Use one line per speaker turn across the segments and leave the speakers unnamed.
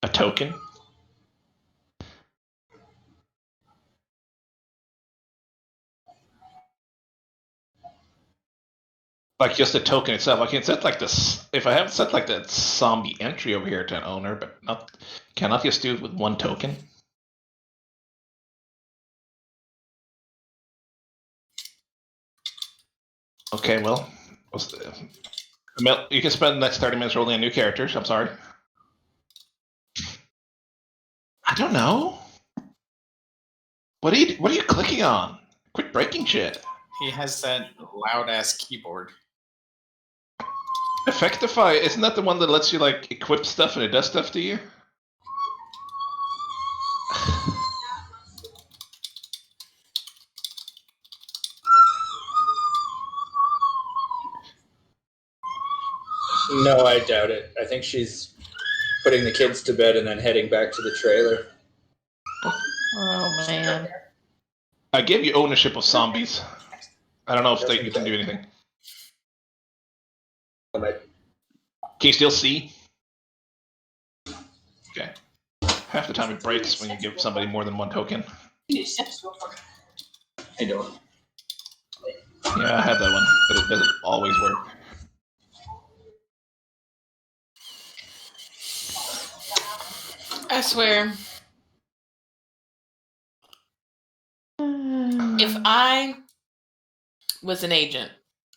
A token? Like just a token itself. I can set like this. If I haven't set like that zombie entry over here to an owner, but cannot just do it with one token. Okay, well, you can spend the next 30 minutes rolling a new character. I'm sorry. I don't know. What are you clicking on? Quit breaking shit.
He has that loud ass keyboard.
Effectify, isn't that the one that lets you like equip stuff and it does stuff to you?
No, I doubt it. I think she's putting the kids to bed and then heading back to the trailer.
Oh man.
I gave you ownership of zombies. I don't know if you can do anything. Can you still see? Okay. Half the time it breaks when you give somebody more than one token.
Aedor.
Yeah, I have that one, but it doesn't always work.
I swear, if I was an agent,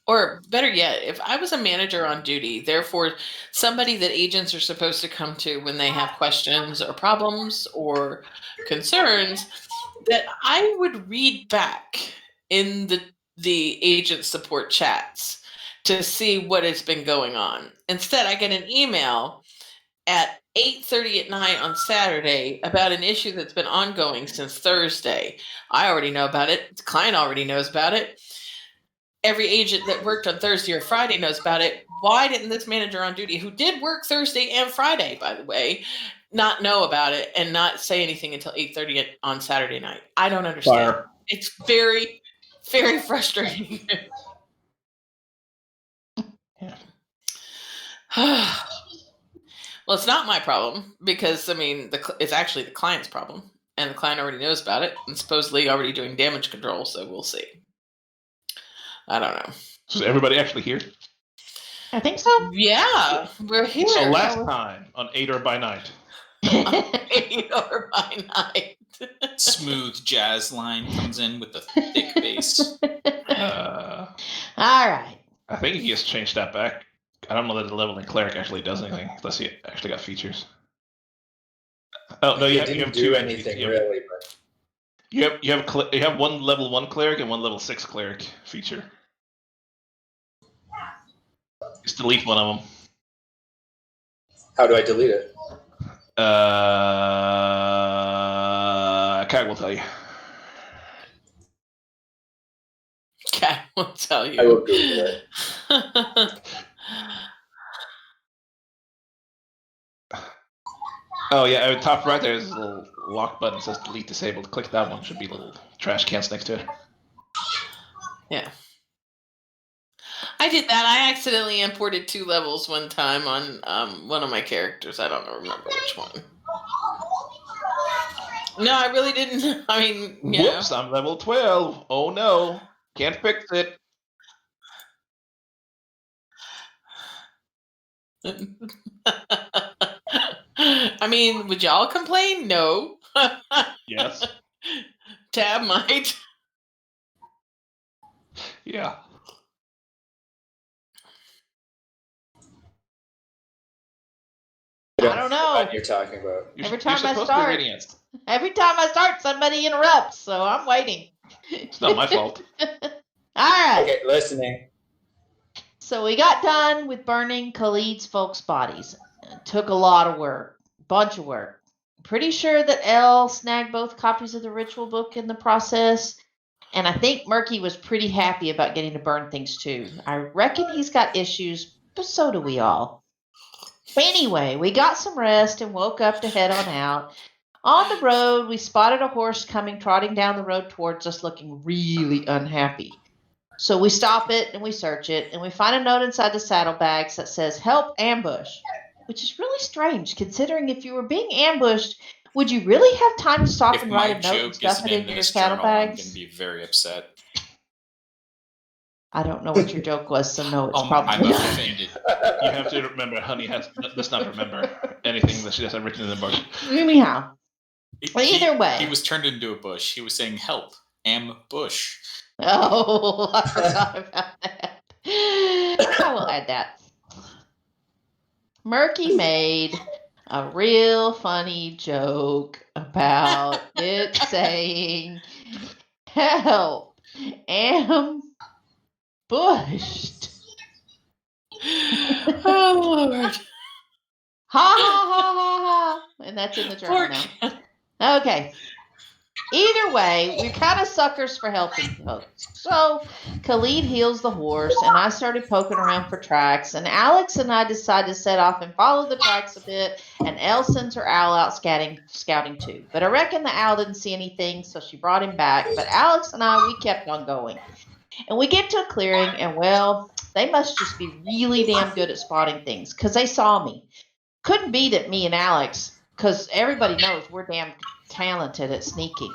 or better yet, if I was a manager on duty, therefore somebody that agents are supposed to come to when they have questions or problems or concerns, that I would read back in the agent support chats to see what has been going on. Instead, I get an email at 8:30 at night on Saturday about an issue that's been ongoing since Thursday. I already know about it. The client already knows about it. Every agent that worked on Thursday or Friday knows about it. Why didn't this manager on duty, who did work Thursday and Friday, by the way, not know about it and not say anything until 8:30 on Saturday night? I don't understand.
Fire.
It's very, very frustrating.
Yeah.
Well, it's not my problem because, I mean, it's actually the client's problem. And the client already knows about it and supposedly already doing damage control, so we'll see. I don't know.
So is everybody actually here?
I think so.
Yeah, we're here.
So last time on Aedor by Night.
Aedor by Night.
Smooth jazz line comes in with the thick bass.
All right.
I think he just changed that back. I don't know that the leveling cleric actually does anything, unless he actually got features. Oh no, you have
do
two
anything
entries.
really, but
You have one level 1 cleric and one level 6 cleric feature. Just delete one of them.
how do I delete it?
Cat will tell you.
Cat will tell you.
I will Google it.
Oh yeah, at the top right there's a little lock button that says delete disabled. Click that one. Should be little trash cans next to it.
Yeah. I did that. I accidentally imported 2 levels one time on one of my characters. I don't remember which one. No, I really didn't. I mean, yeah.
Whoops, I'm level 12. Oh no. Can't fix it.
I mean, would y'all complain? No.
Yes.
Tab might.
Yeah.
I don't know.
What you're talking about.
Every time I
supposed
start-
to be reading it.
Every time I start, somebody interrupts, so I'm waiting.
It's not my fault.
All right.
Okay, listening.
So we got done with burning Khalid's folks' bodies. It took a lot of work, bunch of work. Pretty sure that Elle snagged both copies of the ritual book in the process, and I think Murky was pretty happy about getting to burn things too. I reckon he's got issues, but so do we all. Anyway, we got some rest and woke up to head on out. On the road, we spotted a horse coming trotting down the road towards us, looking really unhappy. So we stop it and we search it, and we find a note inside the saddlebags that says, "Help ambush." which is really strange considering if you were being ambushed, would you really have time to stop
If
and
my
write a note and
joke
stuff
isn't
it
in
in your
this
saddlebag?
journal, I'm going to be very upset.
I don't know what your joke was, so no, it's
I'm
probably not.
offended.
You have to remember, honey does not remember anything that she has written in the book.
Anyhow, either way.
He was turned into a bush. He was saying, help, ambush.
Oh, I forgot about that. I will add that. Murky made a real funny joke about it saying, help, ambushed.
Oh Lord.
Ha ha ha ha ha. And that's in the journal
Poor
now.
kid.
Okay. Either way, we're kind of suckers for helping folks. So Khalid heals the horse, and I started poking around for tracks. And Alex and I decided to set off and follow the tracks a bit. And Elle sends her owl out scouting too. But I reckon the owl didn't see anything, so she brought him back. But Alex and I, we kept on going. And we get to a clearing, and well, they must just be really damn good at spotting things because they saw me. Couldn't be that me and Alex, because everybody knows we're damn talented at sneaking.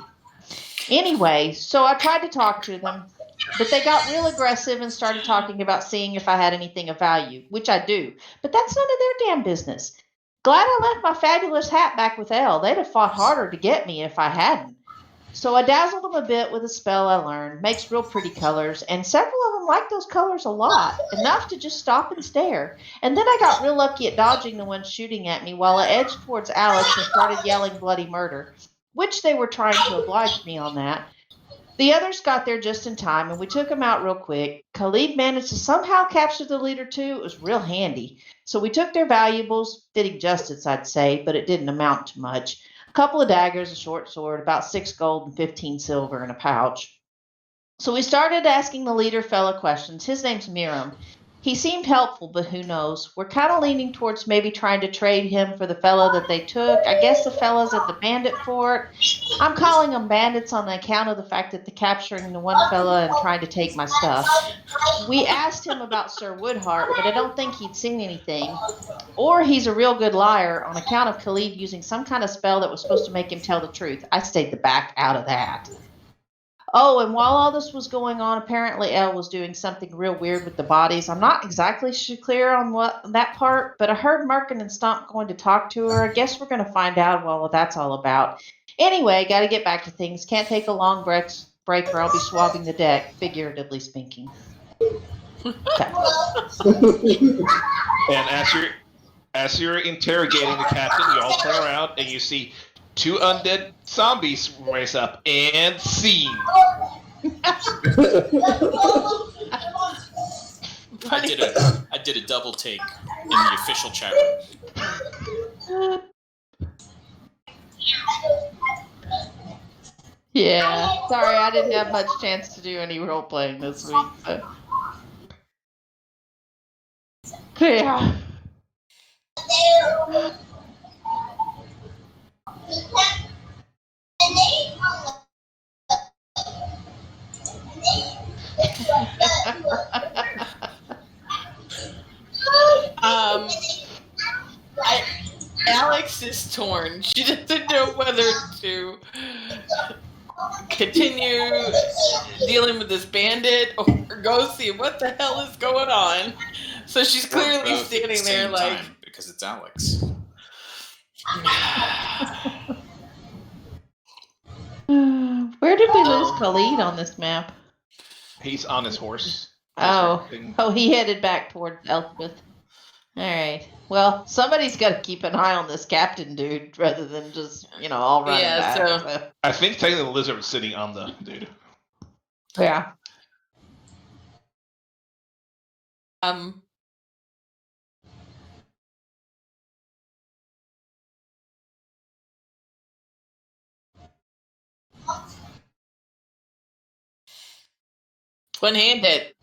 Anyway, so I tried to talk to them, but they got real aggressive and started talking about seeing if I had anything of value, which I do, but that's none of their damn business. Glad I left my fabulous hat back with Elle. They'd have fought harder to get me if I hadn't. So I dazzled them a bit with a spell I learned. Makes real pretty colors, and several of them like those colors a lot, enough to just stop and stare. And then I got real lucky at dodging the ones shooting at me while I edged towards Alex and started yelling bloody murder, which they were trying to oblige me on that. The others got there just in time, and we took them out real quick. Khalid managed to somehow capture the leader, too. It was real handy. So we took their valuables, fitting justice, I'd say, but it didn't amount to much. A couple of daggers, a short sword, about 6 gold and 15 silver in a pouch. So we started asking the leader fella questions. His name's Miram. He seemed helpful, but who knows? We're kind of leaning towards maybe trying to trade him for the fella that they took. I guess the fella's at the bandit fort. I'm calling them bandits on the account of the fact that they're capturing the one fella and trying to take my stuff. We asked him about Sir Woodhart, but I don't think he'd seen anything. Or he's a real good liar on account of Khalid using some kind of spell that was supposed to make him tell the truth. I stayed the back out of that. Oh, and while all this was going on, apparently Elle was doing something real weird with the bodies. I'm not exactly clear on what that part, but I heard Merkin and Stomp going to talk to her. I guess we're going to find out what that's all about. Anyway, got to get back to things. Can't take a long break or I'll be swabbing the deck, figuratively speaking. Okay.
And as you're interrogating the captain, you all turn around and you see 2 undead zombies raise up and scene.
I did a double take in the official chat room.
Yeah, sorry, I didn't have much chance to do any role playing this week. So. Yeah.
Alex is torn. She doesn't know whether to continue dealing with this bandit or go see what the hell is going on. So she's clearly standing there like,
because it's Alex.
Where did we lose Khalid on this map?
He's on his horse.
Oh, he headed back toward Elspeth. All right. Well, somebody's got to keep an eye on this captain dude rather than just, all running back. So.
I think technically the lizard was sitting on the dude.
Yeah.
One-handed.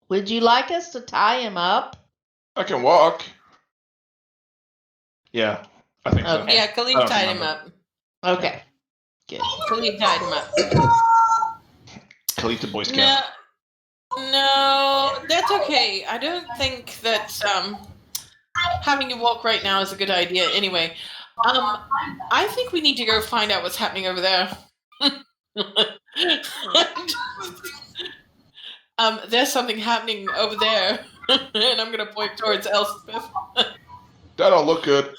Would you like us to tie him up?
I can walk. Yeah, I think so.
Yeah, Khalid tied him up.
Okay. Good.
Khalid tied him up.
Khalid the Boy Scout.
No, that's okay. I don't think that having you walk right now is a good idea. Anyway, I think we need to go find out what's happening over there. There's something happening over there, and I'm gonna point towards Elspeth.
That don't look good.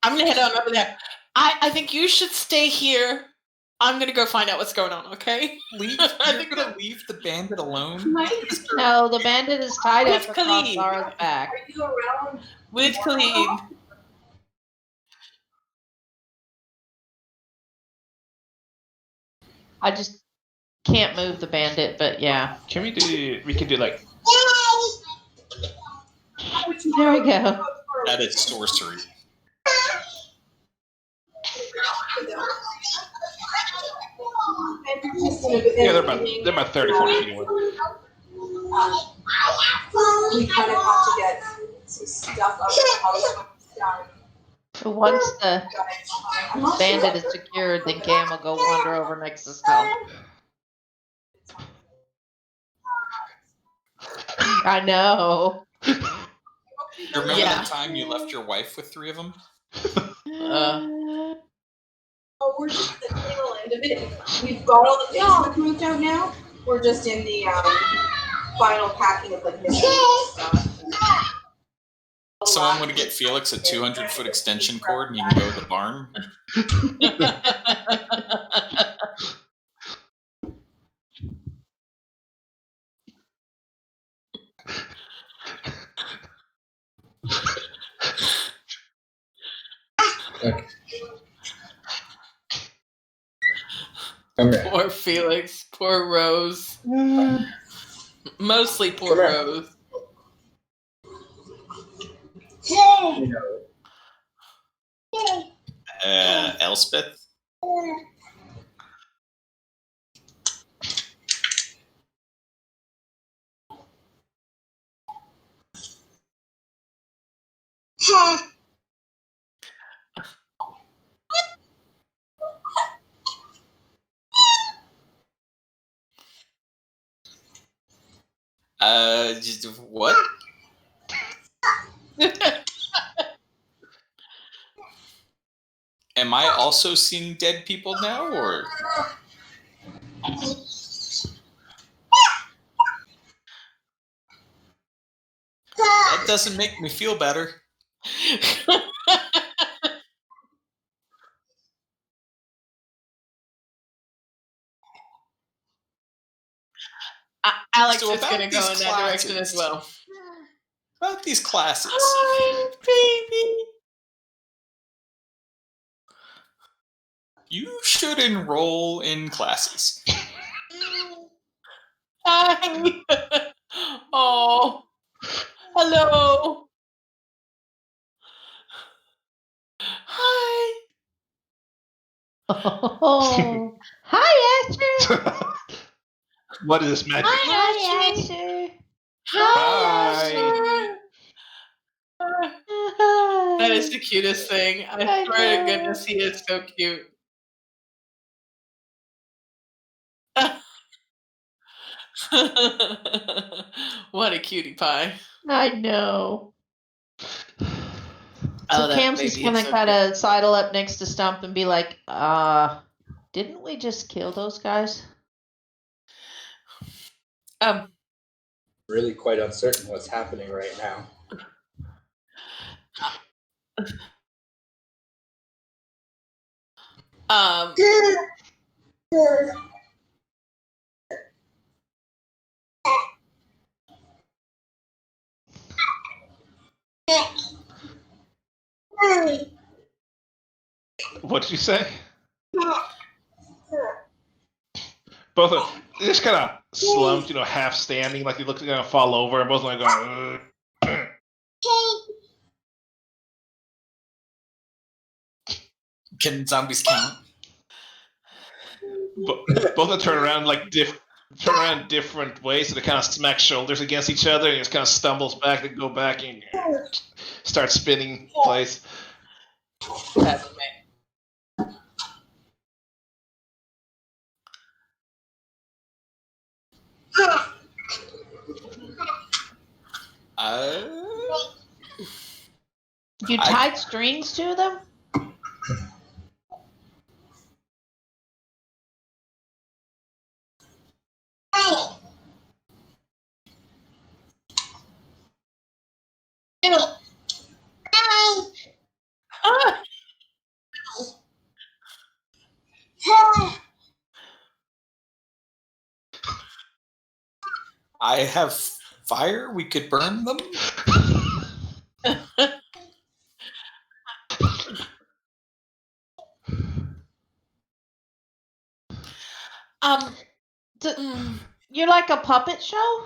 I'm gonna head on over there. I think you should stay here. I'm gonna go find out what's going on. Okay?
Leave.
I
You're
think
gonna leave the bandit alone.
No, the bandit is tied
With
up across
Khalid.
Zara's back.
Are you around?
With Khalid.
I just can't move the bandit, but yeah.
Can we do? We can do like.
There we go.
That is sorcery.
Yeah, they're about 30, 40 feet away.
We kind of have to get some stuff out of the house done.
So once the bandit is secured, then Cam will go wander over next to Stump. I know.
Remember
Yeah.
that time you left your wife with 3 of them?
Oh, we're just at the tail end of it. We've got all the things moved out now. We're just in the final packing of like missions and stuff.
Someone want to get Felix a 200-foot extension cord and you can go to the barn?
Come here.
Poor Felix. Poor Rose. Mostly poor
Come here.
Rose.
You know,
Elspeth? Just what? Am I also seeing dead people now, or? That doesn't make me feel better.
Alex
So
is
about
going to go in
these
that direction as
classes.
well.
About these classes.
Hi, baby.
You should enroll in classes.
Hi. Oh. Hello. Hi.
Oh. Hi, Asher.
What is this magic?
Hi, Asher.
Hi.
That is the cutest thing. I swear to goodness, he is so cute. What a cutie pie.
I know. So
Oh, that
Cam's just
baby
gonna
is so
kind of sidle up next to Stump and be like, didn't we just kill those guys?
really quite uncertain what's happening right now.
What did you say? Both of them just kind of slumped, half standing, like they look gonna fall over, and both of them going.
Can zombies count?
both of them turn around different ways, so they kind of smack shoulders against each other, and he just kind of stumbles back and go back and start spinning place.
That's amazing.
You tied strings to them?
I have fire. We could burn them.
You're like a puppet show?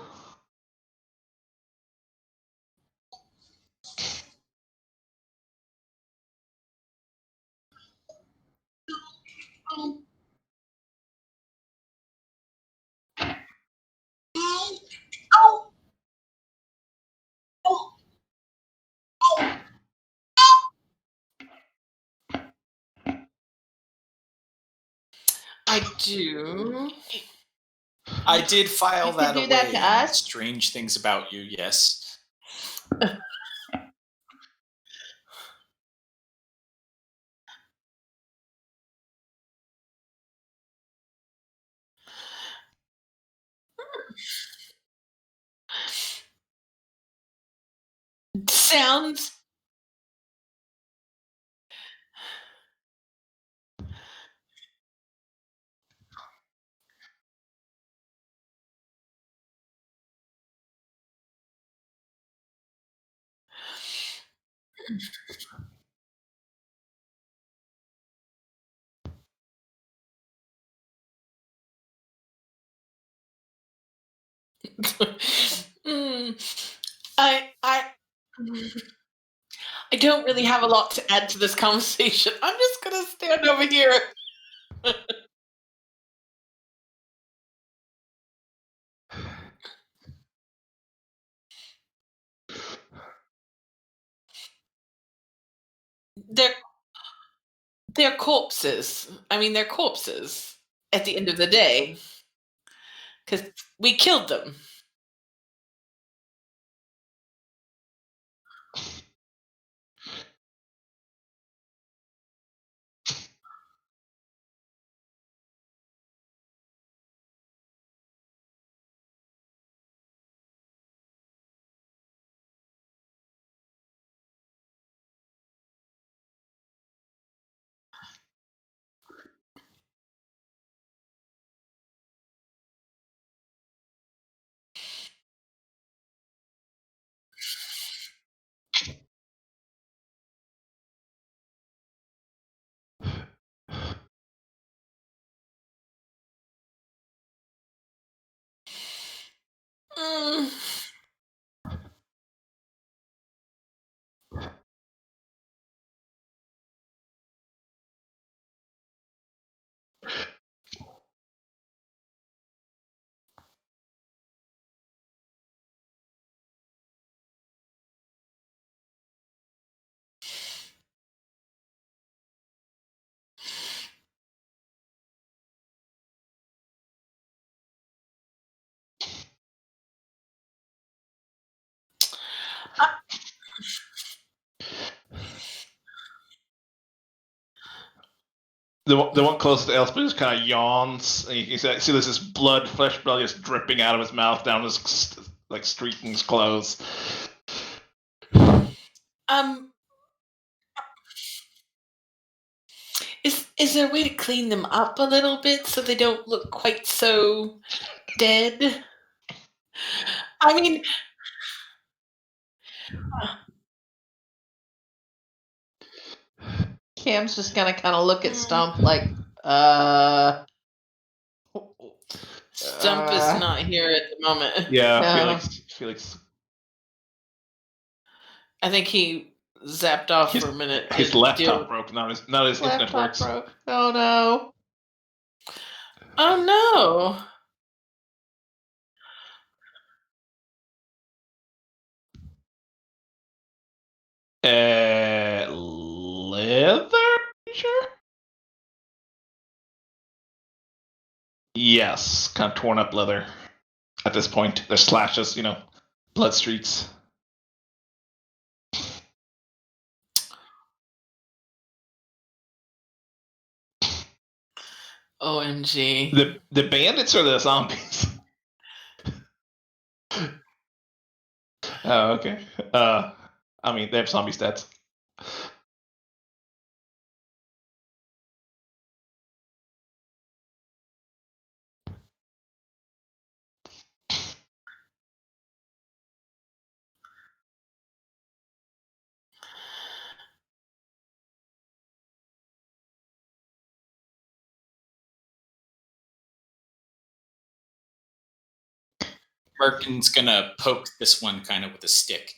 I do.
I did file
You can
that
do
away.
that to us?
Strange things about you, yes.
Sounds. I don't really have a lot to add to this conversation. I'm just gonna stand over here. They're corpses. I mean, they're corpses at the end of the day, because we killed them. Mm.
The one closest to Elspeth just kind of yawns, and you can see there's this fresh blood just dripping out of his mouth down his like streaking his clothes.
Is there a way to clean them up a little bit so they don't look quite so dead? I mean,
Cam's just gonna kind of look at Stump like,
Stump is not here at the moment.
Yeah,
No.
Felix.
I think he zapped off for a minute.
His laptop broke. Now his internet
laptop
works.
broke. Oh no.
Oh no.
Leather? Sure. Yes, kind of torn up leather. At this point, there's slashes, blood streaks.
OMG.
The bandits or the zombies? Oh, okay. I mean, they have zombie stats.
Merkin's gonna poke this one kind of with a stick.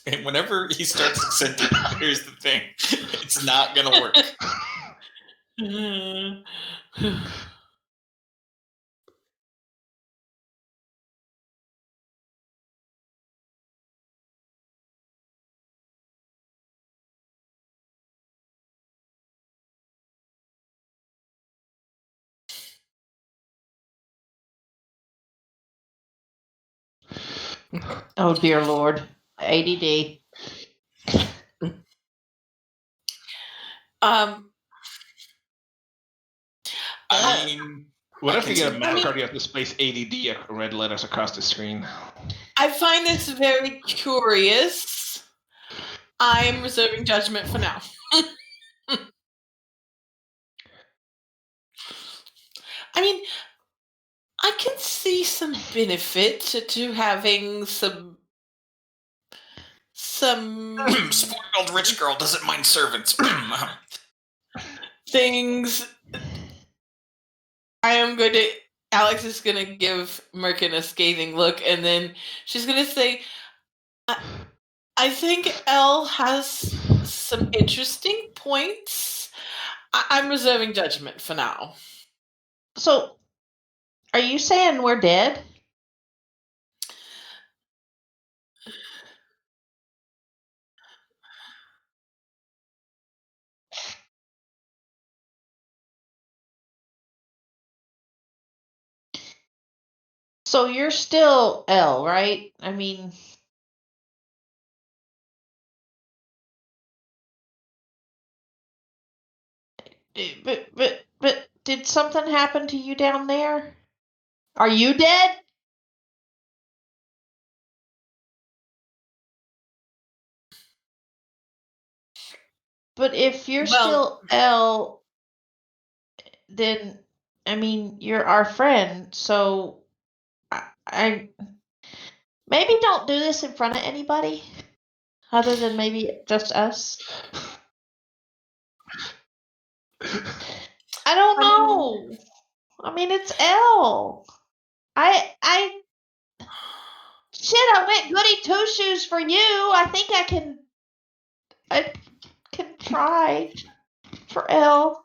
And whenever he starts a sentence, here's the thing: it's not gonna work.
Oh dear Lord, ADD.
I mean,
What if you get a
continue.
map card, you have to space ADD red letters across the screen?
I find this very curious. I am reserving judgment for now. I mean, I can see some benefit to having some
spoiled rich girl doesn't mind servants.
things. Alex is going to give Merkin a scathing look, and then she's going to say, I think Elle has some interesting points. I'm reserving judgment for now.
So, are you saying we're dead? So you're still L, right? I mean, but did something happen to you down there? Are you dead? But if you're still L, then I mean you're our friend. So I maybe don't do this in front of anybody other than maybe just us. I don't know. I mean, it's L. I shit. I went goody two shoes for you. I think I can try for L.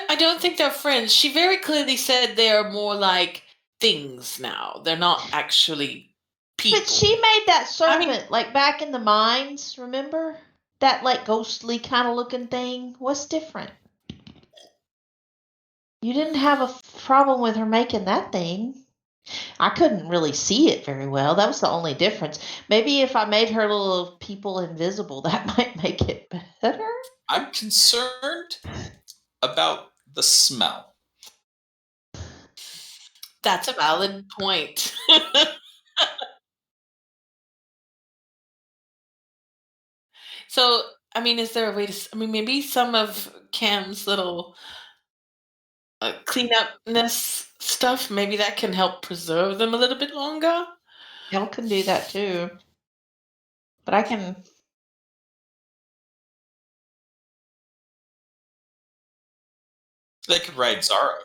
I don't think they're friends. She very clearly said they're more like things now. They're not actually people.
But she made that servant like back in the mines. Remember that like ghostly kind of looking thing? What's different? You didn't have a problem with her making that thing. I couldn't really see it very well. That was the only difference. Maybe if I made her little people invisible, that might make it better.
I'm concerned about the smell.
That's a valid point. So, I mean, is there a way to? I mean, maybe some of Cam's little cleanupness stuff, maybe that can help preserve them a little bit longer.
Elle can do that too. But I can.
They could ride Zara.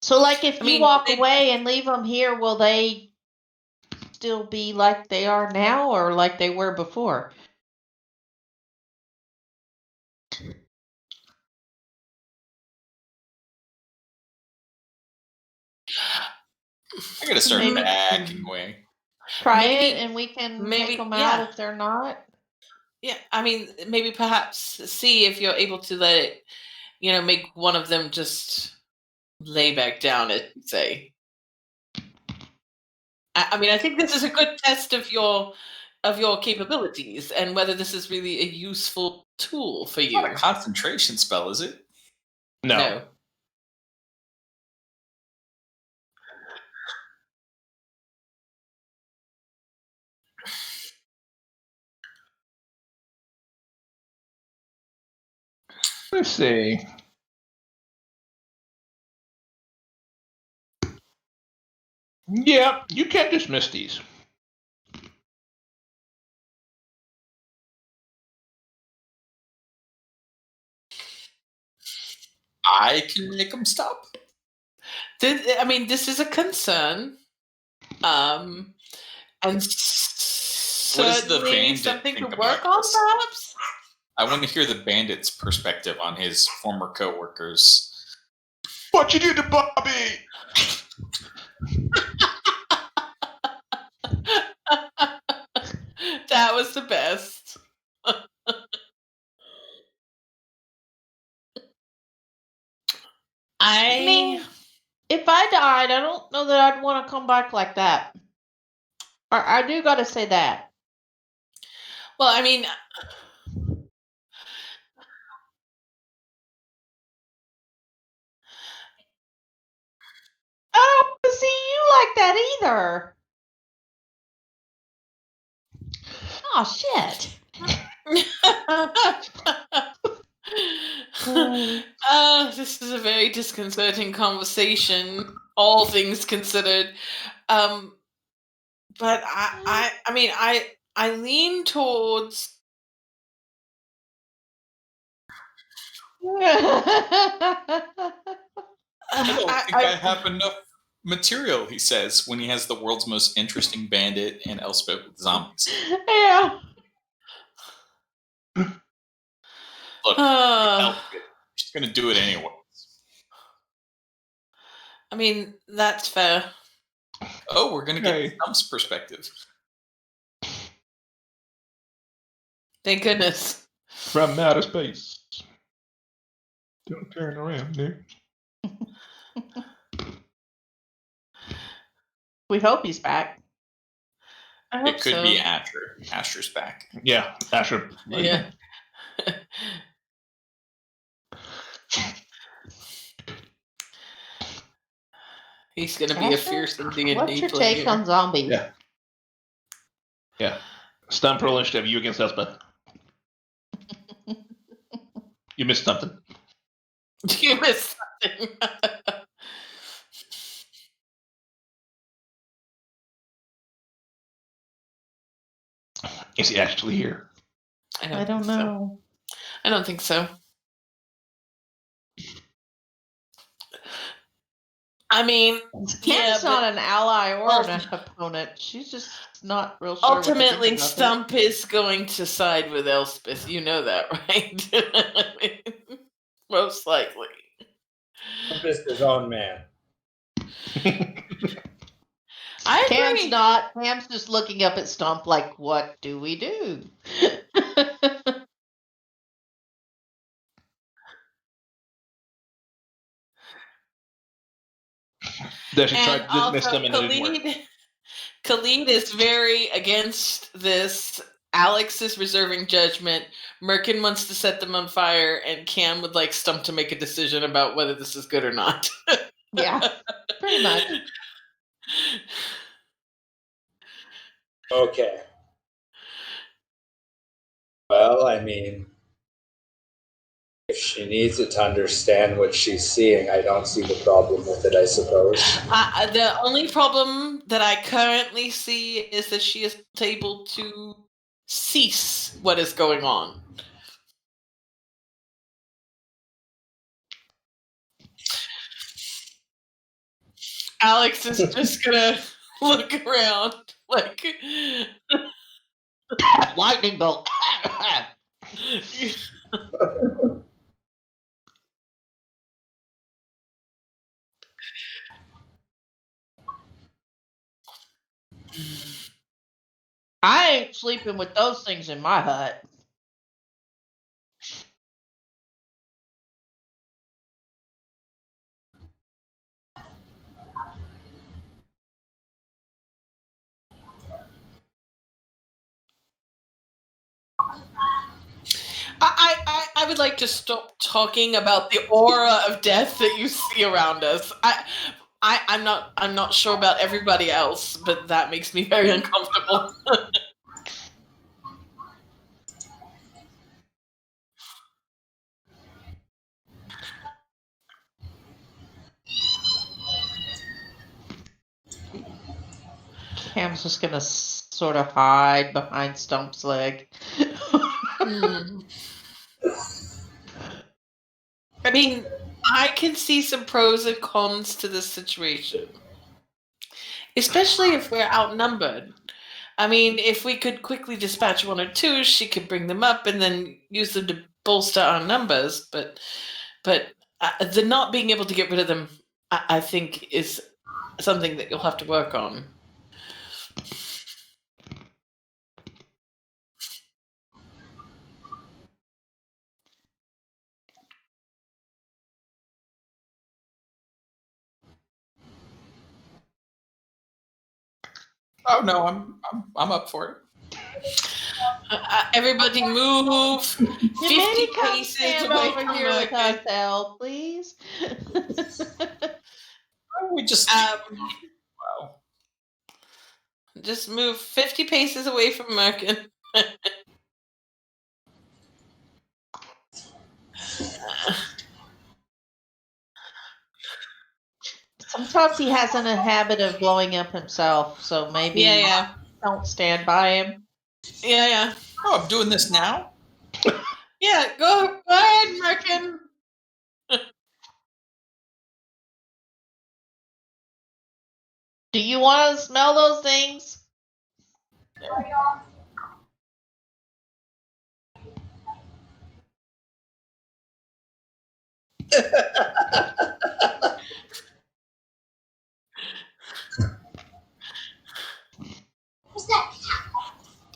So, like, if
I
you
mean,
walk
they-
away and leave them here, will they still be like they are now or like they were before?
I gotta start
Maybe-
backing away.
Try
Maybe-
it and we can
maybe-
take them
yeah.
out if they're not.
Yeah, I mean, maybe perhaps see if you're able to let it, make one of them just lay back down, as you say. I mean, I think this is a good test of your capabilities and whether this is really a useful tool for
It's
you.
not a concentration spell, is it?
No. Let's see. Yeah, you can dismiss these.
I can make them stop.
This is a concern, and
What does the
certainly
bandit
something to
think
work
about
on,
this?
perhaps.
I want to hear the bandit's perspective on his former coworkers.
What you do to Bobby?
That was the best.
I mean, if I died, I don't know that I'd want to come back like that. I do got to say that.
Well, I mean,
I don't want to see you like that either. Oh shit.
This is a very disconcerting conversation, all things considered. But I mean, I lean towards.
I don't think I have enough material, he says, when he has the world's most interesting bandit and Elspeth with zombies.
Yeah.
Look, Elspeth, she's going to do it anyway.
I mean, that's fair.
Oh, we're going to get
Hey.
Stump's perspective.
Thank goodness.
From outer space. Don't turn around, dude.
We hope he's back.
I hope
It could
so.
be Asher. Asher's back.
Yeah, Asher.
Yeah. He's gonna be a
Asher?
fearsome D&D
What's your
player.
take on zombies?
Yeah. Yeah. Stump roll instead of you against Elspeth. You missed something.
You missed something.
Is he actually here?
I don't
think so.
know.
I don't think so. I mean,
Cam's
but
not an ally or an opponent. She's just not real sure. what to think
ultimately,
about
Stump is going to side with Elspeth. You know that, right? Most likely.
Trump is his own man.
I
Cam's
agree.
not. Cam's just looking up at Stump like, what do we do?
Then she tried
And
to dismiss
also,
them and it didn't work.
Khalid is very against this. Alex is reserving judgment. Merkin wants to set them on fire, and Cam would like Stump to make a decision about whether this is good or not.
Yeah, pretty much.
Okay. Well, I mean, if she needs it to understand what she's seeing, I don't see the problem with it, I suppose.
The only problem that I currently see is that she is not able to cease what is going on. Alex is just gonna look around like
Lightning bolt. I ain't sleeping with those things in my hut.
I would like to stop talking about the aura of death that you see around us. I'm not sure about everybody else, but that makes me very uncomfortable.
Cam's just gonna sort of hide behind Stump's leg.
I mean, I can see some pros and cons to this situation, especially if we're outnumbered. I mean, if we could quickly dispatch one or two, she could bring them up and then use them to bolster our numbers. But the not being able to get rid of them, I think, is something that you'll have to work on.
Oh no, I'm up for it.
Everybody move 50
Manny, come
paces
stand
away
over
from
here with us,
Merkin.
Elle, please.
We just wow.
Just move 50 paces away from Merkin.
Sometimes he has a habit of blowing up himself, so maybe
Yeah.
don't stand by him.
Yeah.
Oh, I'm doing this now?
Yeah, go ahead, Merkin.
Do you want to smell those things?
What's that?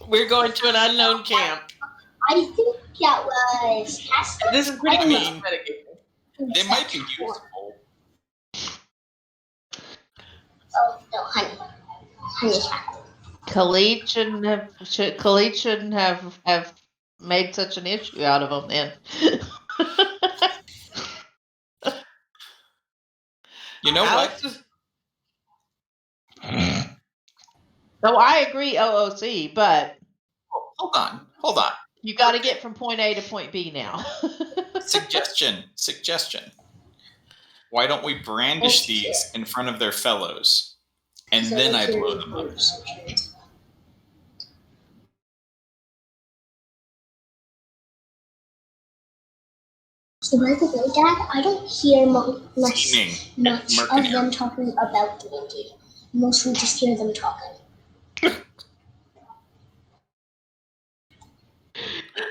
We're going to an unknown camp.
I think that was Casper.
This is pretty
I
close
mean,
to metagaming.
they might be useful.
Oh no, honey. Honey's fine.
Khalid shouldn't have made such an issue out of them then.
You know
Alex
what?
is-
So I agree, OOC, but
Hold on.
you got to get from point A to point B now.
Suggestion. Why don't we brandish these in front of their fellows, and then I blow them up?
So by the way, Dad, I don't hear much
Merkin
of them talking about D&D. Mostly just hear them talking.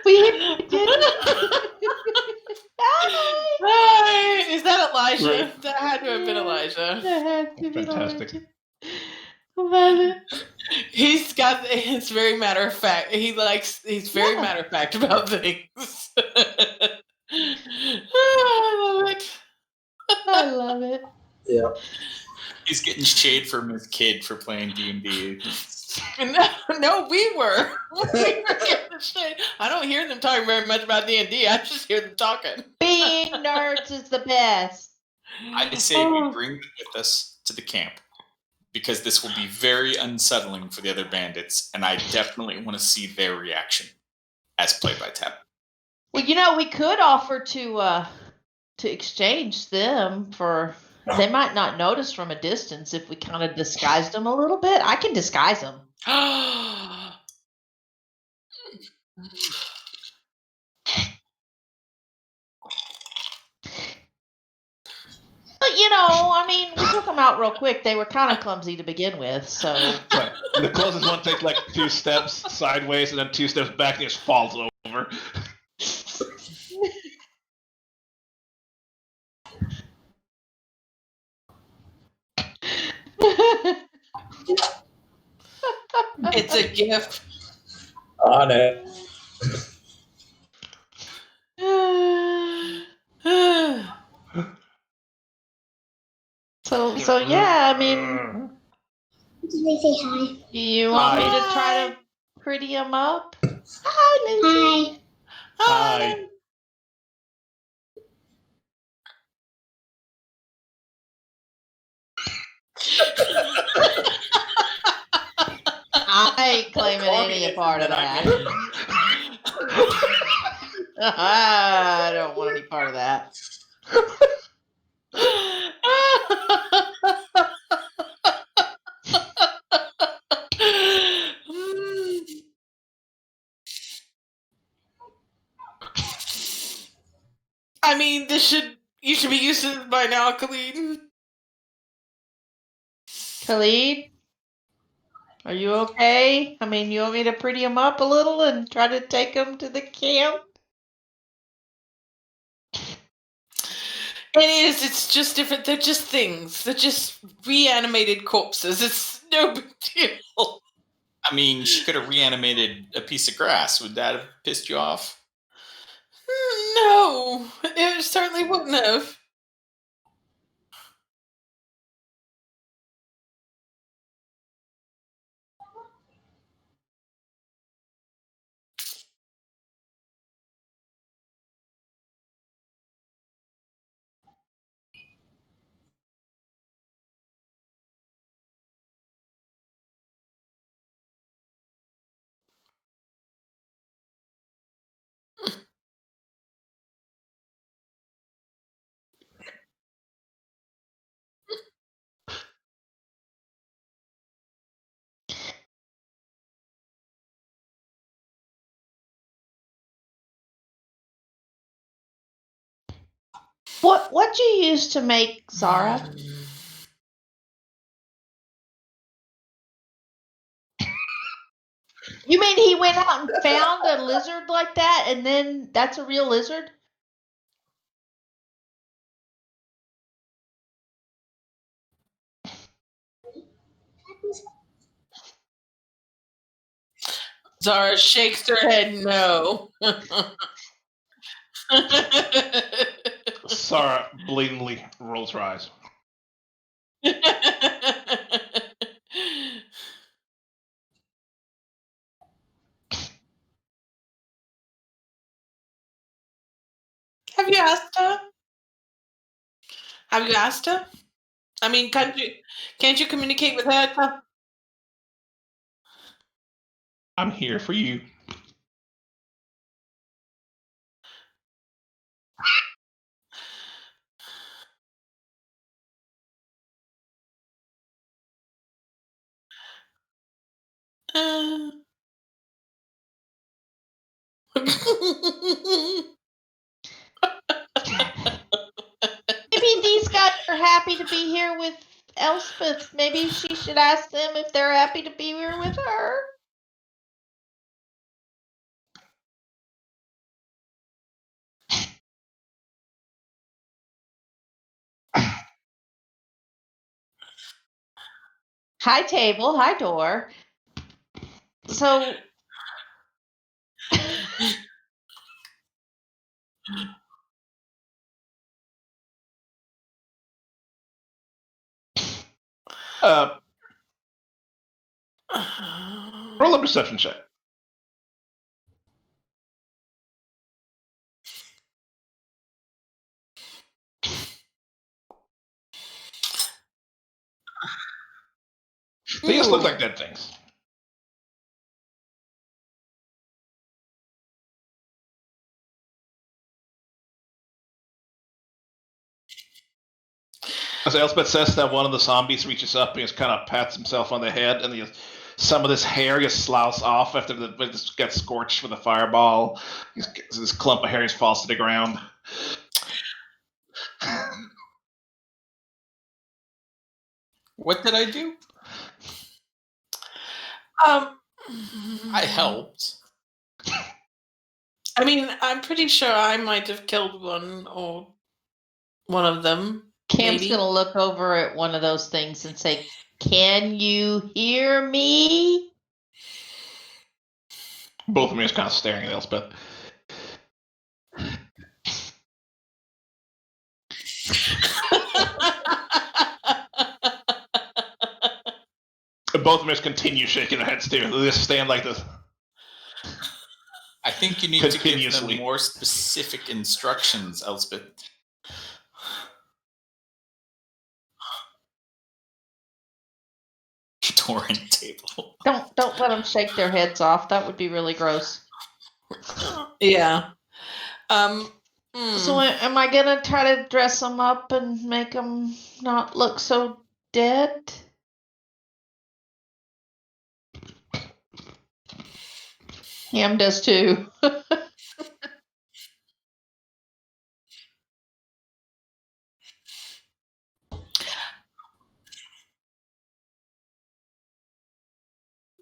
We did.
Hi! Is that Elijah?
Right.
That had to have been Elijah.
That had to be
Fantastic.
Elijah. I love it.
It's very matter of fact. He's very matter of fact about things. I love it.
I love it.
Yeah.
He's getting shade from his kid for playing D&D.
No, we were. We were getting shade. I don't hear them talking very much about D&D. I just hear them talking.
Being nerds is the best.
I say we bring them with us to the camp, because this will be very unsettling for the other bandits, and I definitely want to see their reaction as played by Tab.
Well, we could offer to exchange them for. They might not notice from a distance if we kind of disguised them a little bit. I can disguise them. But we took them out real quick. They were kind of clumsy to begin with, so.
Right. The closest one takes like 2 steps sideways and then 2 steps back and just falls over.
It's a gift.
On it.
So yeah,
Did they say hi?
you want me to try to pretty them up? Hi, Lucy.
Hi.
Hi.
I ain't claiming any part of that. I don't want any part of that.
I mean, you should be used to this by now, Khalid.
Khalid, are you okay? You want me to pretty them up a little and try to take them to the camp?
It's just different. They're just things. They're just reanimated corpses. It's no big deal.
I mean, she could have reanimated a piece of grass. Would that have pissed you off?
No, it certainly wouldn't have.
What'd you use to make Zara? You mean he went out and found a lizard like that, and then that's a real lizard?
Zara shakes her head no.
Sarah blatantly rolls her eyes.
Have you asked her? Have you asked her? Can't you communicate with her?
I'm here for you.
Maybe these guys are happy to be here with Elspeth. Maybe she should ask them if they're happy to be here with her. Hi, table. Hi, door. So.
Roll a perception check. They just look like dead things. As Elspeth says that, one of the zombies reaches up and just kind of pats himself on the head, and some of this hair just sloughs off after it gets scorched with a fireball. This clump of hair just falls to the ground.
What did I do? I helped.
I mean, I'm pretty sure I might have killed one of them.
Cam's
maybe.
gonna look over at one of those things and say, "Can you hear me?"
Both of them are just kind of staring at Elspeth. And both of them just continue shaking their heads too. They just stand like this.
I think you need to give
Continuously.
them more specific instructions, Elspeth. Torrent table.
Don't let them shake their heads off. That would be really gross.
Yeah.
So am I gonna try to dress them up and make them not look so dead? Cam does too.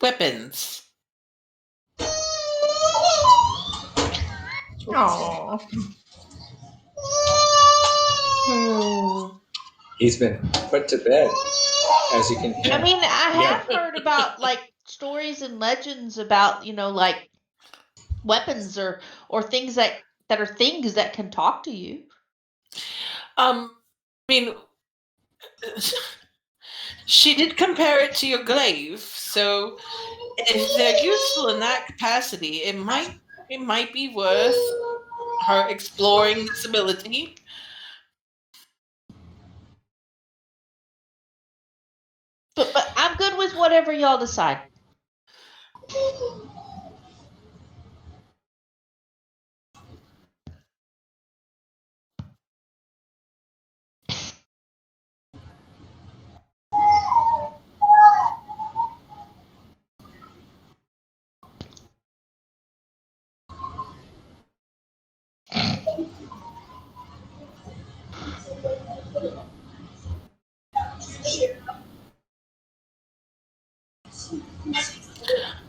weapons.
Aww.
He's been put to bed, as you can hear.
I mean, I have heard about like stories and legends about, like weapons or things that are things that can talk to you.
I mean, she did compare it to your glaive, so if they're useful in that capacity, it might be worth her exploring this ability.
But I'm good with whatever y'all decide.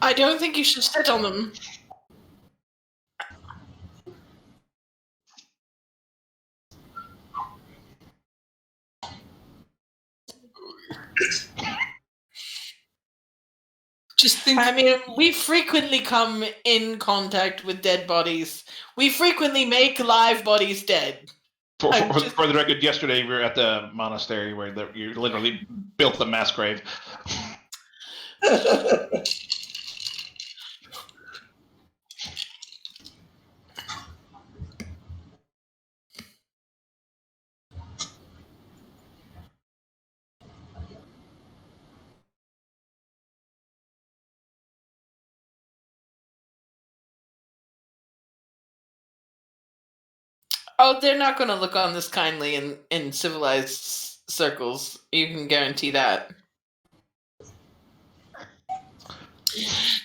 I don't think you should sit on them.
Just think.
I mean, we frequently come in contact with dead bodies. We frequently make live bodies dead.
For the record, yesterday we were at the monastery where you literally built a mass grave.
Oh, they're not going to look on this kindly in civilized circles. You can guarantee that.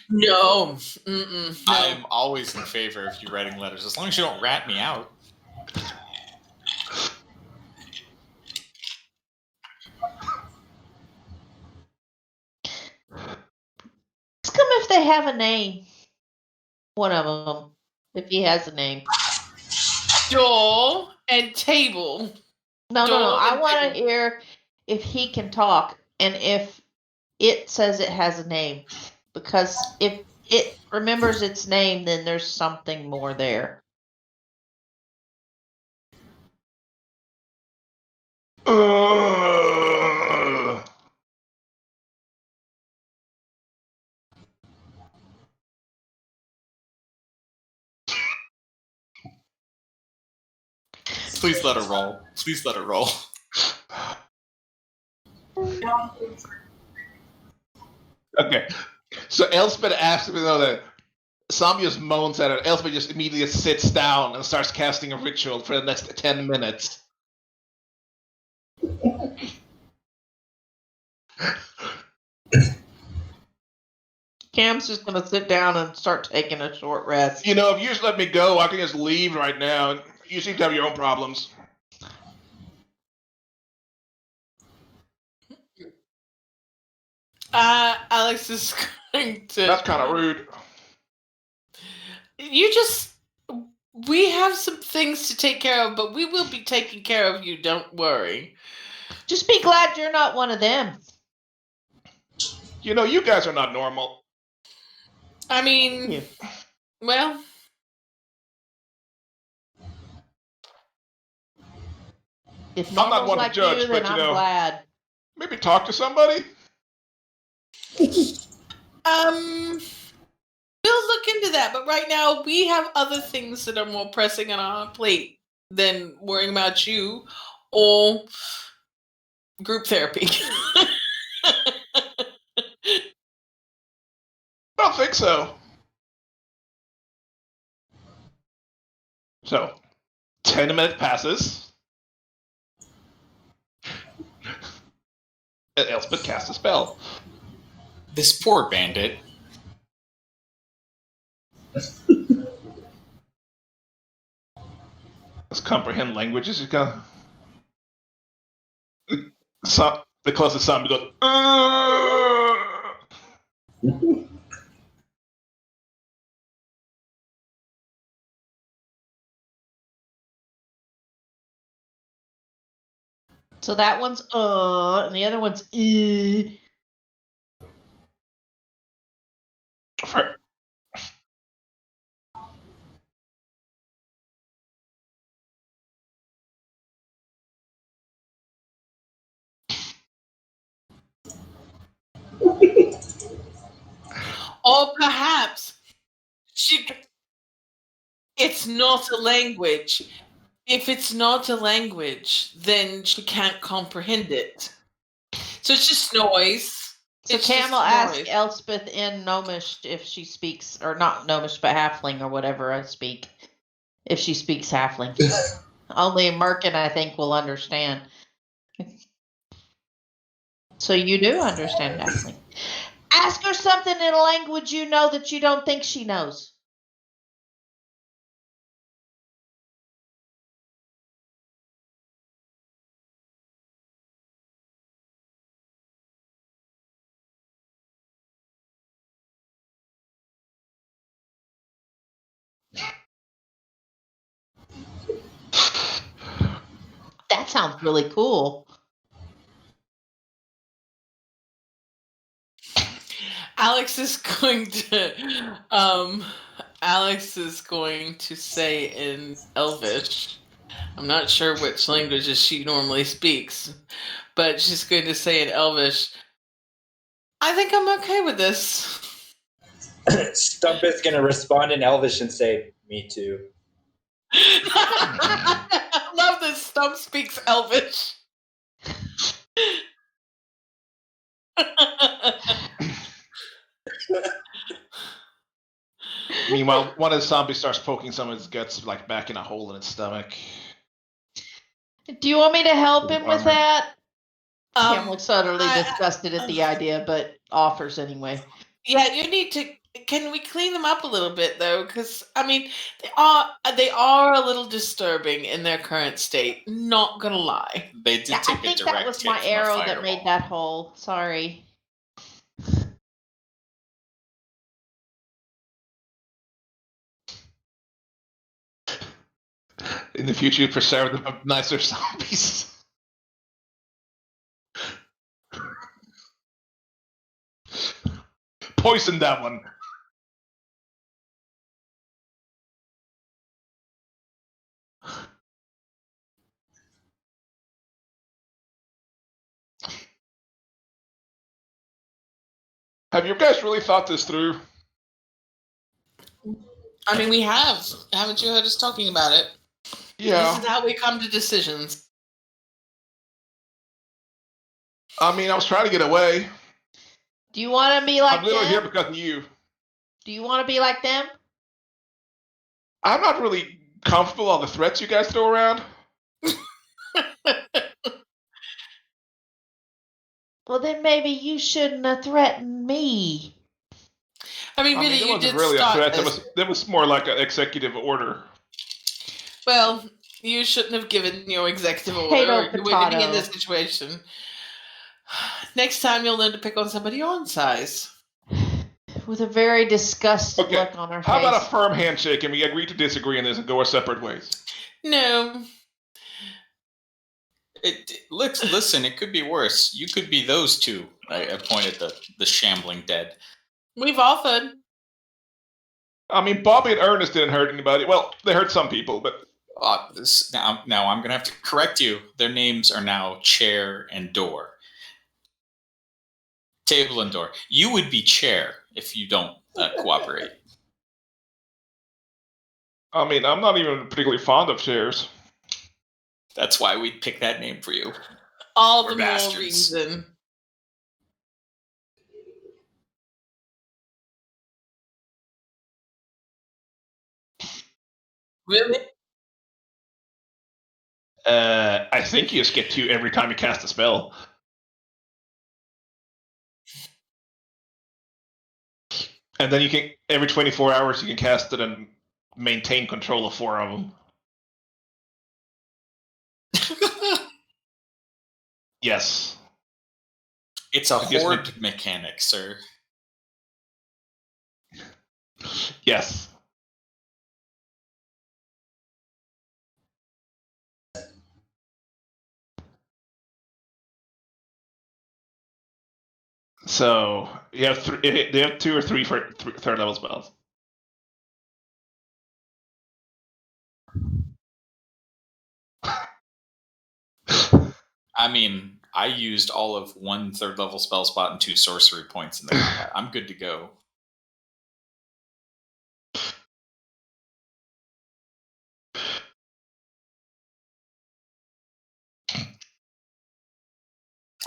No. No.
I'm always in favor of you writing letters, as long as you don't rat me out.
Ask them if they have a name. One of them, if he has a name.
Door and table.
No.
Door
I
and
want to
table.
hear if he can talk and if it says it has a name. Because if it remembers its name, then there's something more there.
Please let her roll. Please let her roll.
Okay. So Elspeth asks me though that Sam just moans at her. Elspeth just immediately sits down and starts casting a ritual for the next 10 minutes.
Cam's just gonna sit down and start taking a short rest.
You know, if you just let me go, I can just leave right now. You seem to have your own problems.
Alex is going to.
That's kind of rude.
We have some things to take care of, but we will be taking care of you. Don't worry.
Just be glad you're not one of them.
You know, you guys are not normal.
I mean, well,
If
I'm not
normal's
one to
like
judge,
you, then
but, you
I'm
know-
glad.
Maybe talk to somebody?
we'll look into that. But right now, we have other things that are more pressing on our plate than worrying about you or group therapy.
I don't think so. So, 10 minutes passes. And Elspeth casts a spell.
This poor bandit.
Let's comprehend languages. You go. So, the closest sound goes.
So that one's and the other one's
For-
Or perhaps it's not a language. If it's not a language, then she can't comprehend it. So it's just noise.
So
It's
Cam
just
will ask
noise.
Elspeth in Gnomish if she speaks, or not Gnomish, but Halfling or whatever I speak. If she speaks Halfling. Only Merkin, I think, will understand. So you do understand Halfling. Ask her something in a language you know that you don't think she knows. That sounds really cool.
Alex is going to say in Elvish. I'm not sure which languages she normally speaks, but she's going to say in Elvish, I think I'm okay with this.
Stump is going to respond in Elvish and say, "Me too."
I love that Stump speaks Elvish.
Meanwhile, one of the zombies starts poking some of his guts like back in a hole in its stomach.
Do you want me to help him with
Armor.
that? Cam looks utterly
I-
disgusted at the idea, but offers anyway.
Yeah, you need to. Can we clean them up a little bit though? Because I mean, they are a little disturbing in their current state. Not gonna lie.
They did
Yeah, I
take a
think
direct
that was
hit
my
from a
arrow that
fireball.
made that hole. Sorry.
In the future, you preserve them of nicer zombies. Poison that one. Have you guys really thought this through?
I mean, we have. Haven't you heard us talking about it?
Yeah.
This is how we come to decisions.
I mean, I was trying to get away.
Do you want to be like
I'm literally here
them?
because of you.
Do you want to be like them?
I'm not really comfortable on the threats you guys throw around.
Well, then maybe you shouldn't have threatened me.
I mean,
I
really,
mean, it
you
wasn't
did
really a
start
threat.
this.
That was more like an executive order.
Well, you shouldn't have given your executive order,
Potato,
or you wouldn't be in
potato.
this situation. Next time, you'll learn to pick on somebody your own size.
With a very disgusted
Okay,
look on her
how
face.
about a firm handshake and we agree to disagree on this and go our separate ways?
No.
Listen, it could be worse. You could be those two. I pointed the shambling dead.
We've offered.
I mean, Bobby and Ernest didn't hurt anybody. Well, they hurt some people, but
Now I'm gonna have to correct you. Their names are now Chair and Door. Table and Door. You would be Chair if you don't cooperate.
I mean, I'm not even particularly fond of chairs.
That's why we'd pick that name for you.
All
We're
the more
bastards.
reason. Really?
I think you just get 2 every time you cast a spell. And then you can, every 24 hours, you can cast it and maintain control of 4 of them. Yes.
It's a
guess
horde mechanic, sir.
Yes. So you have they have 2 or 3 third level spells.
I mean, I used all of 1 third level spell spot and 2 sorcery points in the combat. I'm good to go.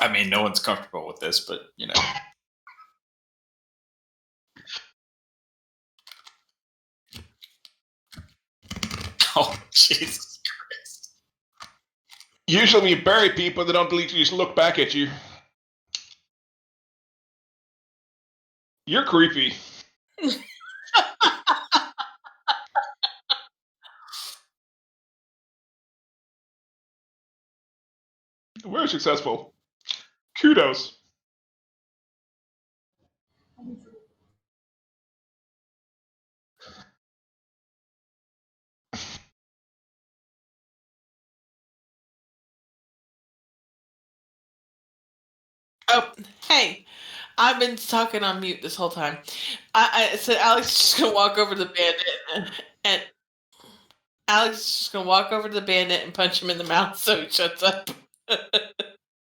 I mean, no one's comfortable with this, but you know. Oh, Jesus Christ.
Usually when you bury people, they don't delete you, just look back at you. You're creepy. We're successful. Kudos.
Oh, hey. I've been talking on mute this whole time. I said Alex is just gonna walk over to the bandit, and Alex is just gonna walk over to the bandit and punch him in the mouth so he shuts up.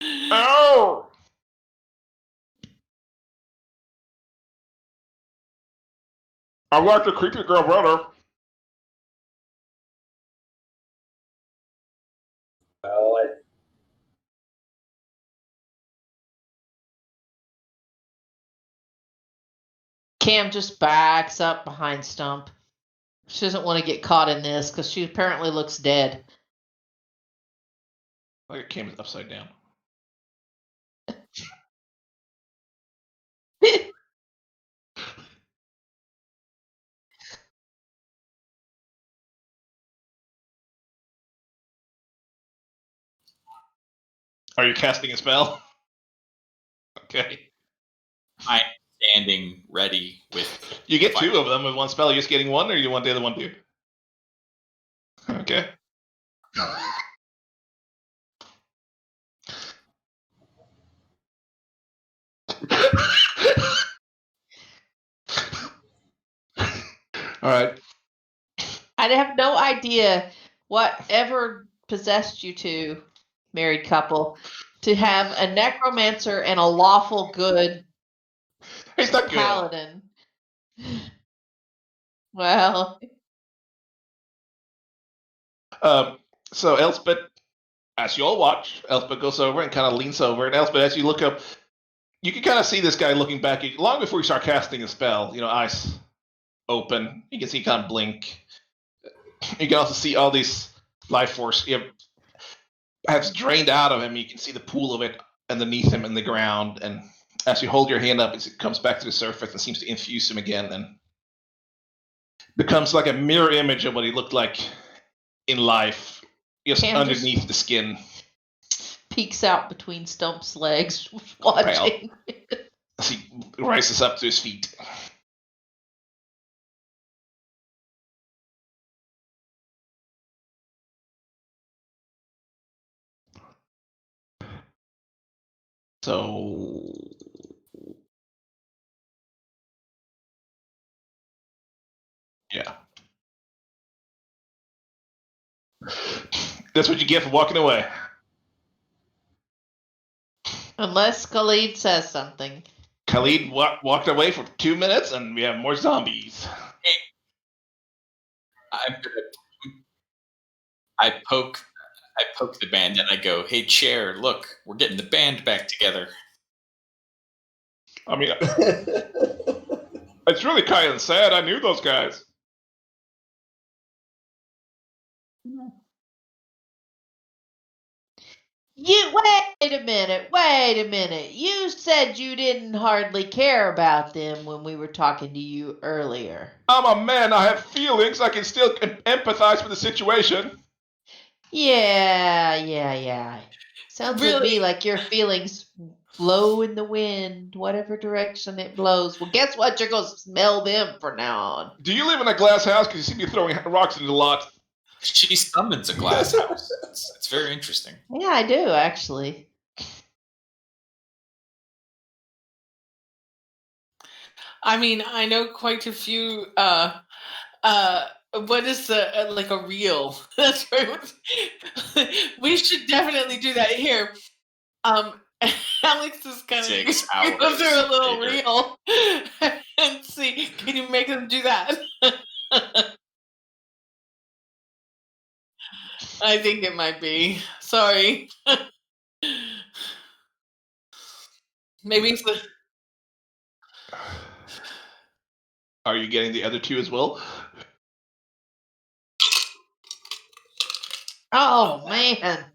Ow! I like the creepy girl brother.
Well,
Cam just backs up behind Stump. She doesn't want to get caught in this because she apparently looks dead.
Like it came upside down. Are you casting a spell? Okay.
I'm standing ready with.
You get
fire.
2 of them in one spell. You're just getting 1, or you want the other one too? Okay. All right.
I have no idea whatever possessed you two, married couple, to have a necromancer and a lawful good
He's not good.
paladin. Well,
So Elspeth, as you all watch, Elspeth goes over and kind of leans over, and Elspeth, as you look up, you can kind of see this guy looking back at you long before you start casting a spell. Eyes open. You can see kind of blink. You can also see all these life force has drained out of him. You can see the pool of it underneath him in the ground, and as you hold your hand up, it comes back to the surface and seems to infuse him again, and becomes like a mirror image of what he looked like in life, just
Cam just
underneath the skin.
peeks out between Stump's legs, watching.
As he rises up to his feet. So yeah. That's what you get for walking away.
Unless Khalid says something.
Khalid walked away for 2 minutes, and we have more zombies.
I poke the band and I go, "Hey, chair, look, we're getting the band back together."
I mean, it's really kind of sad. I knew those guys.
Wait a minute. You said you didn't hardly care about them when we were talking to you earlier.
I'm a man. I have feelings. I can still empathize with the situation.
Yeah. Sounds to
Really?
me like your feelings blow in the wind, whatever direction it blows. Well, guess what? You're going to smell them from now on.
Do you live in a glass house? Because you see me throwing rocks into the lot.
She summons a glass house. It's very interesting.
Yeah, I do, actually.
I mean, I know quite a few. What is the like a reel? That's right. We should definitely do that here. Alex is kind of
6
go
hours
through a little
later.
reel and see. Can you make them do that? I think it might be. Sorry. Maybe it's the.
Are you getting the other two as well?
Oh, man.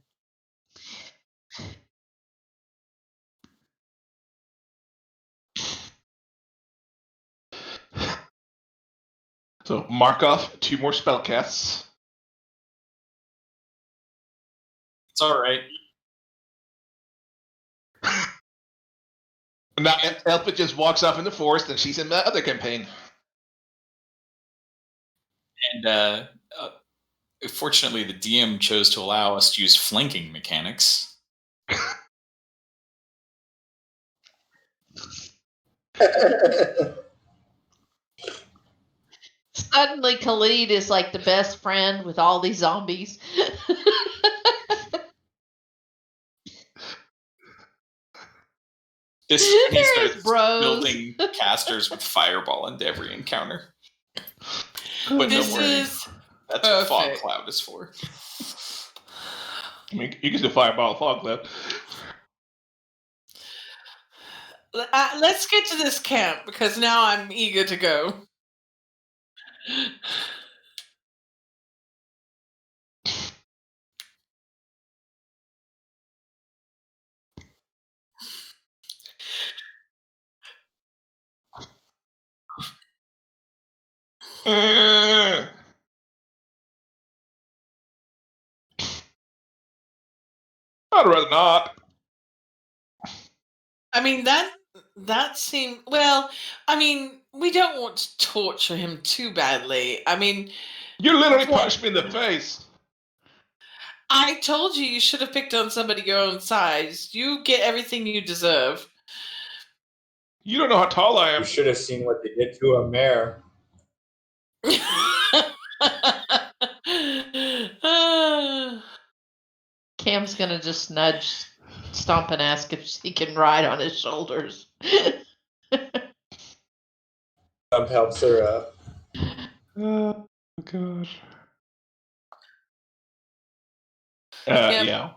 So mark off 2 more spell casts.
It's all right.
Now Elpha just walks off in the forest, and she's in the other campaign.
And fortunately, the DM chose to allow us to use flanking mechanics.
Suddenly, Khalid is like the best friend with all these zombies.
This is when he
They're his
starts
bros.
building casters with fireball into every encounter. But
This
don't worry,
is
that's what fog
perfect.
cloud is for.
I mean, you can do fireball fog cloud.
Let's get to this camp because now I'm eager to go.
I'd rather not.
I mean that seemed well. I mean, we don't want to torture him too badly. I mean,
You literally
what-
punched me in the face.
I told you should have picked on somebody your own size. You get everything you deserve.
You don't know how tall I
You
am.
should have seen what they did to a mare.
Cam's gonna just nudge Stomp and ask if she can ride on his shoulders.
Stump helps her up.
Oh gosh.
Yep.
Yeah.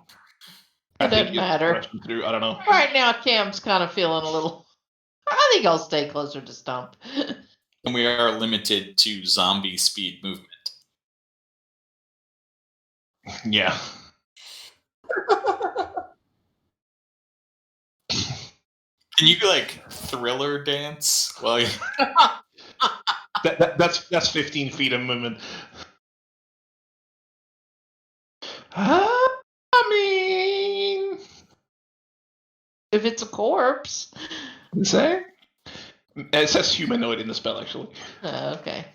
It doesn't
he's
matter.
rushing through. I don't know.
Right now, Cam's kind of feeling a little. I think I'll stay closer to Stump.
And we are limited to zombie speed movement.
Yeah.
Can you like thriller dance? Well,
That's 15 feet of movement. I mean,
If it's a corpse.
say it says humanoid in the spell actually.
Okay.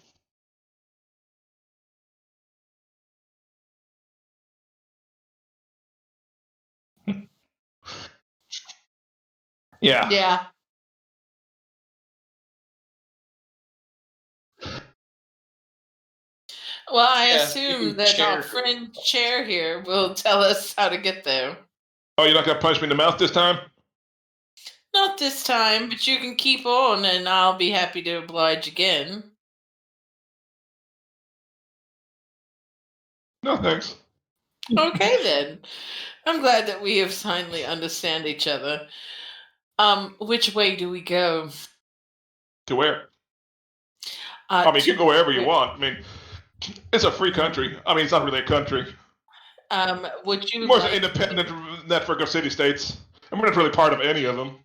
Yeah.
Yeah.
Well, I
Yeah,
assume
even
that our
Chair-
friend Chair here will tell us how to get there.
Oh, you're not gonna punch me in the mouth this time?
Not this time, but you can keep on, and I'll be happy to oblige again.
No, thanks.
Okay, then. I'm glad that we have finally understand each other. Which way do we go?
To where? I mean, you can go wherever you
where-
want. I mean, it's a free country. I mean, it's not really a country.
Would you
More
like
an independent network of city-states. And we're not really part of any of them.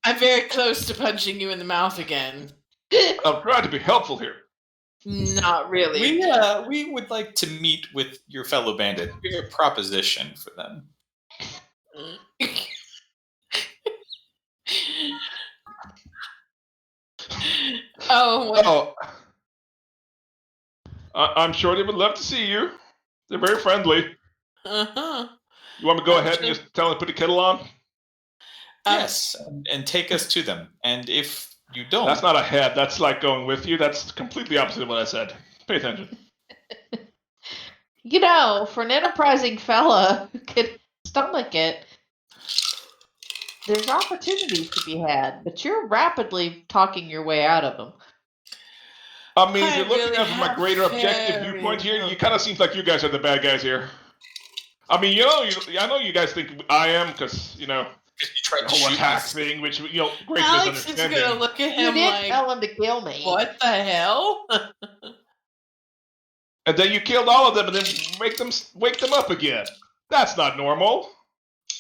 I'm very close to punching you in the mouth again.
I'm trying to be helpful here.
Not really.
we would like to meet with your fellow bandit. We have a proposition for them.
Oh, what?
Oh, I'm sure they would love to see you. They're very friendly.
Uh-huh.
You want me to go
I'm
ahead
sure-
and just tell them to put the kettle on?
Yes, and take us to them. And if you don't,
That's not a head. That's like going with you. That's completely opposite of what I said. Pay attention.
You know, for an enterprising fella who could stomach it, there's opportunities to be had, but you're rapidly talking your way out of them.
I mean, if
I
you're looking
really
at it from a
have
greater objective
very
viewpoint here,
little-
you kind of seems like you guys are the bad guys here. I mean, I know you guys think I am because you know
you tried
the
to
whole
shoot
attack
us.
thing, which great
Alex is
misunderstanding.
gonna look at
You
him
did
like,
tell him to kill me.
what the hell?
And then you killed all of them, and then wake them up again. That's not normal.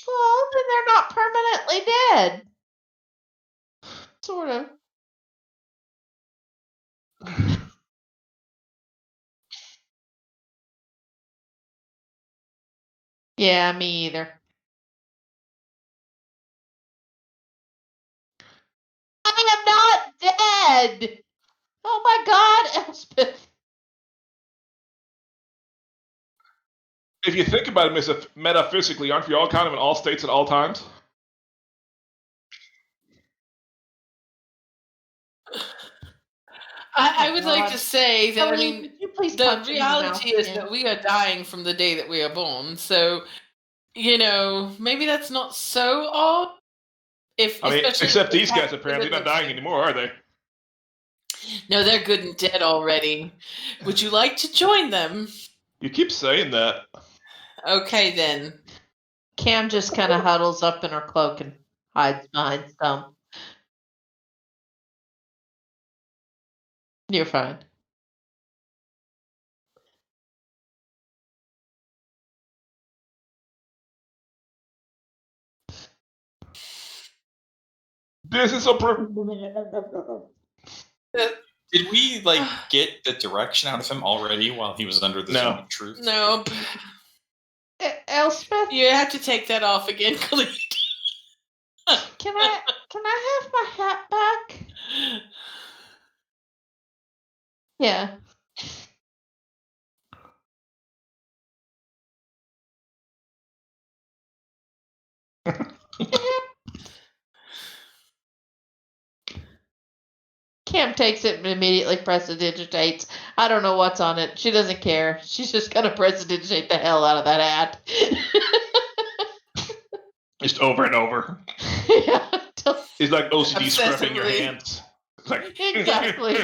Well, then they're not permanently dead. Sort of. Yeah, me either. I am not dead! Oh my god, Elspeth!
If you think about it metaphysically, aren't we all kind of in all states at all times?
I would like to
God.
say that, I mean,
Would you please
the
punch him in the mouth
reality is
again?
that we are dying from the day that we are born. So, you know, maybe that's not so odd.
I mean,
Especially
except
if
these
it's
guys apparently not
happening.
dying anymore, are they?
No, they're good and dead already. Would you like to join them?
You keep saying that.
Okay, then.
Cam just kind of huddles up in her cloak and hides behind Stump. You're fine.
Business approved.
Did we like get the direction out of him already while he was under the
No.
zone of truth?
No,
Elspeth,
you have to take that off again, Khalid.
can I have my hat back? Yeah. Cam takes it and immediately prestidigitates. I don't know what's on it. She doesn't care. She's just gonna prestidigitate the hell out of that hat.
Just over and over.
Yeah,
It's like OCD scrubbing your
Obsessively.
hands. It's like
Exactly.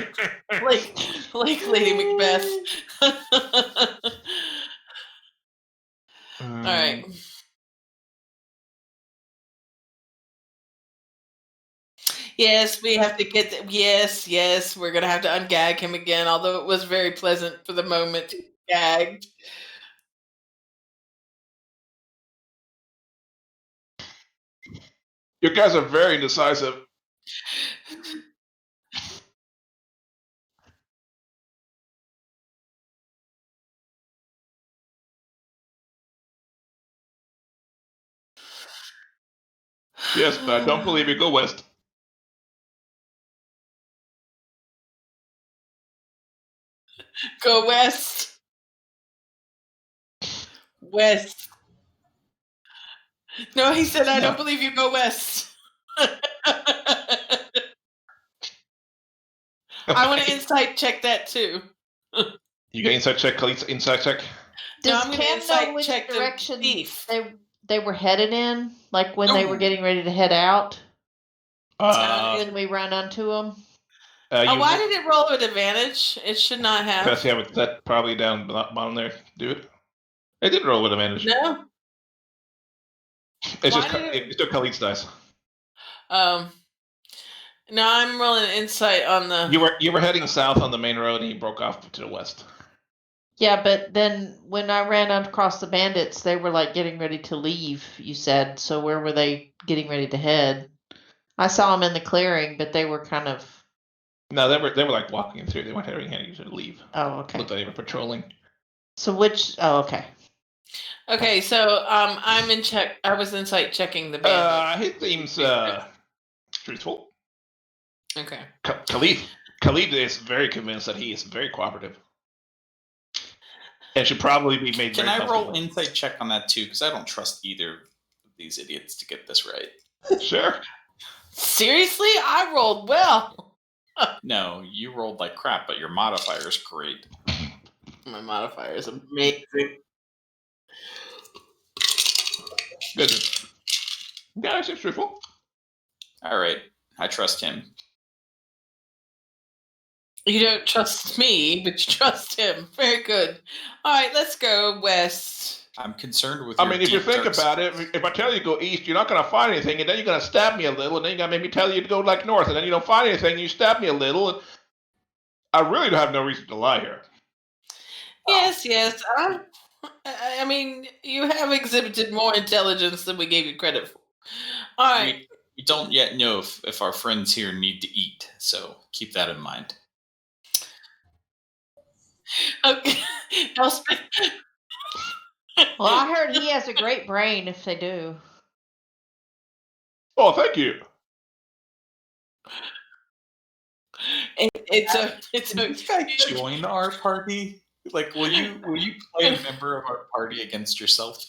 like Lady Macbeth. All right. Yes, we have to get. Yes, we're gonna have to ungag him again. Although it was very pleasant for the moment to be gagged.
You guys are very indecisive. Yes, but I don't believe you. Go west.
Go west. West. No, he said, I
No.
don't believe you. Go west. I want to insight check that too.
You get inside check, Khalid's inside check.
No,
Does
I'm gonna
Cam
insight
know which
check the
direction
thief.
they were headed in? Like when they were
No.
getting ready to head out?
And-
When we ran onto them?
why did it roll with advantage? It should not have.
Because you have it set probably down bottom there. Do it. It did roll with advantage.
No.
It's
Why
just
did it-
it's still Khalid's dice.
No, I'm rolling insight on the.
You were heading south on the main road, and you broke off to the west.
Yeah, but then when I ran across the bandits, they were like getting ready to leave, you said. So where were they getting ready to head? I saw them in the clearing, but they were kind of.
No, they were like walking through. They weren't heading to leave.
Oh, okay.
Looked like they were patrolling.
So which? Oh, okay.
Okay, so I'm in check. I was insight checking the bandit.
He seems truthful.
Okay.
Khalid is very convinced that he is very cooperative, and should probably be made.
Can
very
I
comfortable.
roll insight check on that too? Because I don't trust either of these idiots to get this right.
Sure.
Seriously, I rolled well.
No, you rolled like crap, but your modifier is great.
My modifier is amazing.
Good. Yeah, it seems truthful.
All right, I trust him.
You don't trust me, but you trust him. Very good. All right, let's go west.
I'm concerned with.
I
your
mean, if you
deep,
think
dark
about it, if I tell you to go east, you're not going to find anything, and then you're going to stab me a little, and then you're going to make me tell you to go like north, and then you don't find anything, and you stab me a little. And I really don't have no reason to lie here.
Yes. I mean, you have exhibited more intelligence than we gave you credit for. All right.
We don't yet know if our friends here need to eat, so keep that in mind.
Okay. Elspeth.
Well, I heard he has a great brain. If they do.
Oh, thank you.
It's a.
Can this guy join our party? Like, will you play a member of our party against yourself?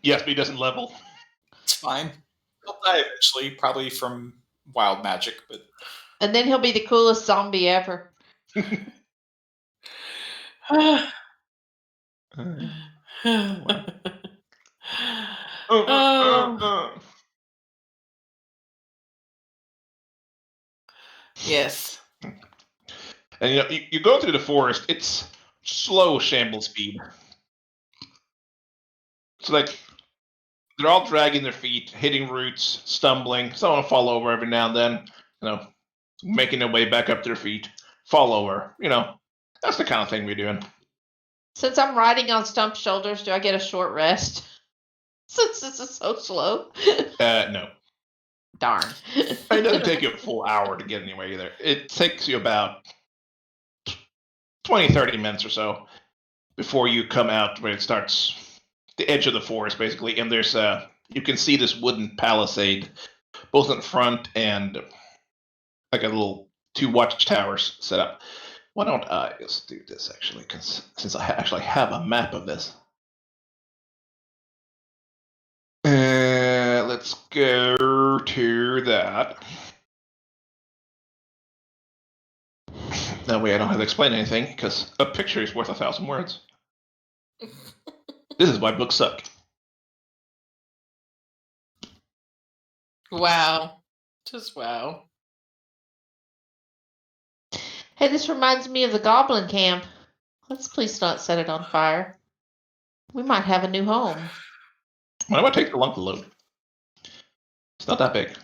Yes, but he doesn't level.
It's fine. He'll die eventually, probably from wild magic, but
And then he'll be the coolest zombie ever.
Yes.
And you go through the forest. It's slow shamble speed. It's like they're all dragging their feet, hitting roots, stumbling. Some will fall over every now and then. Making their way back up their feet, fall over. That's the kind of thing we're doing.
Since I'm riding on Stump's shoulders, do I get a short rest? Since this is so slow.
No.
Darn.
It doesn't take you a full hour to get anywhere either. It takes you about 20, 30 minutes or so before you come out where it starts the edge of the forest, basically. And there's you can see this wooden palisade, both in front and like a little 2 watchtowers set up. Why don't I just do this actually? Because since I actually have a map of this. Let's go to that. That way I don't have to explain anything, because a picture is worth 1,000 words. This is why books suck.
Wow. Just wow.
Hey, this reminds me of the goblin camp. Let's please not set it on fire. We might have a new home.
Why do I take the long to load? It's not that big.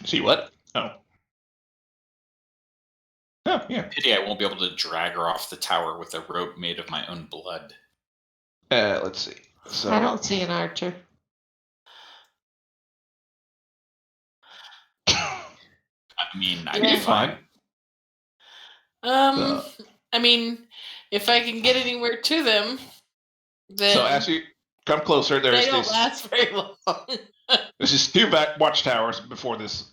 See what? Oh. Oh, yeah.
Pity I won't be able to drag her off the tower with a rope made of my own blood.
Let's see. So
I don't see an archer.
I mean, I'd
Yeah.
be fine.
I mean, if I can get anywhere to them, then
so as you come closer,
they
there's
don't
this.
last very long.
There's just two back watchtowers before this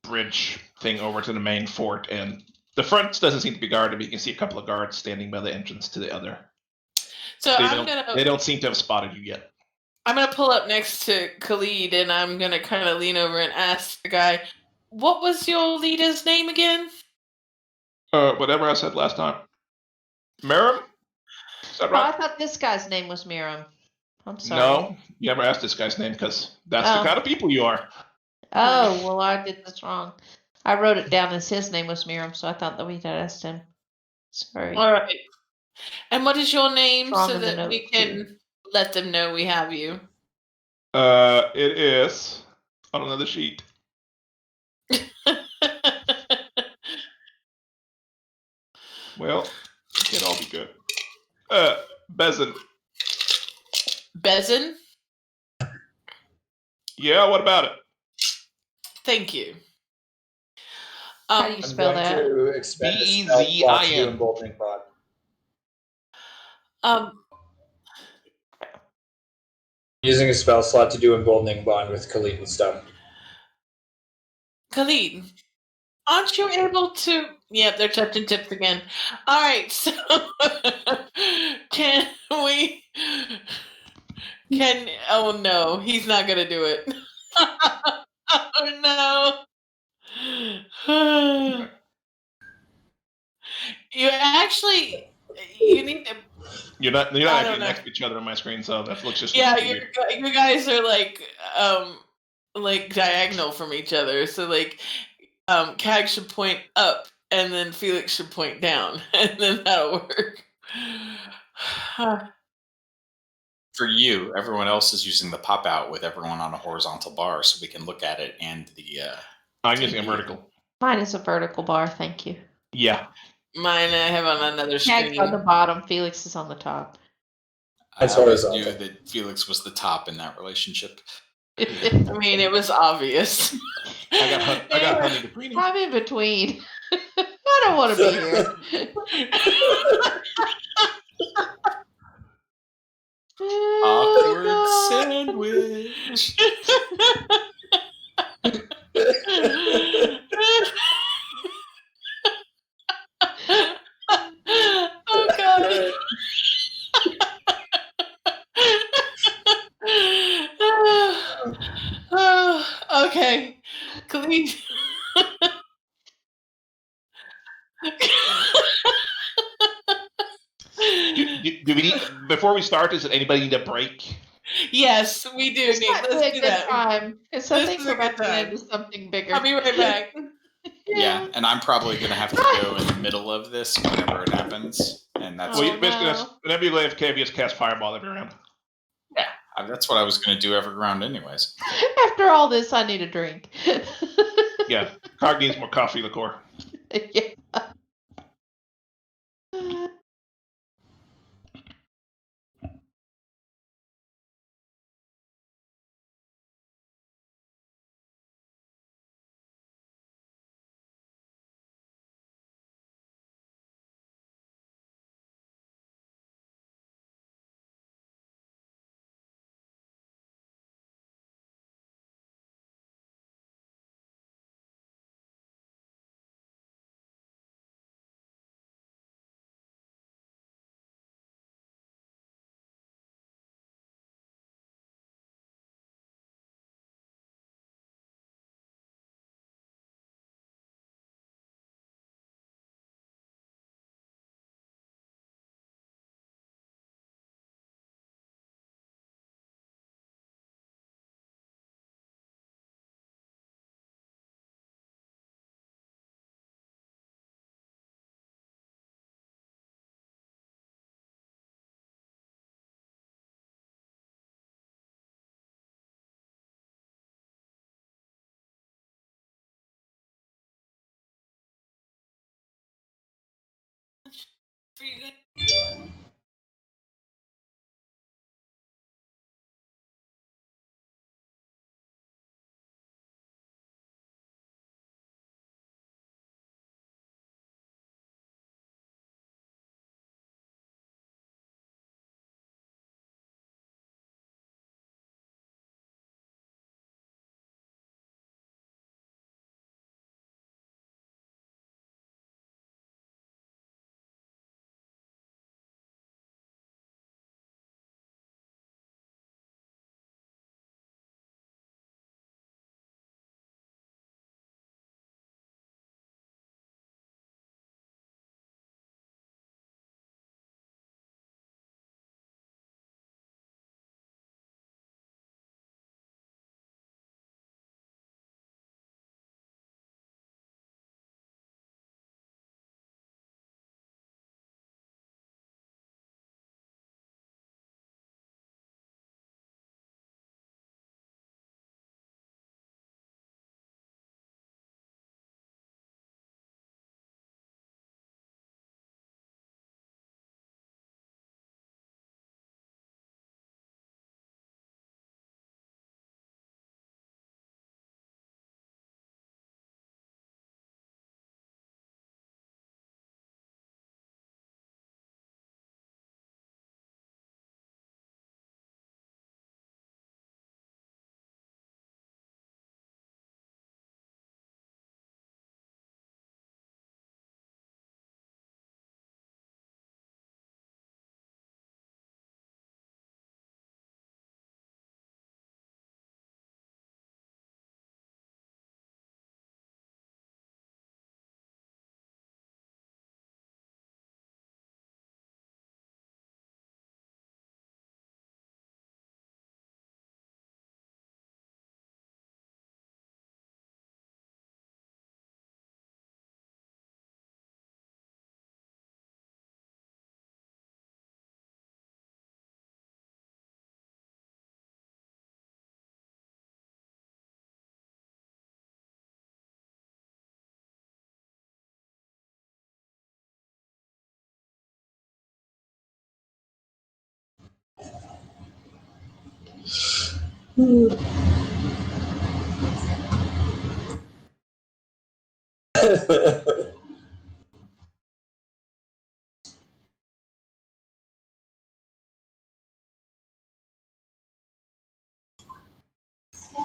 bridge thing over to the main fort, and the front doesn't seem to be guarded, but you can see a couple of guards standing by the entrance to the other.
So
They don't seem to have spotted you yet.
I'm gonna pull up next to Khalid, and I'm gonna kind of lean over and ask the guy, "What was your leader's name again?"
Whatever I said last time. Miram? Is that
Oh, I
right?
thought this guy's name was Miram. I'm sorry.
No, you never asked this guy's name because that's the
Oh.
kind of people you are.
Oh, well, I did this wrong. I wrote it down as his name was Miram, so I thought that we had asked him. Sorry.
All right. And what is your name
Wrong
so
in the
that we
notes,
can let them know we have you?
It is on another sheet. Well, it can't all be good. Bezin.
Bezin?
Yeah, what about it?
Thank you.
How do you
I'm
spell
going
that?
to expend a spell slot to do
B-E-Z-I-N.
emboldening bond. Using a spell slot to do emboldening bond with Khalid and Stone.
Khalid, aren't you able to? Yep, they're touching tips again. All right, so can we? Oh no, he's not gonna do it. Oh no. You need to.
You're not
I don't
actually
know.
next to each other on my screen, so that looks just
Yeah,
weird.
you guys are like diagonal from each other. So Cag should point up, and then Felix should point down, and then that'll work.
For you, everyone else is using the pop out with everyone on a horizontal bar, so we can look at it and the.
I'm using a vertical.
Mine is a vertical bar, thank you.
Yeah.
Mine I have on another
Tag's on the
screen.
bottom, Felix is on the top.
That's
I always knew
horizontal.
that Felix was the top in that relationship.
I mean, it was obvious.
I got honey between you.
I'm in between. I don't want to be here.
Awkward sandwich.
Oh god. Okay. Khalid.
Do we need, before we start, does anybody need a break?
Yes, we do
This
need.
might be
Let's
a
do
good
that.
time because I
This
think
is
we're
a good
about to get
time.
into something bigger.
I'll be right back.
Yeah, and I'm probably going to have to go in the middle of this whenever it happens. And that's
Oh,
Well, basically,
no.
whenever you go AFK, you just cast Fireball every round.
that's what I was going to do every round anyways.
After all this, I need a drink.
Yeah. Cog needs more coffee liqueur.
Yeah.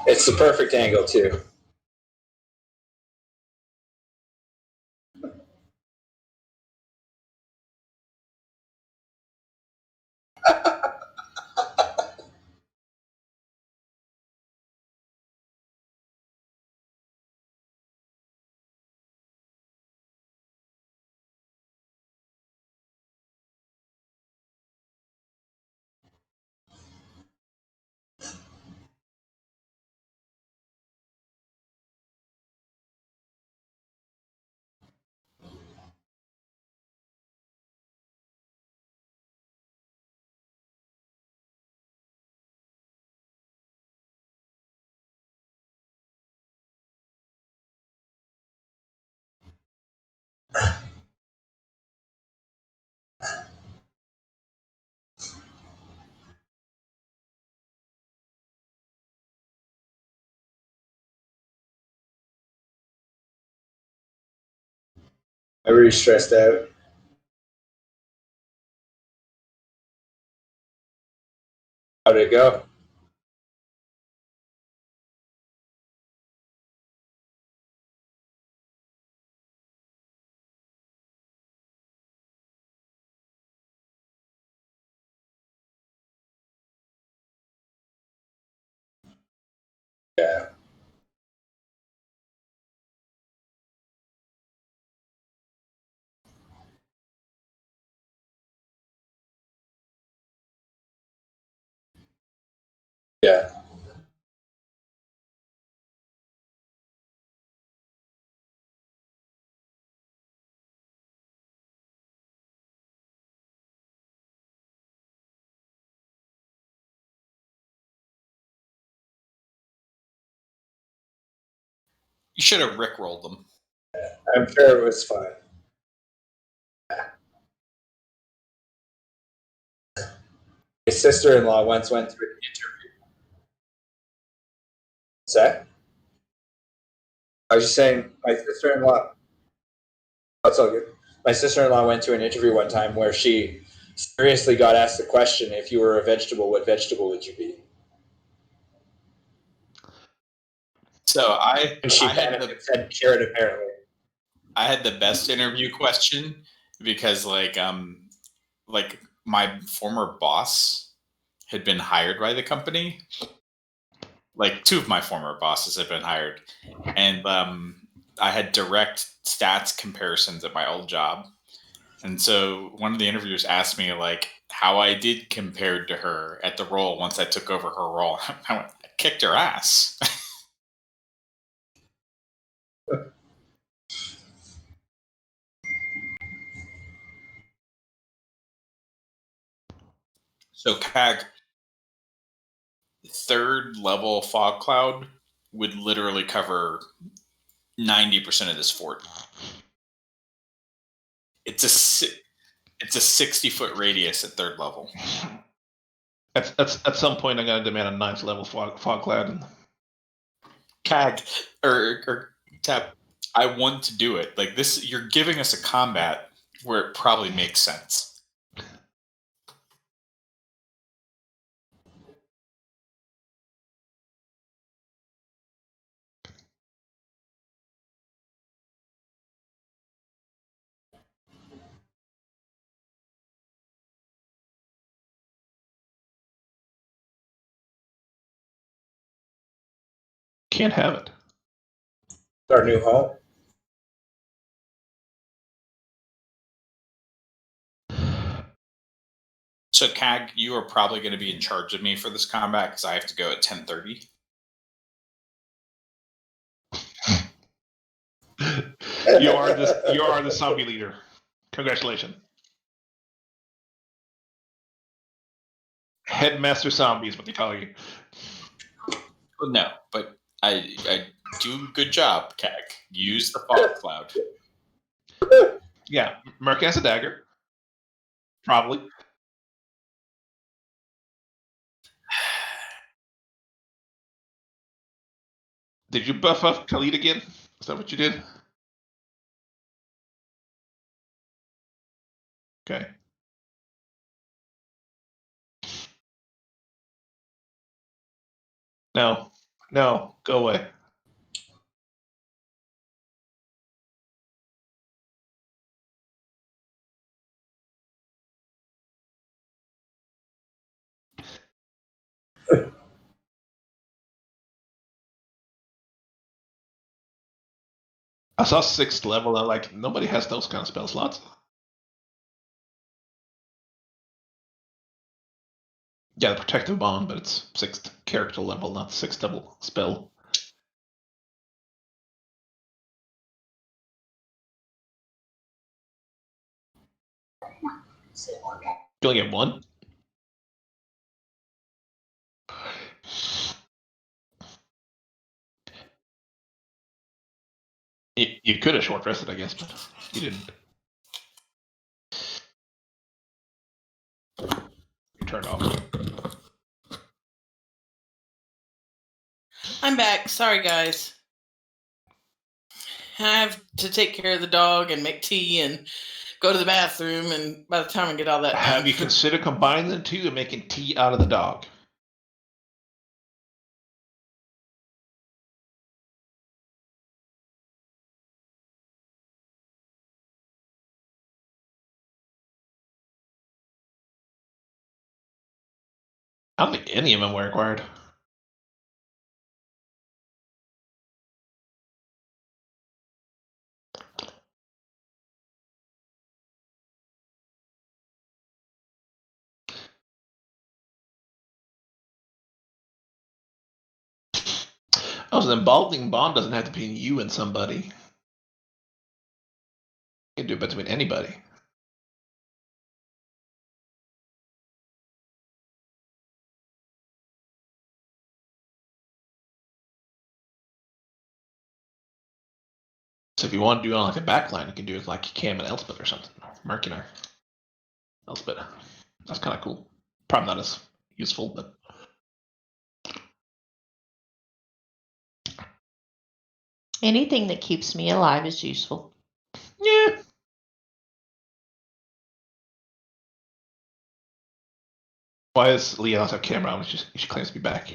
It's the perfect angle too. I'm really stressed out. How'd it go? Yeah. Yeah.
You should have rickrolled them.
I'm sure it was fun. My sister-in-law once went through an interview. What's that? I was just saying, my sister-in-law. That's all good. My sister-in-law went to an interview one time where she seriously got asked the question, if you were a vegetable, what vegetable would you be?
So
And she panicked and said carrot, apparently.
I had the best interview question because like my former boss had been hired by the company. Like 2 of my former bosses had been hired, and I had direct stats comparisons at my old job. And so one of the interviewers asked me like how I did compared to her at the role once I took over her role. I kicked her ass. So CAG, 3rd level fog cloud would literally cover 90% of this fort. It's a 60-foot radius at 3rd level.
At some point, I'm going to demand a 9th level fog cloud.
CAG or Tap, I want to do it. Like this, you're giving us a combat where it probably makes sense.
Can't have it.
Our new home.
So CAG, you are probably going to be in charge of me for this combat because I have to go at 10:30.
You are the zombie leader. Congratulations. Headmaster zombie is what they call you.
Well, no, but I do a good job, CAG. Use the fog cloud.
Yeah, Merc has a dagger. Probably. Did you buff up Khalid again? Is that what you did? Okay. No, go away. I saw 6th level. I'm like, nobody has those kind of spell slots. Yeah, the protective bond, but it's 6th character level, not 6th level spell. You only get 1? You could have short rested, I guess, but you didn't. You turned off.
I'm back. Sorry, guys. I have to take care of the dog and make tea and go to the bathroom, and by the time I get all that done.
Have you considered combining the 2 and making tea out of the dog? I don't think any of them were required. Oh, so the embalming bond doesn't have to be you and somebody. You can do it between anybody. So if you want to do it on like a backline, you can do it like Cam and Elspeth or something. Or Merc and Elspeth. That's kind of cool. Probably not as useful, but
Anything that keeps me alive is useful.
yeah. Why is Leah not have camera on? She claims to be back.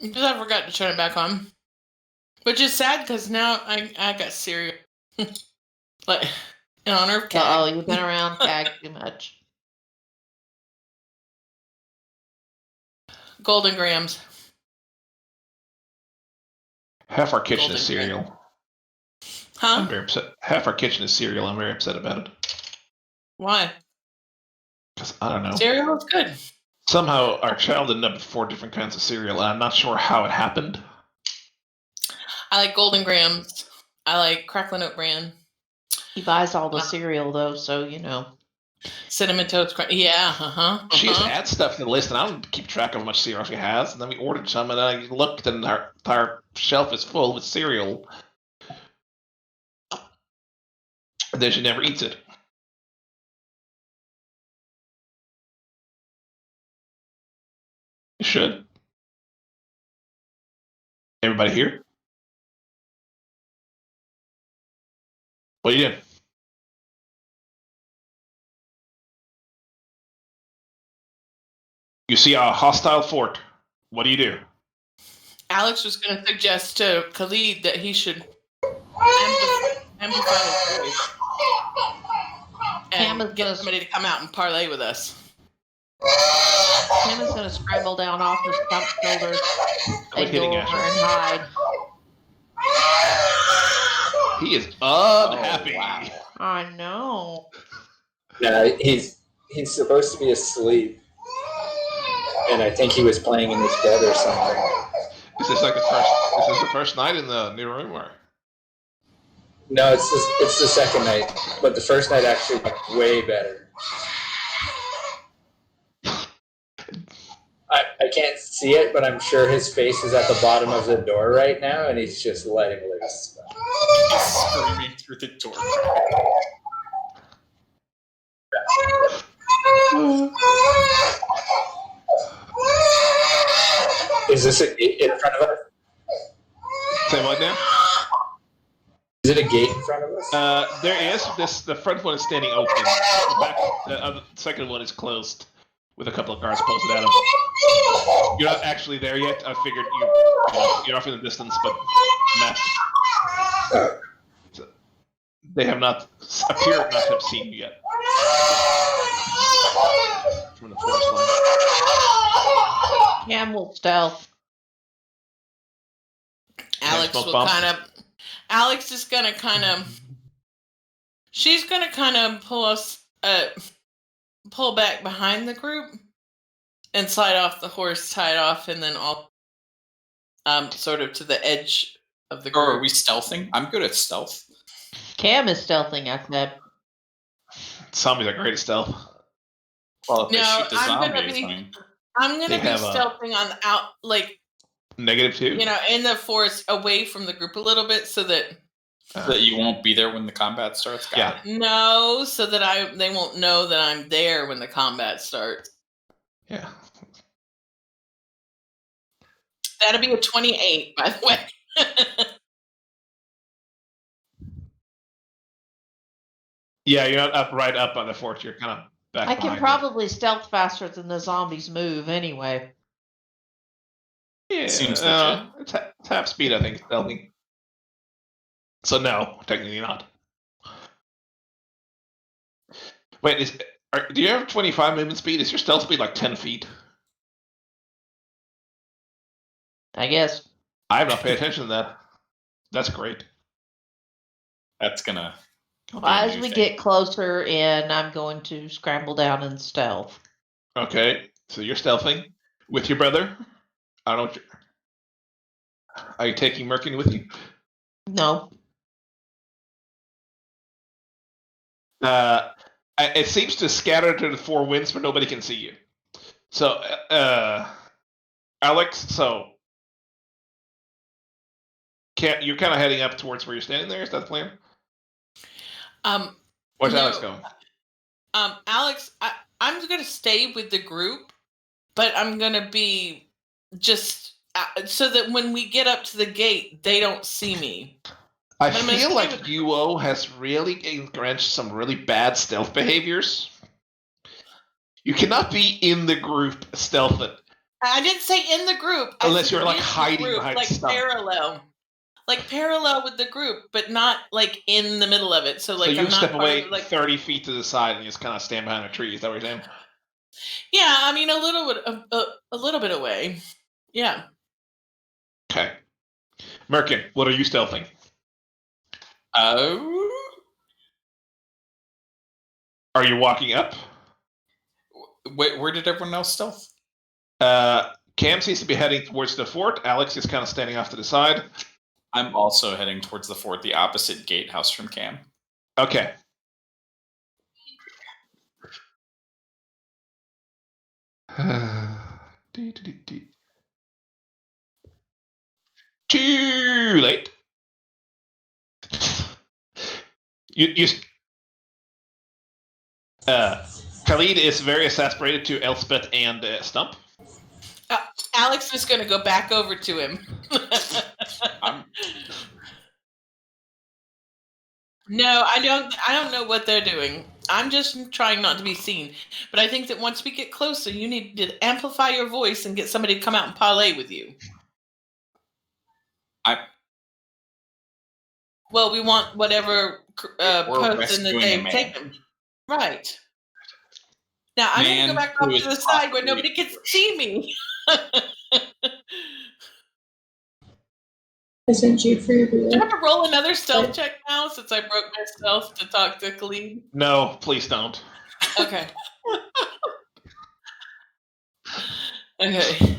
Because I forgot to turn it back on. Which is sad because now I got cereal. Like, in honor of Cag.
Oh, you've been around CAG too much.
Golden Grams.
Half our kitchen
Golden
is cereal. I'm
Huh?
very upset. Half our kitchen is cereal. I'm very upset about it.
Why?
Because I don't know.
Cereal is good.
Somehow our child ended up with 4 different kinds of cereal, and I'm not sure how it happened.
I like Golden Grams. I like Cracklin' Oat Bran.
He buys all the cereal though, so you know.
Cinnamon Toast Crunch. Yeah,
She just adds stuff to the list, and I don't keep track of how much cereal she has. And then we ordered some, and I looked, and our shelf is full with cereal. And then she never eats it. You should. Everybody here? What are you doing? You see a hostile fort. What do you do?
Alex was going to suggest to Khalid that he should amplify his voice
Cam is
and get
gonna-
somebody to come out and parlay with us.
Cam is going to scramble down off the stump shoulder
Quit
and go
hitting
over
Asher.
and hide.
He is unhappy.
Oh, wow.
I know.
Yeah, he's supposed to be asleep, and I think he was playing in his bed or something.
Is this like the first night in the new room, or?
No, it's the second night, but the first night actually went way better. I can't see it, but I'm sure his face is at the bottom of the door right now, and he's just letting loose.
He's screaming through the door.
Is this a gate in front of us?
Say what now?
Is it a gate in front of us?
There is. The front one is standing open. The back, the second one is closed, with a couple of guards posted at them. You're not actually there yet. I figured you're off in the distance, but massive. They have not appeared not to have seen you yet from the forest line.
Cam will stealth.
Alex
smoke
will
bomb?
Alex is gonna she's gonna kind of pull back behind the group and slide off the horse, tie it off, and then all sort of to the edge of the
Or
group.
are we stealthing? I'm good at stealth.
Cam is stealthing, I said.
Zombies are great at stealth.
Well, if they
No,
shoot the
I'm gonna
zombies,
be-
I mean,
I'm gonna
They
be
have,
stealthing on out, like,
-2.
you know, in the forest, away from the group a little bit, so that
so that you won't be there when the combat starts. Got
Yeah.
it.
so that they won't know that I'm there when the combat starts.
Yeah.
That'll be a 28, by the way.
Yeah, you're not right up on the fort. You're kind of back.
I can
behind
probably stealth faster than the zombies move anyway.
it. Yeah,
Seems legit.
it's half speed, I think. Stealthing. So no, technically not. Wait, do you have 25 movement speed? Is your stealth speed like 10 feet?
I guess.
I have not paid attention to that. That's great.
That's gonna.
Well,
be a
as
new
we
thing.
get closer in, I'm going to scramble down and stealth.
Okay, so you're stealthing with your brother. I don't know. Are you taking Merkin with you?
No.
It seems to scatter to the 4 winds, but nobody can see you. So, Alex, you're kind of heading up towards where you're standing there. Is that the plan? Where's
No.
Alex going?
Alex, I'm going to stay with the group, but I'm going to be just so that when we get up to the gate, they don't see me.
I
But I'm gonna
feel
stay
like
with the
UO has really encouraged some really bad stealth behaviors. You cannot be in the group stealthing.
I didn't say in the group. I
Unless
said
you're, like,
with the
hiding
group,
behind
like
stuff.
parallel with the group, but not like in the middle of it. So like
So you
I'm not
step
part
away
of, like
30 feet to the side and you just kind of stand behind a tree. Is that what you're saying?
yeah. I mean a little bit away. Yeah.
Okay. Merkin, what are you stealthing?
Oh,
Are you walking up?
where did everyone else stealth?
Cam seems to be heading towards the fort. Alex is kind of standing off to the side.
I'm also heading towards the fort, the opposite gatehouse from Cam.
Okay. Too late. Khalid is very exasperated to Elspeth and Stump.
Alex is going to go back over to him. No, I don't know what they're doing. I'm just trying not to be seen. But I think that once we get closer, you need to amplify your voice and get somebody to come out and parlay with you. Well, we want whatever person that they've taken. Right. Now, I'm going to go back off to the side where nobody can see me.
I sent you for your
Do I have to roll another stealth check now since I broke my stealth to talk to Khalid?
No, please don't.
Okay. Okay.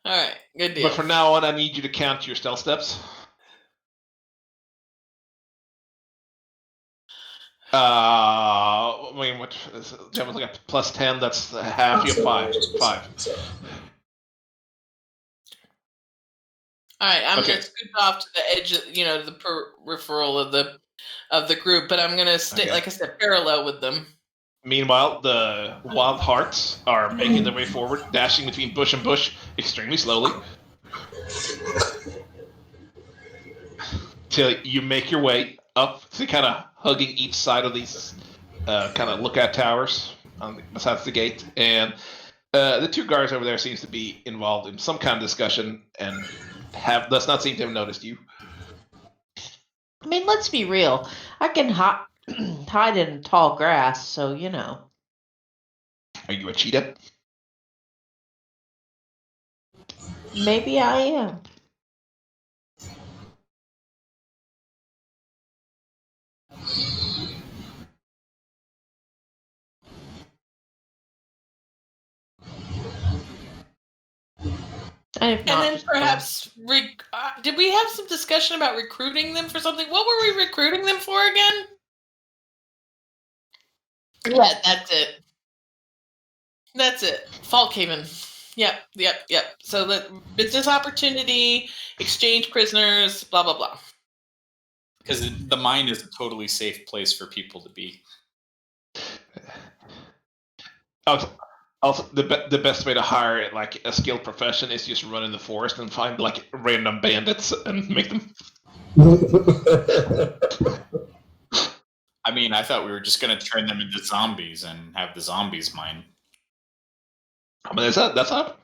All right. Good deal.
But from now on, I need you to count your stealth steps. I mean, what? That was like a plus 10. That's half. You have 5. 5.
All right, I'm
Okay.
gonna scoot off to the edge, the peripheral of the group, but I'm gonna stay,
Okay.
like I said, parallel with them.
Meanwhile, the wild hearts are making their way forward, dashing between bush and bush extremely slowly. Till you make your way up to kind of hugging each side of these kind of lookout towers besides the gate. And the two guards over there seems to be involved in some kind of discussion and does not seem to have noticed you.
I mean, let's be real. I can hide in tall grass, so you know.
Are you a cheetah?
Maybe I am.
And then perhaps, did we have some discussion about recruiting them for something? What were we recruiting them for again? Yeah, that's it. That's it. Falkhaven. Yep. So the business opportunity, exchange prisoners, blah blah blah.
Because the mine is a totally safe place for people to be.
Also, the best way to hire like a skilled profession is just run in the forest and find like random bandits and make them.
I mean, I thought we were just going to turn them into zombies and have the zombies mine.
I mean, that's up.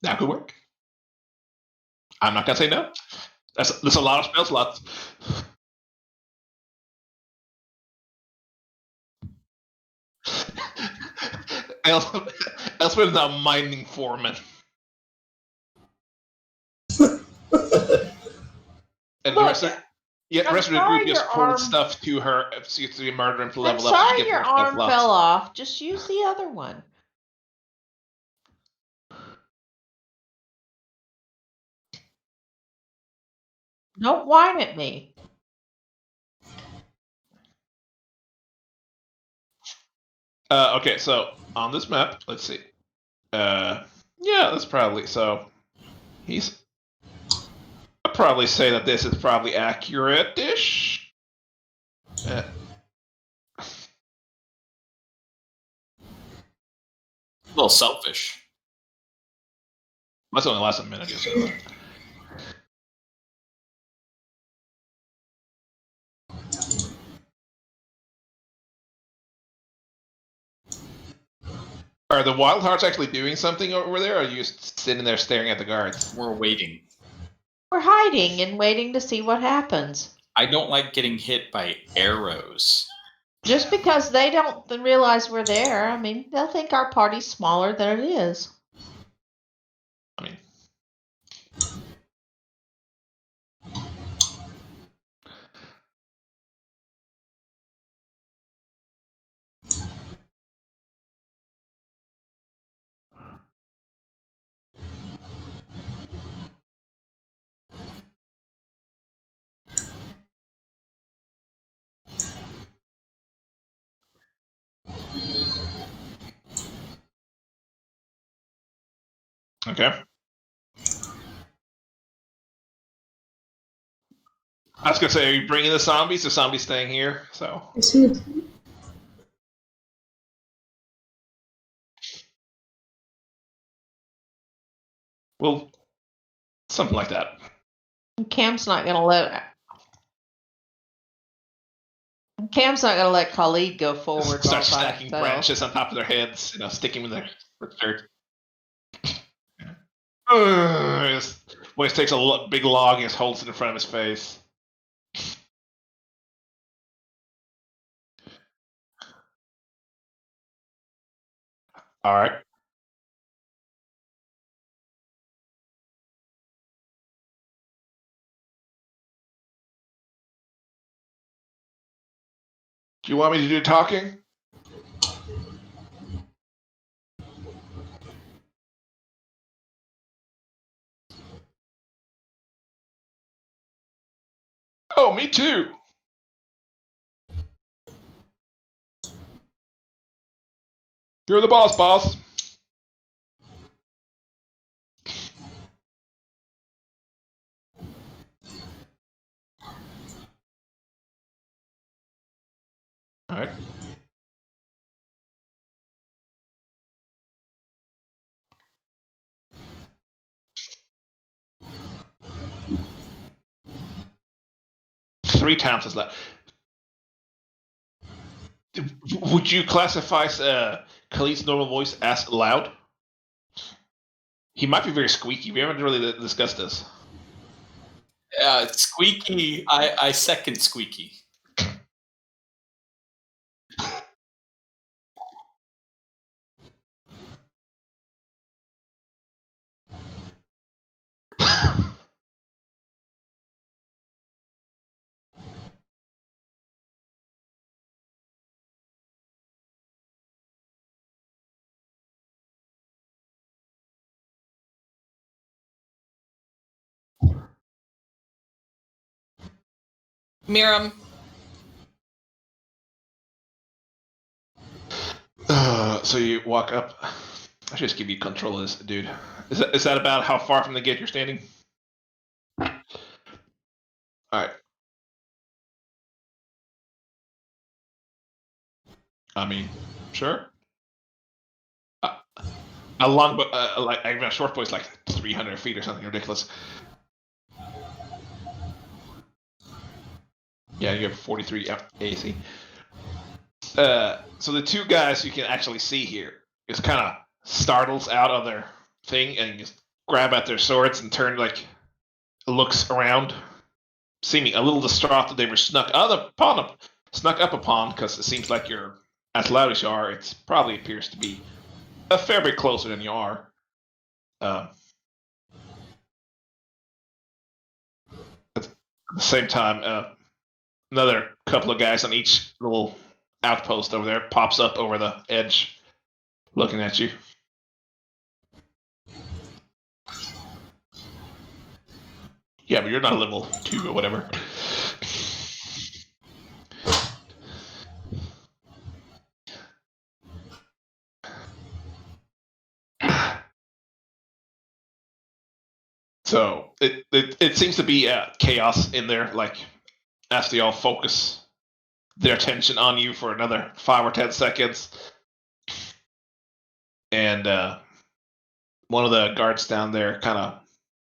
That could work. I'm not gonna say no. There's a lot of spell slots. Elsewhere is now mining foreman. And the rest of the group just pulled stuff to her to murder him to level
I'm
up.
sorry your arm fell off. Just use the other one. Don't whine at me.
Okay, so on this map, let's see. Yeah, that's probably so. I'd probably say that this is probably accurate-ish.
little selfish.
That's only last a minute or so. Are the Wild Hearts actually doing something over there, or are you just sitting there staring at the guards?
We're waiting.
We're hiding and waiting to see what happens.
I don't like getting hit by arrows.
Just because they don't realize we're there, I mean, they'll think our party's smaller than it is.
I mean, okay. I was gonna say, are you bringing the zombies? The zombies staying here. So well, something like that.
Cam's not gonna let Khalid go forward.
Start
all by
stacking
himself.
branches on top of their heads, sticking with their shirt. Boyce takes a big log and just holds it in front of his face. All right. Do you want me to do talking? Oh, me too. You're the boss, boss. All right. Three times as loud. Would you classify Khalid's normal voice as loud? He might be very squeaky. We haven't really discussed this.
Squeaky. I second squeaky.
Miriam.
So you walk up. I should just give you control of this, dude. Is that about how far from the gate you're standing? All right. I mean, sure. A long, like even a short bow is like 300 feet or something ridiculous. Yeah, you have 43 AC. So the two guys you can actually see here is kind of startles out of their thing and just grab at their swords and turn looks around, seeming a little distraught that they were snuck up upon because it seems like you're as loud as you are. It probably appears to be a fair bit closer than you are. At the same time, another couple of guys on each little outpost over there pops up over the edge, looking at you. Yeah, but you're not level 2 or whatever. So it seems to be chaos in there, like as they all focus their attention on you for another 5 or 10 seconds. and one of the guards down there kind of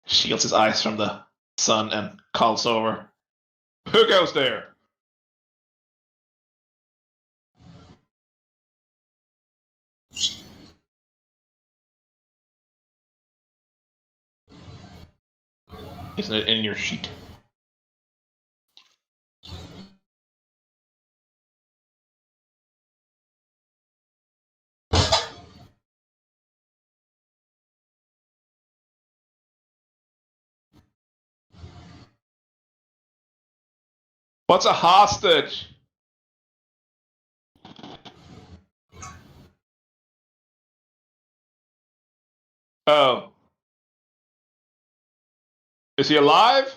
shields his eyes from the sun and calls over. Who goes there? Isn't it in your sheet? What's a hostage? Oh. Is he alive?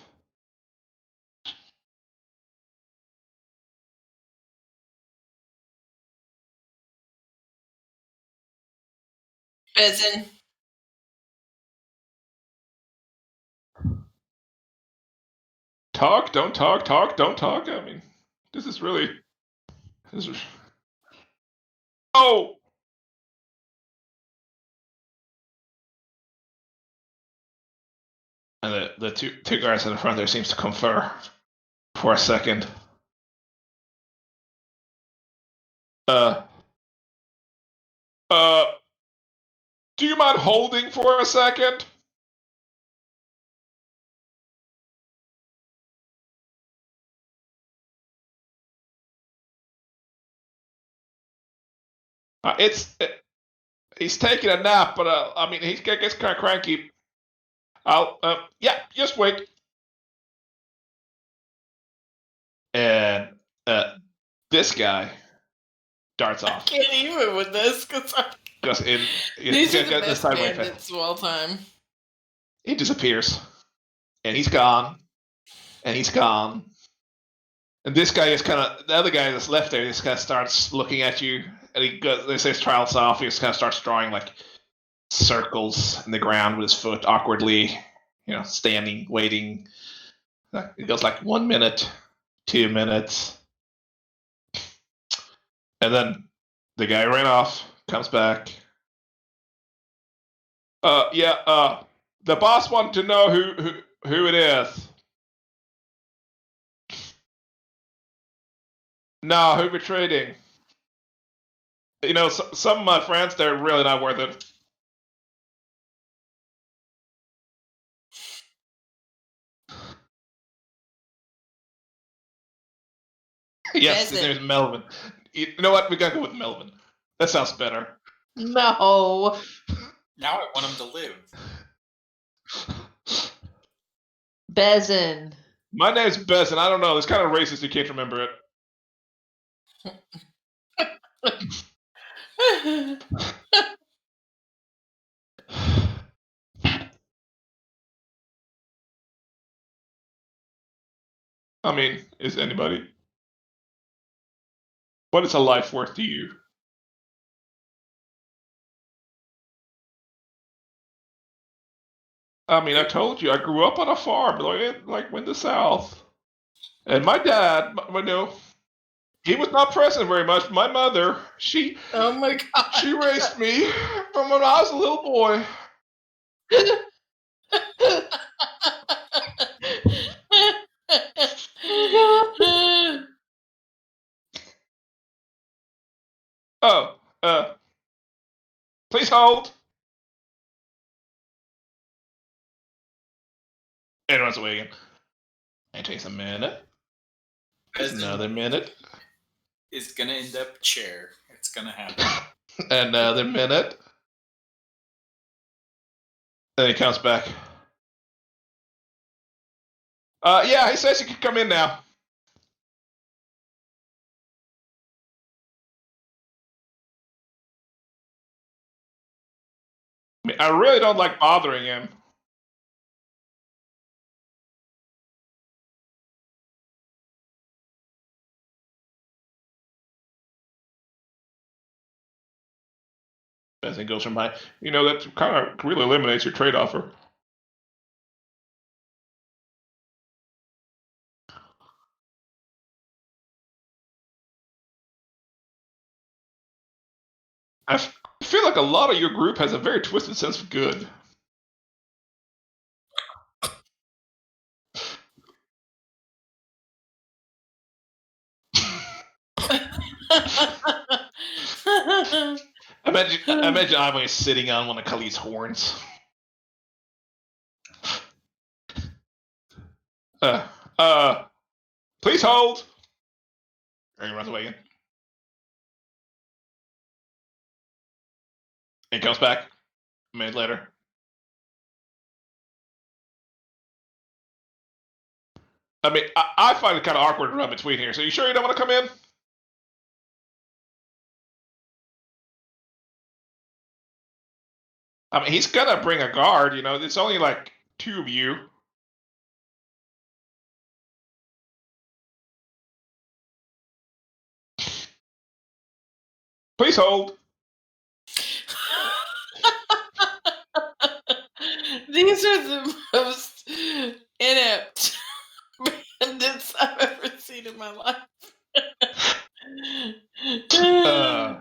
Bezin.
Talk, don't talk, talk, don't talk. I mean, this is really. This is... Oh! And the two guards in the front there seems to confer for a second. Do you mind holding for a second? He's taking a nap, but I mean, he gets kind of cranky. Yeah, just wait. And this guy darts
I
off.
can't even with this because
Just in
these are the
get
best
sideway fit.
bandits of all time.
He disappears, and he's gone, and he's gone. And this guy is kind of the other guy that's left there. Just kind of starts looking at you, and he goes. They say his trials off. He just kind of starts drawing like circles in the ground with his foot awkwardly, standing, waiting. It goes like 1 minute, 2 minutes, and then the guy ran off. Comes back. Yeah. The boss wanted to know who it is. No, who we're trading. Some of my friends, they're really not worth it. Yes, his name is Melvin. You know what? We gotta go with Melvin. That sounds better.
No.
Now I want him to live.
Bezin.
My name's Bess, and I don't know. It's kind of racist. You can't remember it. I mean, is anybody? What is a life worth to you? I mean, I told you, I grew up on a farm, like in the South. And my dad, he was not present very much. My mother,
Oh my god.
she raised me from when I was a little boy. Oh, please hold. And runs away again. It takes a minute. Another minute.
Is gonna end up chair. It's gonna happen.
Another minute. Then he comes back. Yeah, he says you can come in now. I mean, I really don't like bothering him. As it goes from my, that kind of really eliminates your trade offer. I feel like a lot of your group has a very twisted sense of good. Imagine I'm sitting on one of Khalid's horns. Please hold. And he runs away again. And he comes back a minute later. I mean, I find it kind of awkward to run between here. So you sure you don't want to come in? I mean, he's gonna bring a guard. You know, it's only like 2 of you. Please hold.
These are the most inept bandits I've ever seen in my life.
He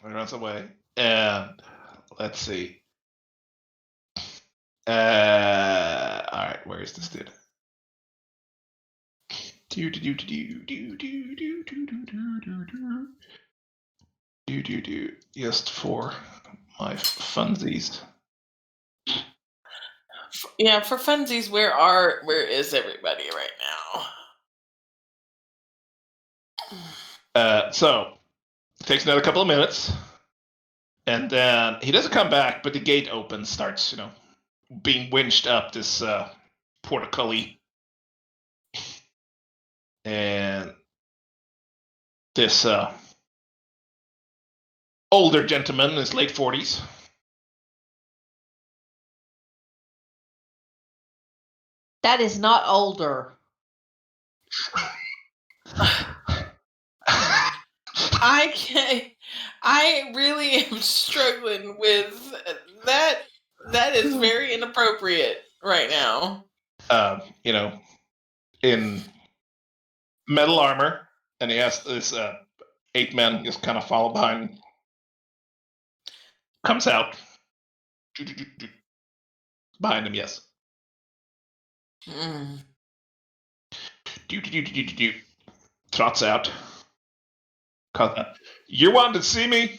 runs away. And let's see. All right, where is this dude? Just for my funsies.
Yeah, for funsies, where is everybody right now?
So it takes another couple of minutes, and then he doesn't come back, but the gate opens, starts, being winched up this portcullis, and this older gentleman in his late 40s.
That is not older.
I really am struggling with that. That is very inappropriate right now.
In metal armor, and he has this 8 men just kind of follow behind. Comes out. Behind him, yes.
Mm.
Trots out. You wanted to see me?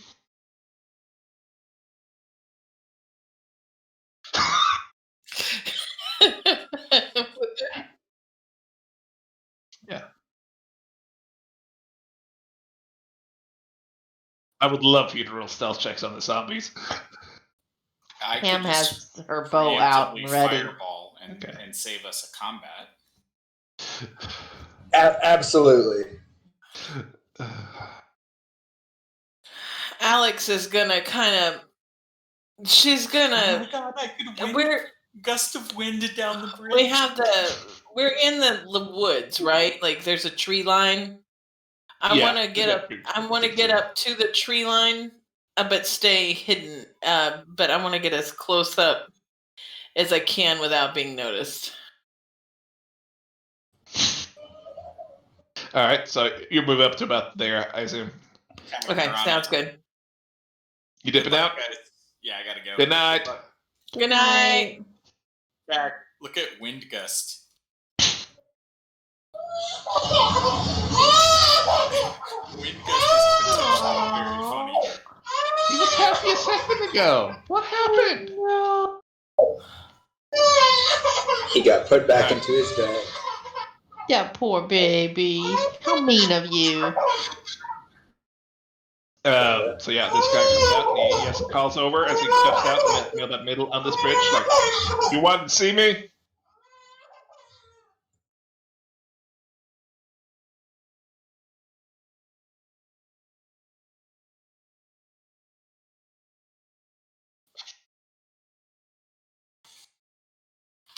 Yeah. I would love for you to roll stealth checks on the zombies.
I
Pam
could just
has her bow out
preemptively
and ready.
fireball and,
Okay.
and save us a combat.
Absolutely.
Alex is gonna kind of. She's
Oh
gonna.
my god! I could
We're
gust of wind down the bridge.
we have the. We're in the woods, right? Like there's a tree line. I
Yeah,
want to get
yeah,
up.
big-
I want to
big
get
tree.
up to the tree line, but stay hidden. But I want to get as close up as I can without being noticed.
All right, so you move up to about there, I assume.
Okay,
You're on
sounds
it.
good.
You dipping out?
Guys. Yeah, I gotta go.
Good night.
Good night.
Back. Look at wind gust. Wind gust is potentially very funny.
He was happy a second ago. What happened?
He got put back into his bed.
That poor baby. How mean of you.
So yeah, this guy comes out and he yes, calls over as he steps out in that middle on this bridge. Like, you wanted to see me?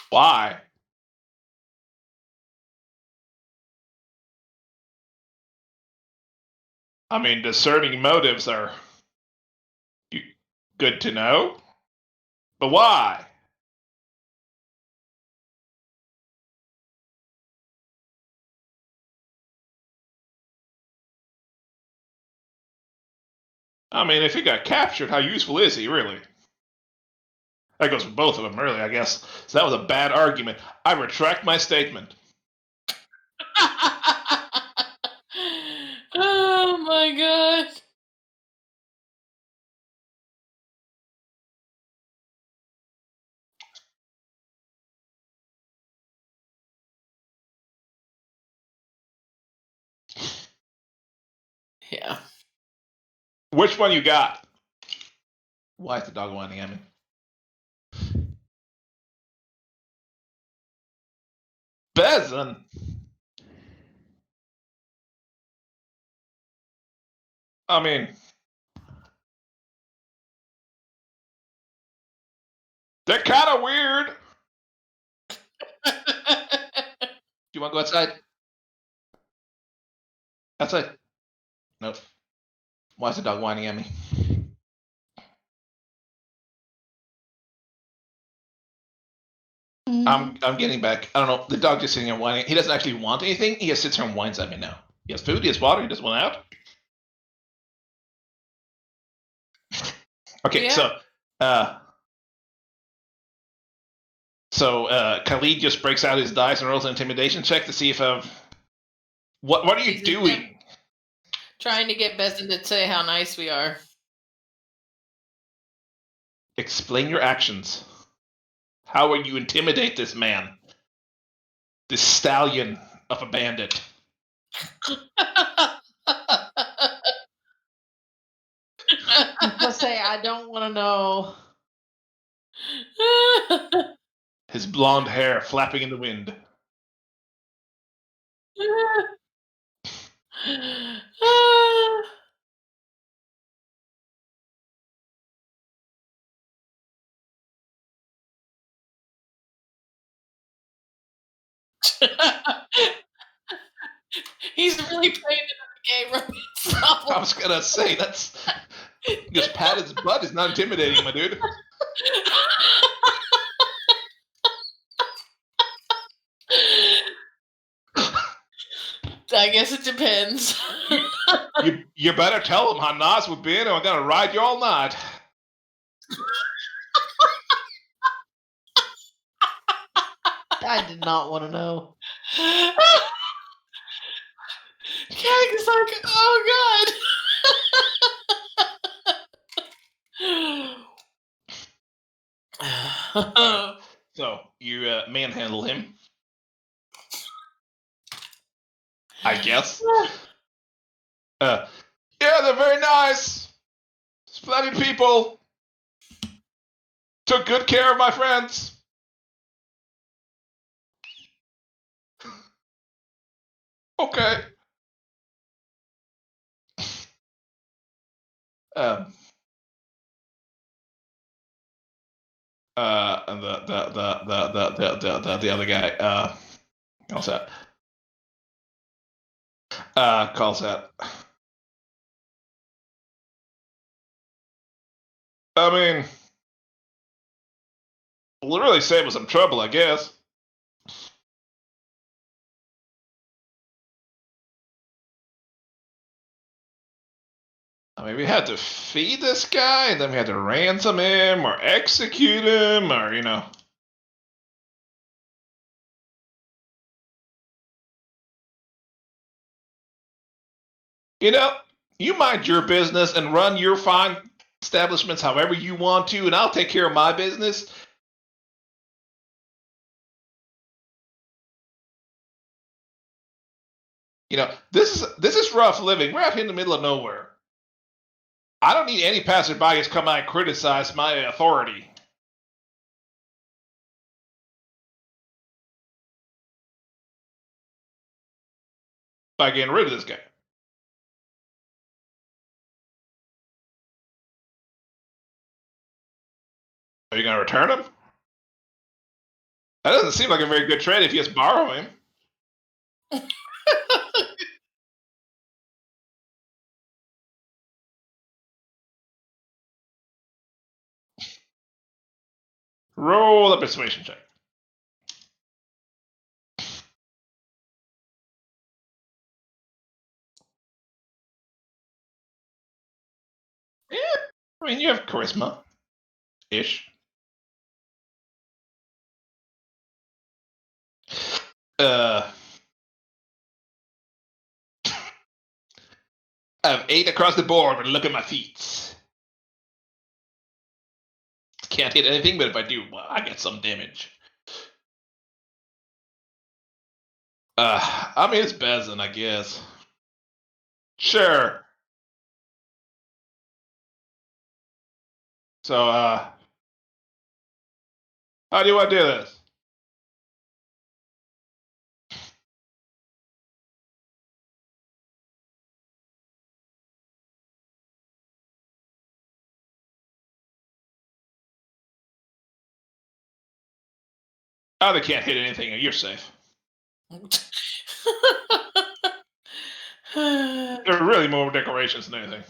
Why? I mean, discerning motives are good to know, but why? I mean, if he got captured, how useful is he, really? That goes for both of them, really, I guess. So that was a bad argument. I retract my statement.
Oh my god. Yeah.
Which one you got? Why is the dog whining at me? Bezin? I mean, they're kind of weird. Do you want to go outside? Outside. Nope. Why is the dog whining at me? I'm getting back. I don't know. The dog just sitting there whining. He doesn't actually want anything. He just sits here and whines at me now. He has food. He has water. He just went out. Okay,
Yeah.
Khalid just breaks out his dice and rolls an intimidation check to see if what are you
He's
doing?
Trying to get Bezin to say how nice we are.
Explain your actions. How will you intimidate this man? This stallion of a bandit.
I'll say I don't want to know.
His blonde hair flapping in the wind.
He's really playing it in the game right
I was gonna say that's just pat his butt is not intimidating, my dude.
I guess it depends.
You better tell him how nice we've been, or I'm gonna ride you all night.
I did not want to know.
Keg is like, oh god.
So you manhandle him, I guess. Yeah, they're very nice. Splendid people. Took good care of my friends. Okay. And the other guy calls that calls that. I mean, literally saved us some trouble, I guess. I mean, we had to feed this guy, and then we had to ransom him or execute him, or you mind your business and run your fine establishments however you want to, and I'll take care of my business. This is rough living. We're out here in the middle of nowhere. I don't need any passerby to come out and criticize my authority by getting rid of this guy. Are you going to return him? That doesn't seem like a very good trade if you just borrow him. Roll a persuasion check. I mean, you have charisma. Ish. I have 8 across the board, but look at my feet. Can't hit anything, but if I do, well, I get some damage. I mean, it's Bezin, I guess. Sure. So, how do you want to do this? Oh, they can't hit anything. You're safe. There are really more decorations than anything.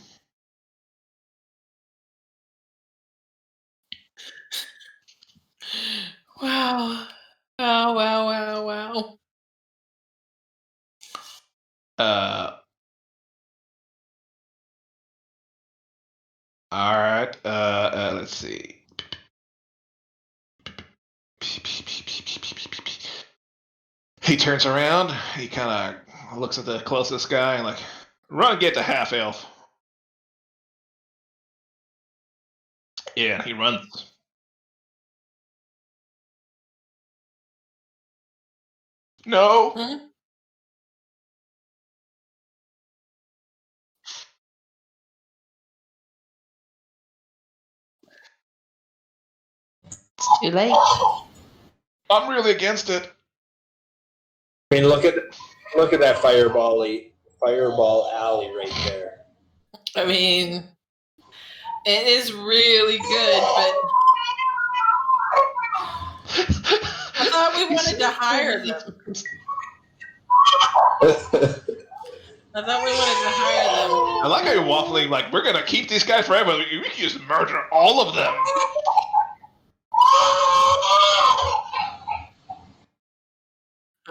Wow. Wow, wow, wow, wow.
All right. Let's see. He turns around. He kind of looks at the closest guy and like, run, get to half elf. Yeah, he runs. No.
Hmm?
Too late.
I'm really against it.
I mean, look at that fireball alley right there.
I mean, it is really good, but I thought we wanted to hire them. I thought we wanted to hire them.
I like how you're waffling like, we're going to keep these guys forever. We can just murder all of them.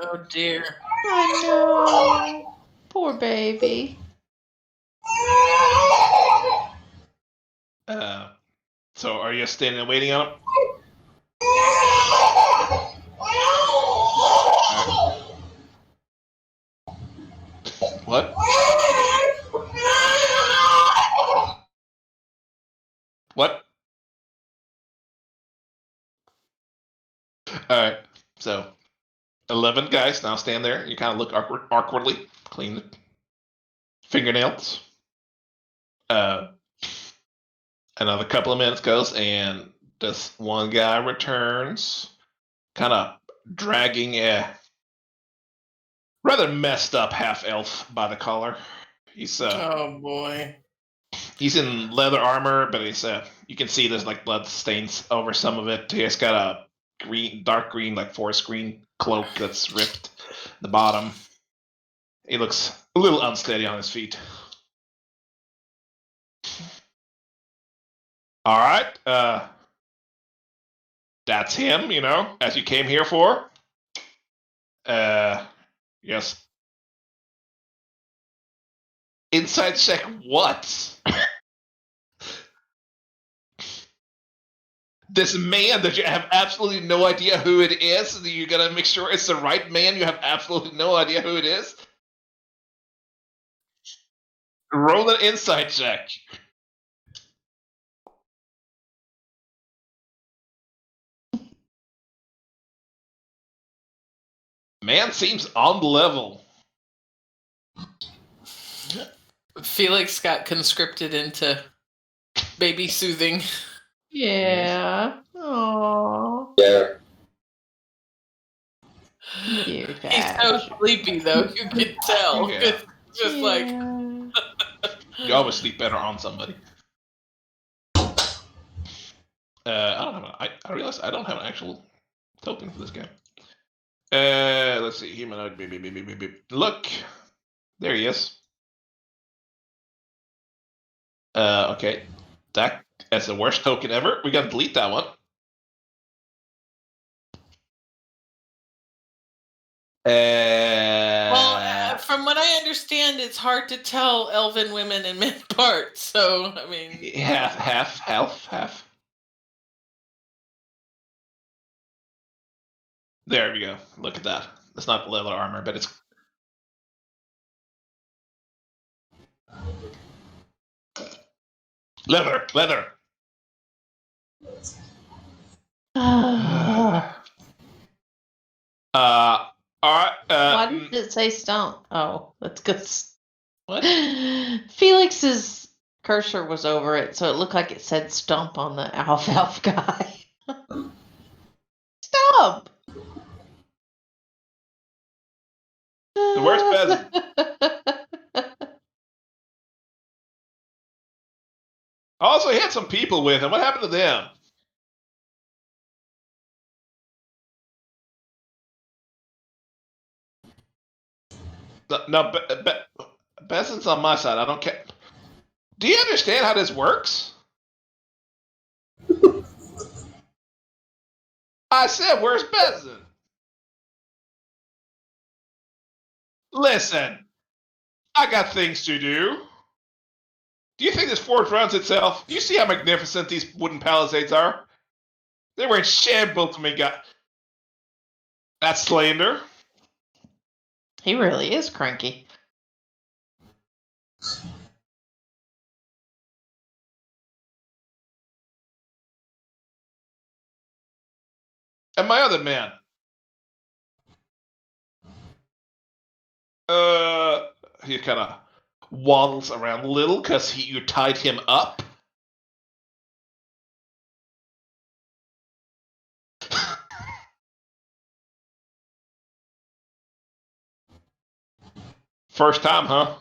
Oh dear.
I know. Poor baby.
So are you standing and waiting on him? What? What? Alright, so 11 guys now stand there. You kind of look awkwardly, clean fingernails. Another couple of minutes goes, and this one guy returns, kind of dragging a rather messed up half elf by the collar. He's
Oh boy.
he's in leather armor, but he's you can see there's like blood stains over some of it. He's got a dark green, like forest green cloak that's ripped at the bottom. He looks a little unsteady on his feet. All right, that's him. You know, as you came here for. Yes. Inside check what? This man that you have absolutely no idea who it is. You gotta make sure it's the right man. You have absolutely no idea who it is. Roll an insight check. Man seems on the level.
Felix got conscripted into baby soothing.
Yeah. Aww.
Yeah.
Dear
He's so
gosh.
sleepy though, you can tell.
Yeah.
It's just like
You always sleep better on somebody. I don't have I realize I don't have an actual token for this guy. Let's see. Humanoid. Beep, beep, beep, beep, beep, beep. Look. There he is. Okay. That's the worst token ever. We gotta delete that one.
well, from what I understand, it's hard to tell elven women and men apart. So, I mean,
Half. There we go. Look at that. It's not leather armor, but it's. Leather. All right.
Why did it say stump? Oh, that's good.
What?
Felix's cursor was over it, so it looked like it said stump on the alfalfa guy. Stump!
Where's Pheasant? Also, he had some people with him. What happened to them? No, Pheasant's on my side. I don't care. Do you understand how this works? I said, where's Pheasant? Listen, I got things to do. Do you think this fort runs itself? Do you see how magnificent these wooden palisades are? They were in shambles when we got. That's slander.
He really is cranky.
And my other man. He kind of waddles around a little because you tied him up. First time, huh?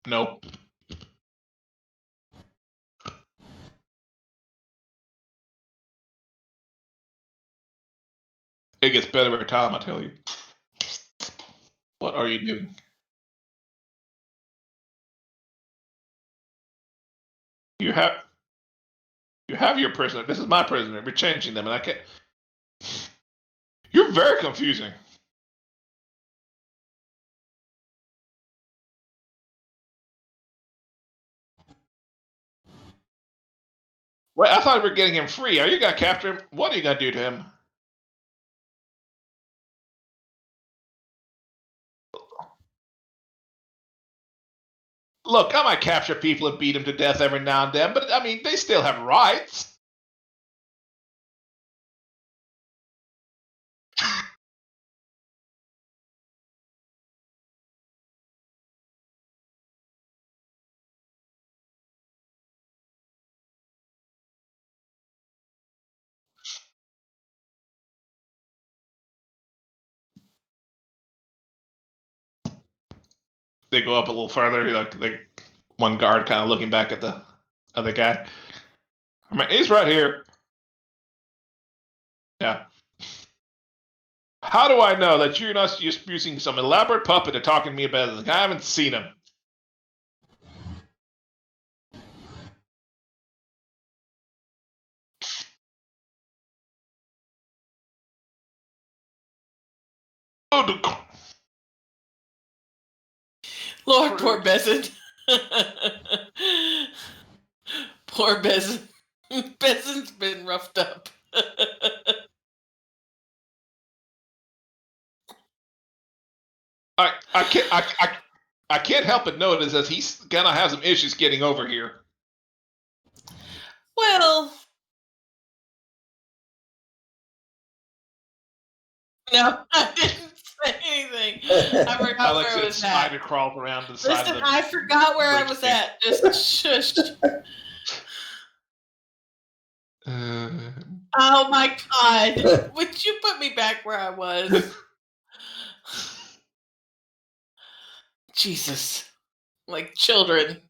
Nope. It gets better every time, I tell you. What are you doing? You have your prisoner. This is my prisoner. We're changing them, and I can't. You're very confusing. Wait, I thought we were getting him free. Are you gonna capture him? What are you gonna do to him? Look, I might capture people and beat them to death every now and then, but I mean, they still have rights. They go up a little further, like one guard kind of looking back at the other guy. I mean, he's right here. Yeah. How do I know that you're not just using some elaborate puppet to talking to me about it? I haven't seen him. Oh,
Lord, poor Bezin. Poor Bezin. Bezin's been roughed up.
I can't help but notice that he's gonna have some issues getting over here.
Well, no, I didn't say anything. I forgot where I was
spider
at.
crawled around to the side
Listen,
of the
I forgot where I
bridge
was
thing.
at. Just shush. Oh my God. Would you put me back where I was? Jesus. Like children.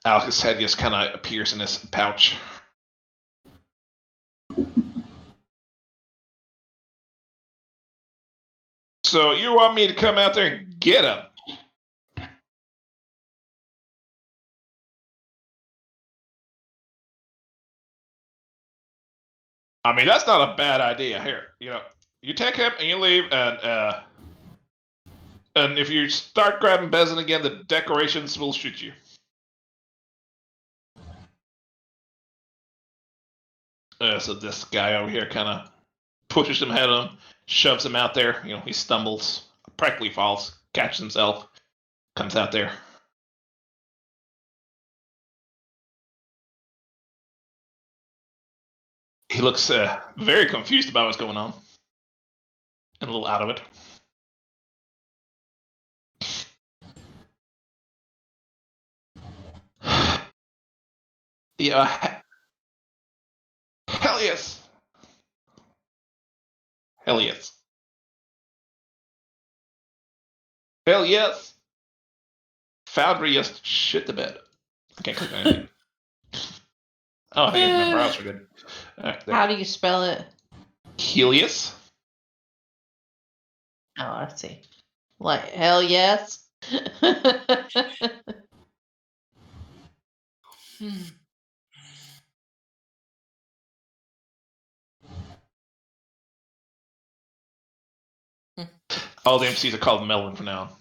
Alex's head just kind of appears in his pouch. So you want me to come out there and get him? I mean, that's not a bad idea. Here, you take him and you leave, and if you start grabbing Bezin again, the decorations will shoot you. So this guy over here kind of pushes him ahead of him, shoves him out there. He stumbles, practically falls, catches himself, comes out there. He looks very confused about what's going on, and a little out of it. Yeah. Hell yes. Hell yes. Hell yes. Foundry just shit the bed. I can't click on anything. Oh, I think my browser good.
How do you spell it?
Helios.
Oh, I see. Like, hell yes.
All the MCs are called Melvin for now.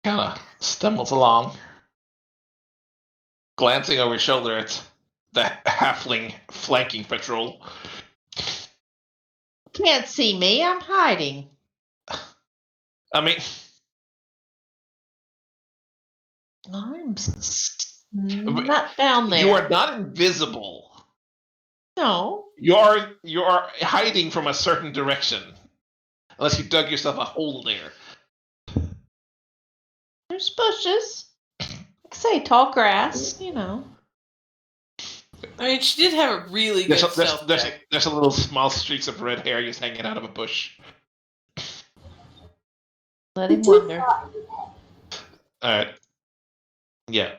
Kind of stumbles along, glancing over his shoulder at the halfling flanking patrol.
Can't see me. I'm hiding.
I mean,
I'm not down there.
you are not invisible.
No.
You are hiding from a certain direction, unless you dug yourself a hole there.
There's bushes. Like I say, tall grass,
I mean, she did have a really good self check.
There's a little small streaks of red hair just hanging out of a bush.
Let him wonder.
Alright. Yeah.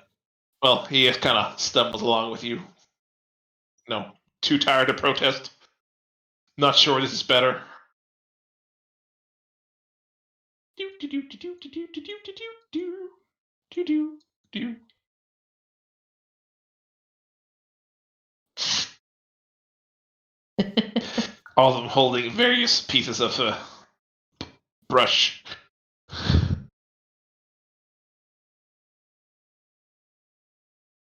Well, he just kind of stumbles along with you. No. Too tired to protest. Not sure this is better. All of them holding various pieces of brush.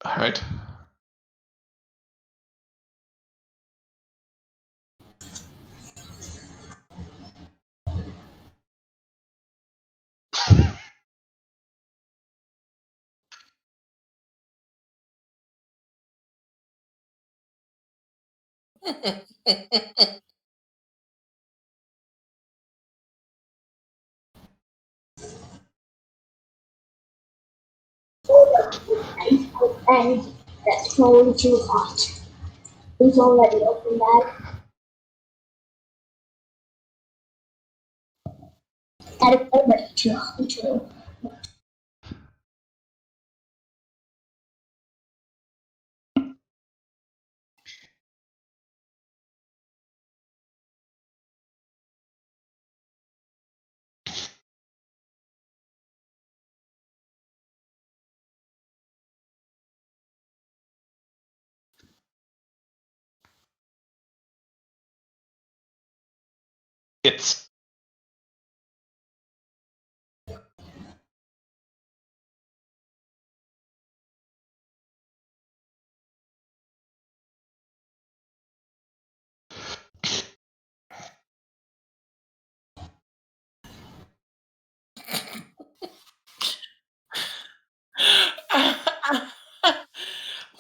Alright.
And that's probably too hot. We've already opened that. That is already too hot too.
It's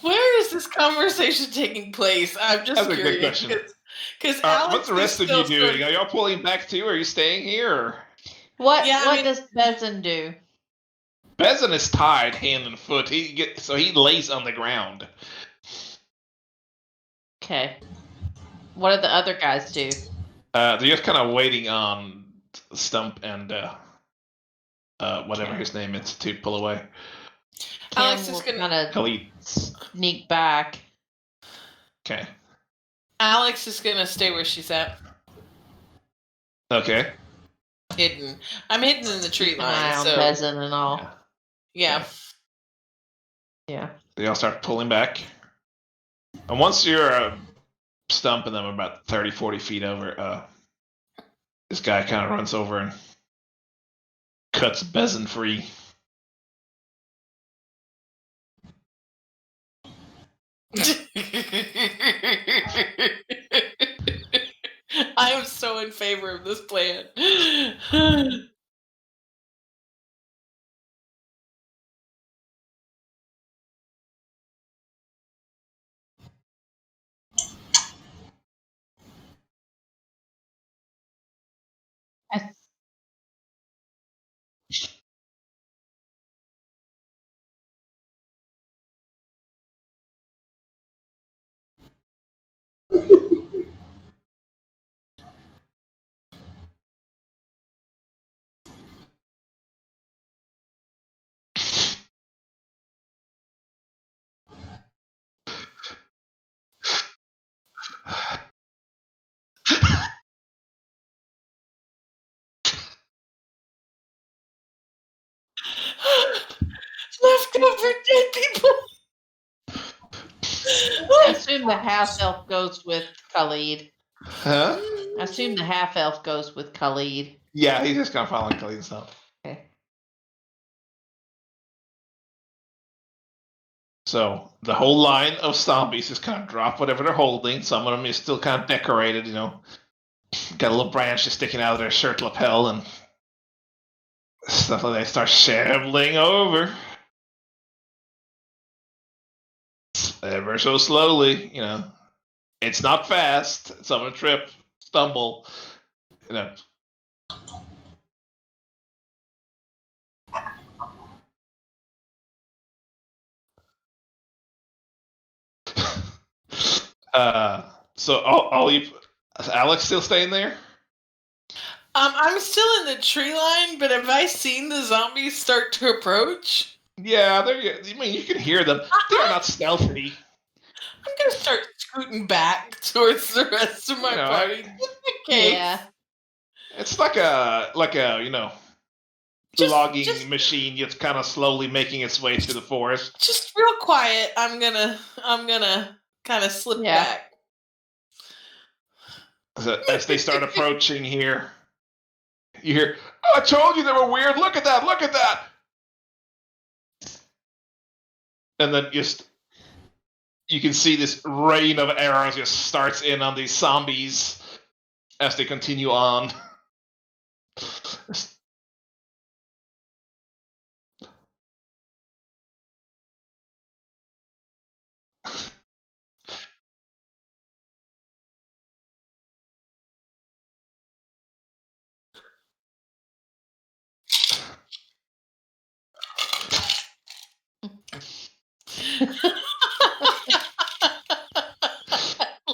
Where is this conversation taking place? I'm just
That's a good
curious.
question.
Because Alex
What's the rest
is
of you
still
doing? Are y'all pulling back too? Are you staying here? Or?
What
Yeah, I mean-
does Bezin do?
Bezin is tied hand and foot. So he lays on the ground.
Okay. What do the other guys do?
They're just kind of waiting on Stump and whatever his name is to pull away.
Alex
Cam
is
will
gonna-
kind of
Khalid.
sneak back.
Okay.
Alex is gonna stay where she's at,
Okay.
hidden. I'm hidden in the tree
Keep an eye
line,
on
so
Bezin and all.
yeah.
Yeah.
They all start pulling back. And once you're stumping them about 30, 40 feet over, this guy kind of runs over and cuts Bezin free.
I am so in favor of this plan. Leftover dead people.
I assume the half elf goes with Khalid.
Huh?
I assume the half elf goes with Khalid.
Yeah, he's just kind of following Khalid's stuff.
Okay.
So the whole line of zombies just kind of drop whatever they're holding. Some of them is still kind of decorated, got a little branch just sticking out of their shirt lapel and stuff like that. They start shambling over. Ever so slowly, It's not fast. Some of them trip, stumble, So all you, is Alex still staying there?
I'm still in the tree line, but have I seen the zombies start to approach?
Yeah, you can hear them. They are not stealthy.
I'm gonna start scooting back towards the rest of my party.
Yeah.
It's like a logging machine. It's kind of slowly making its way through the forest.
Just real quiet. I'm gonna kind of slip back.
So as they start approaching here, you hear, "Oh, I told you they were weird. Look at that! Look at that!" And then you can see this rain of arrows just starts in on these zombies as they continue on.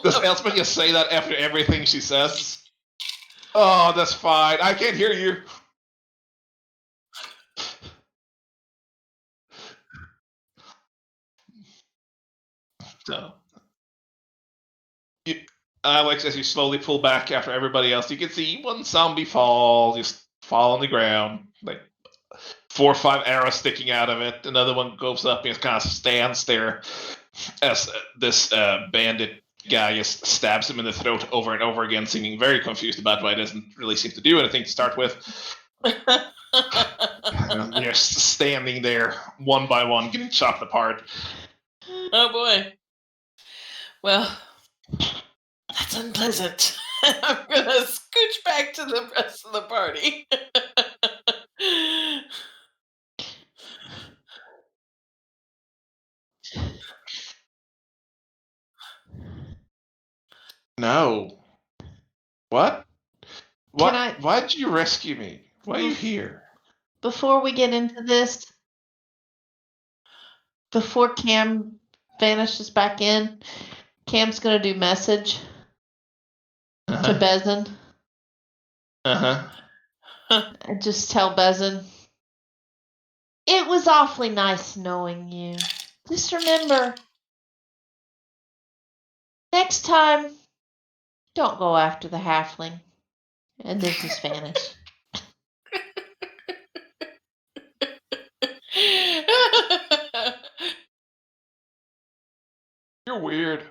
Does Elspeth just say that after everything she says? Oh, that's fine. I can't hear you. So, Alex, as you slowly pull back after everybody else, you can see one zombie just fall on the ground, like 4 or 5 arrows sticking out of it. Another one goes up and just kind of stands there as this bandit guy just stabs him in the throat over and over again, seeming very confused about why he doesn't really seem to do anything to start with. And they're standing there one by one, getting chopped apart.
Oh boy. Well, that's unpleasant. I'm gonna scooch back to the rest of the party.
No. What?
Can
Why did you rescue me? Why are you here?
Before we get into this, before Cam vanishes back in, Cam's gonna do message to Bezin. And just tell Bezin, it was awfully nice knowing you. Just remember, next time Don't go after the halfling. And this is Spanish.
You're weird.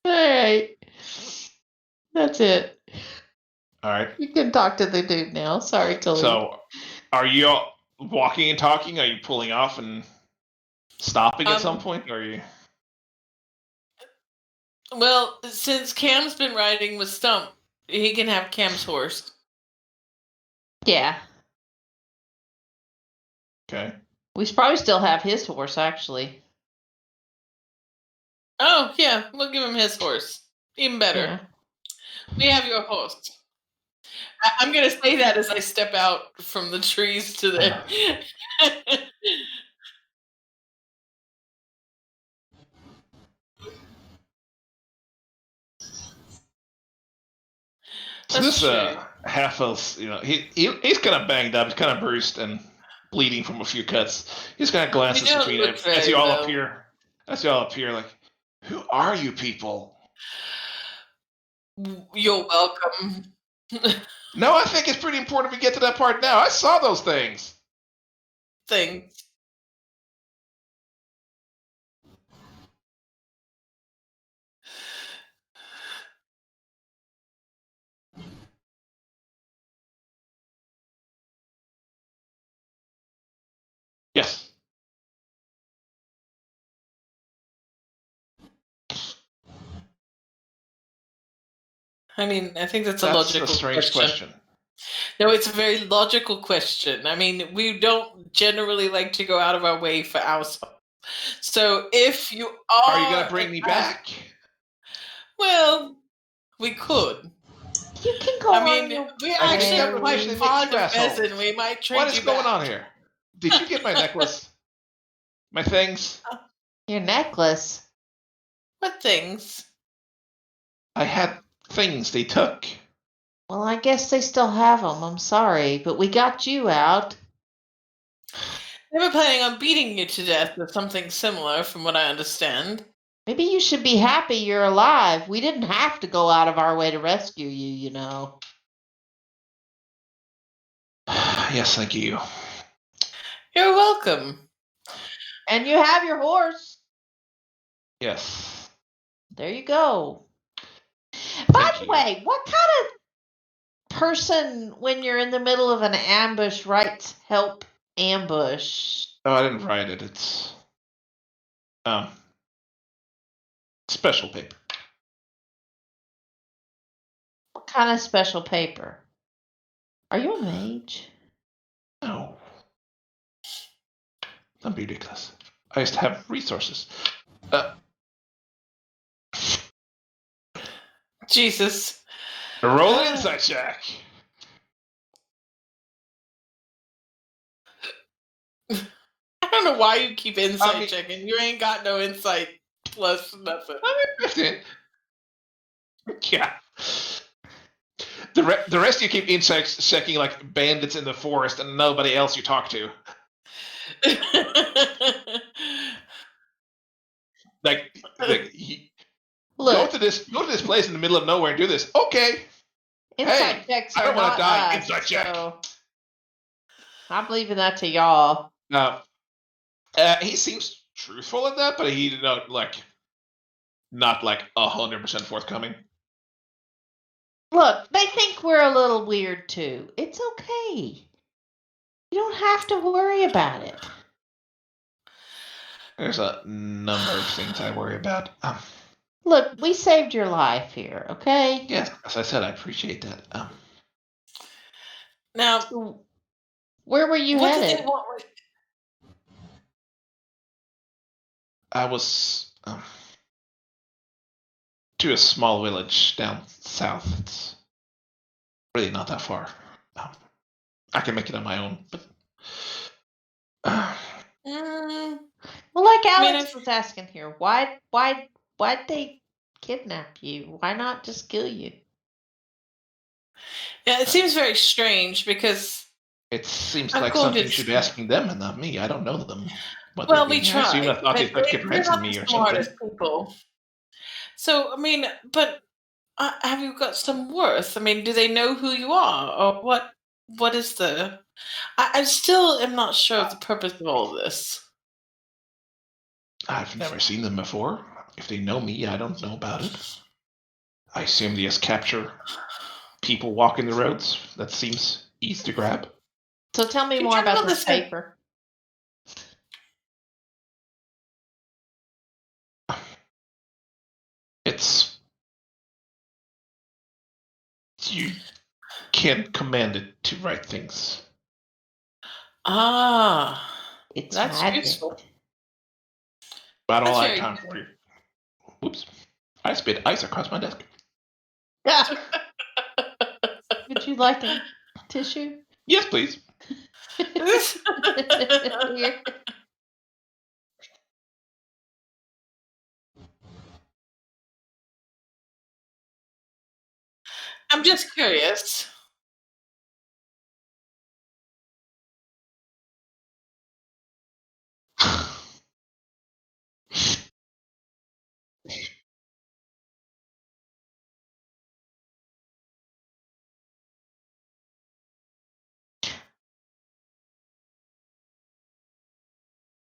Alright. That's it.
All right.
You can talk to the dude now. Sorry, Khalid.
So, are you all walking and talking? Are you pulling off and stopping at some point? Or are you?
Well, since Cam's been riding with Stump, he can have Cam's horse.
Yeah.
Okay.
We probably still have his horse, actually.
Oh, yeah, we'll give him his horse. Even better.
Yeah.
We have your horse. I'm going to say that as I step out from the trees to the...
So
That's
this
true.
half-elf, he's kind of banged up. He's kind of bruised and bleeding from a few cuts. He's kind of glances
don't
between
look
as you
very
all
well.
appear. As you all appear, like, who are you people?
You're welcome.
No, I think it's pretty important we get to that part now. I saw those things.
Thing.
Yes.
I mean, I think that's a
That's
logical
a strange question.
No, it's a very logical question. I mean, we don't generally like to go out of our way for ourselves. So if you
Are you going to bring me back?
Well, we could.
You can go
I
on
mean,
your
we're
I just
actually
got the question
quite
that
fond
makes you
of
assholes.
pheasant. We might trade
What is
you
going
back.
on here? Did you get my necklace? My things?
Your necklace.
What things?
I had things they took.
Well, I guess they still have them. I'm sorry, but we got you out.
They were planning on beating you to death or something similar, from what I understand.
Maybe you should be happy you're alive. We didn't have to go out of our way to rescue you, you know.
Yes, thank you.
You're welcome.
And you have your horse.
Yes.
There you go. By
Thank
the
you.
way, what kind of person, when you're in the middle of an ambush, writes help ambush?
Oh, I didn't write it. It's special paper.
What kind of special paper? Are you a mage?
No. Don't be ridiculous. I used to have resources.
Jesus.
Roll an insight check.
I don't know why you keep insight checking. You ain't got no insight plus nothing.
I mean, 15. Yeah. The rest of you keep insight checking like bandits in the forest and nobody else you talk to. Like
Look,
go to this place in the middle of nowhere and do this. Okay.
insight checks
I
are
don't want
not
to die.
us,
Insight check.
so I'm leaving that to y'all.
Now, he seems truthful in that, but he not like 100% forthcoming.
Look, they think we're a little weird too. It's okay. You don't have to worry about it.
There's a number of things I worry about.
Look, we saved your life here, okay?
Yes, as I said, I appreciate that.
Now,
where were you
what did
headed?
they want?
I was to a small village down south. It's really not that far. I can make it on my own, but
Well, like Alex was asking here, why'd they kidnap you? Why not just kill you?
Yeah, it seems very strange because
It seems
I'm
like
going
something
to
you should be asking them and not me. I don't know them. What
Well,
they're
we
doing. I assume
try,
I thought
but
they'd like get
they're not
ransom
the
me or something.
smartest people. So, I mean, but have you got some worth? I mean, do they know who you are, or what? What is the? I still am not sure of the purpose of all of this.
I've never seen them before. If they know me, I don't know about it. I assume they just capture people walking the roads. That seems easy to grab.
So tell me
You
more about
general
this
listen.
paper.
It's you can't command it to write things.
Ah,
It's
that's
magic.
useful.
I don't
That's
like
very
time for you. Whoops! I spit ice across my desk.
Would you like a tissue?
Yes, please.
Here.
I'm just curious.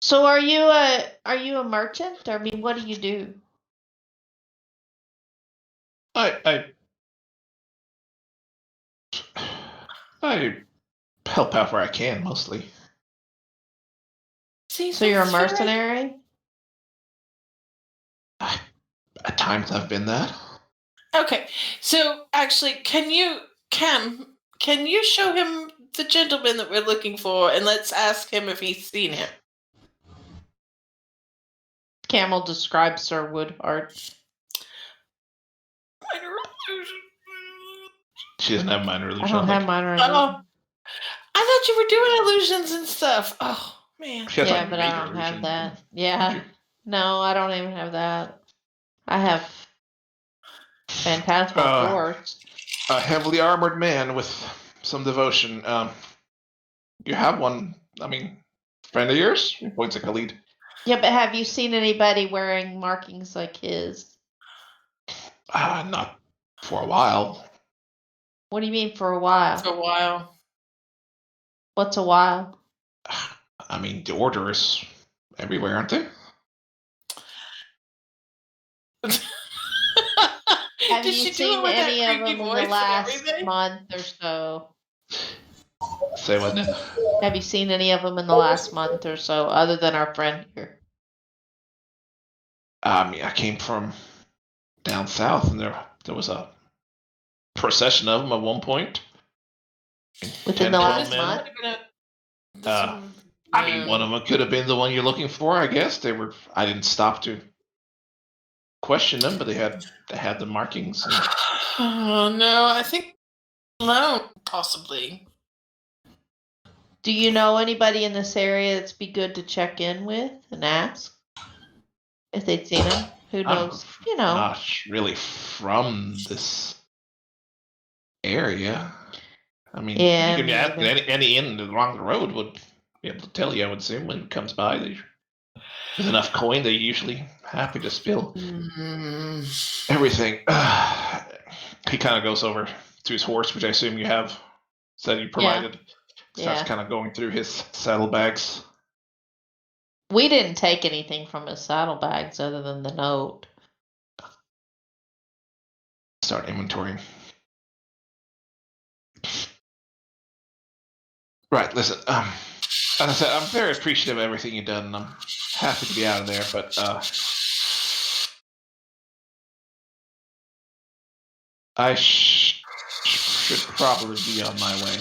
So are you a merchant? I mean, what do you do?
I help out where I can, mostly.
See,
So you're a
that's very-
mercenary?
At times I've been that.
Okay, so actually, can you show him the gentleman that we're looking for, and let's ask him if he's seen him.
Camel describes Sir Woodhart.
Minor illusion.
She doesn't have minor
I
illusion.
don't have minor illusion.
Oh, I thought you were doing illusions and stuff. Oh man.
She has
Yeah,
like
but
major
I don't have
illusion.
that. Yeah. No, I don't even have that. I have phantasmal force.
A heavily armored man with some devotion. You have one. I mean, friend of yours? He points at Khalid.
Yeah, but have you seen anybody wearing markings like his?
Not for a while.
What do you mean for a while?
For a while.
What's a while?
I mean, the order is everywhere, aren't they?
Have
Did
you
she do it
seen
with that
any of
creepy
them in
voice
the
and
last
everything?
month or so?
Say what now?
Have you seen any of them in the last month or so, other than our friend here?
I mean, I came from down south, and there was a procession of them at one point.
Within
10,
the
12
last
men.
month?
I mean, one of them could have been the one you're looking for. I guess they were. I didn't stop to question them, but they had the markings. And
Oh no, I think alone, possibly.
Do you know anybody in this area that's be good to check in with and ask if they'd seen him? Who
I'm
knows? You know.
not really from this area. I mean,
Yeah,
you can
me
ask
either.
any inn along the road would be able to tell you. I would assume when it comes by, there's enough coin. They're usually happy to spill everything. He kind of goes over to his horse, which I assume you have said you provided. Starts
Yeah.
kind of going through his saddlebags.
We didn't take anything from his saddlebags other than the note.
Start inventorying. Right, listen. As I said, I'm very appreciative of everything you've done, and I'm happy to be out of there. But I should probably be on my way.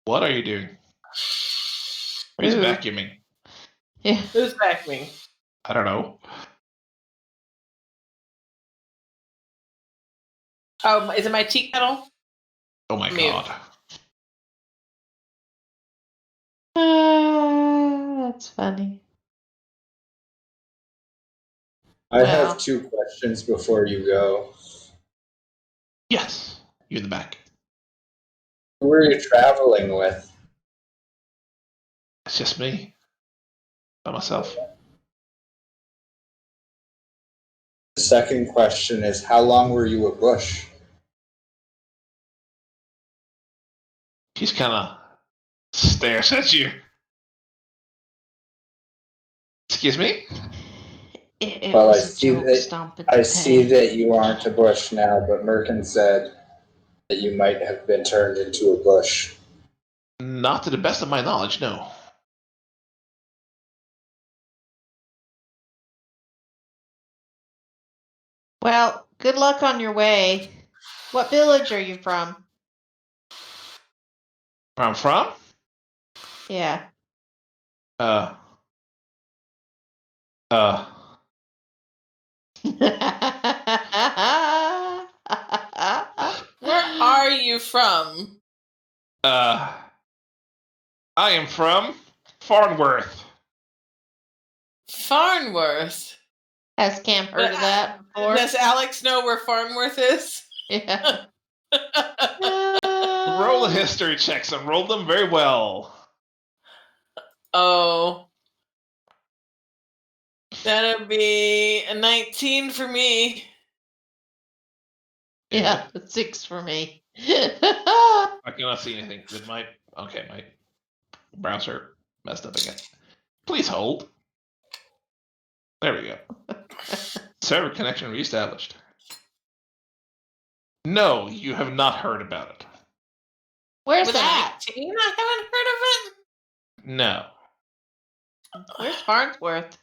What are you doing? Who's
Ooh.
vacuuming?
Yeah.
Who's vacuuming?
I don't know.
Oh, is it my tea kettle?
Oh my
Mute.
god.
That's funny.
I
Well.
have 2 questions before you go.
Yes, you in the back.
Who were you traveling with?
It's just me. By myself.
The second question is, how long were you a bush?
He's kind of stares at you. Excuse me?
It
Well,
was a joke, stomping
I
the
see
peg.
that you aren't a bush now, but Merkin said that you might have been turned into a bush.
Not to the best of my knowledge, no.
Well, good luck on your way. What village are you from?
Where I'm from?
Yeah.
Uh.
Where are you from?
I am from Farnworth.
Farnworth.
Has Cam heard of that before?
Does Alex know where Farnworth is?
Yeah.
Roll a history checks and roll them very well.
Oh. That'd be a 19 for me.
Yeah, 6 for me.
I cannot see anything. Did my browser messed up again? Please hold. There we go. Server connection reestablished. No, you have not heard about it.
Where's
With a
that?
19? I haven't heard of it.
No.
Where's Farnsworth?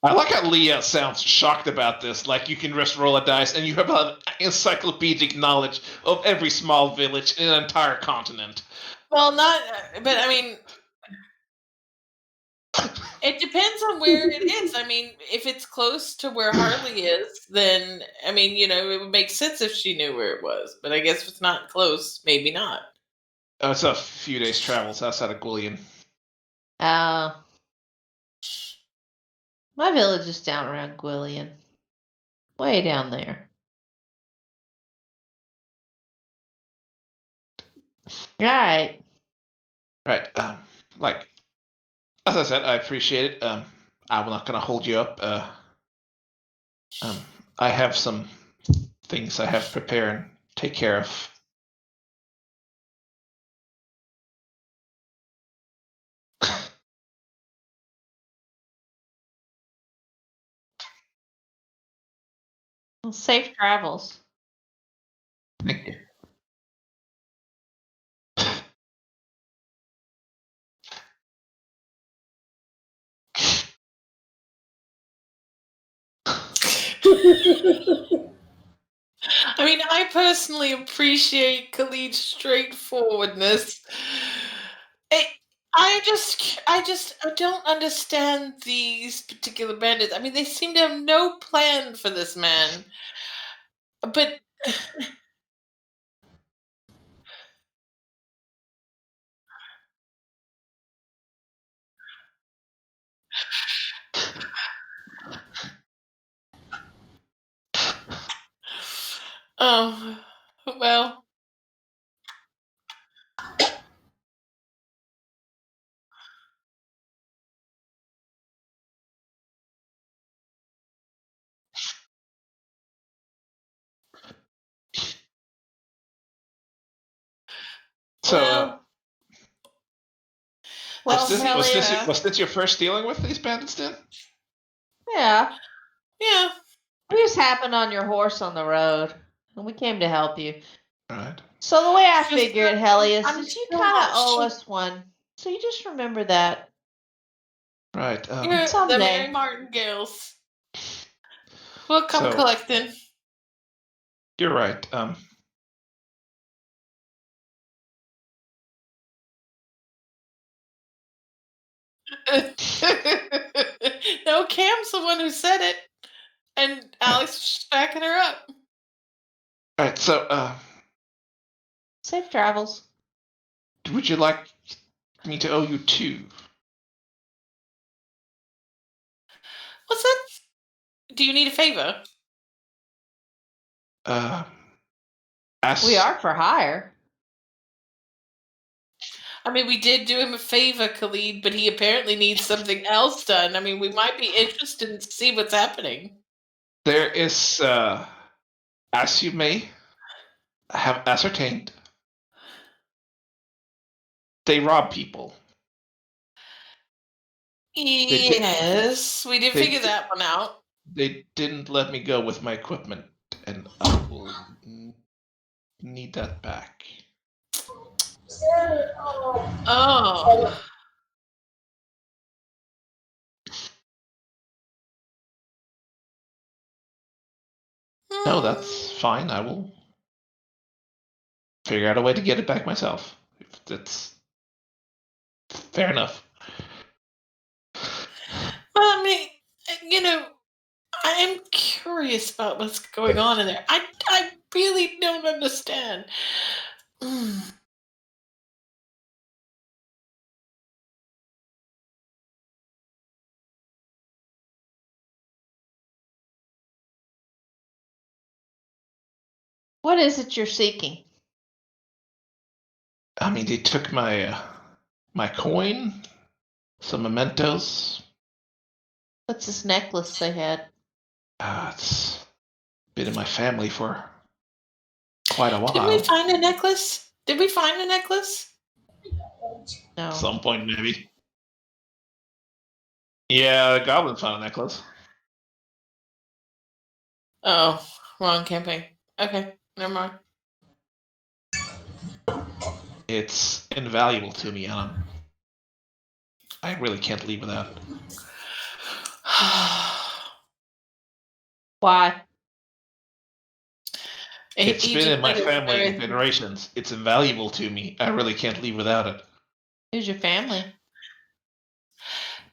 I like how Leah sounds shocked about this. Like you can just roll a dice and you have an encyclopedic knowledge of every small village in an entire continent.
Well, not, but I mean, it depends on where it is. I mean, if it's close to where Harley is, then, I mean, it would make sense if she knew where it was. But I guess if it's not close, maybe not.
Oh, it's a few days' travel. It's outside of Gwillian.
My village is down around Gwillian. Way down there. Right.
Right. Like, as I said, I appreciate it. I'm not gonna hold you up. I have some things I have to prepare and take care of.
Well, safe travels.
Thank you.
I mean, I personally appreciate Khalid's straightforwardness. I don't understand these particular bandits. I mean, they seem to have no plan for this man. But oh, well.
So,
Well,
was
Helia.
this your first dealing with these bandits then?
Yeah.
yeah.
We just happened on your horse on the road, and we came to help you.
Right.
So the way I
Just
figure it,
that
Helius,
I'm
is you
still
kind of
not
owe
sure.
us one. So you just remember that.
Right.
You're the
Someday.
Mary Martingales. We'll come
So-
collecting.
You're right.
No, Cam's the one who said it, and Alex was just backing her up.
Right. So,
Safe travels.
would you like me to owe you 2?
What's that? Do you need a favor?
As
We are for hire.
I mean, we did do him a favor, Khalid, but he apparently needs something else done. I mean, we might be interested to see what's happening.
There is, as you may have ascertained, they rob people.
Yes, we did
they
figure
did-
that one out.
They didn't let me go with my equipment, and I will need that back.
Oh.
No, that's fine. I will figure out a way to get it back myself. If that's fair enough.
Well, I mean, I am curious about what's going on in there. I really don't understand. Mm.
What is it you're seeking?
I mean, they took my my coin, some mementos.
What's this necklace they had?
It's been in my family for quite a
Did we
while.
find a necklace? Did we find a necklace?
No.
At some point, maybe. Yeah, the goblin found a necklace.
Oh, wrong campaign. Okay, never mind.
It's invaluable to me, and I really can't leave without it.
Why?
It's
He
been
just
in my
said it's
family
very-
generations. It's invaluable to me. I really can't leave without it.
Who's your family?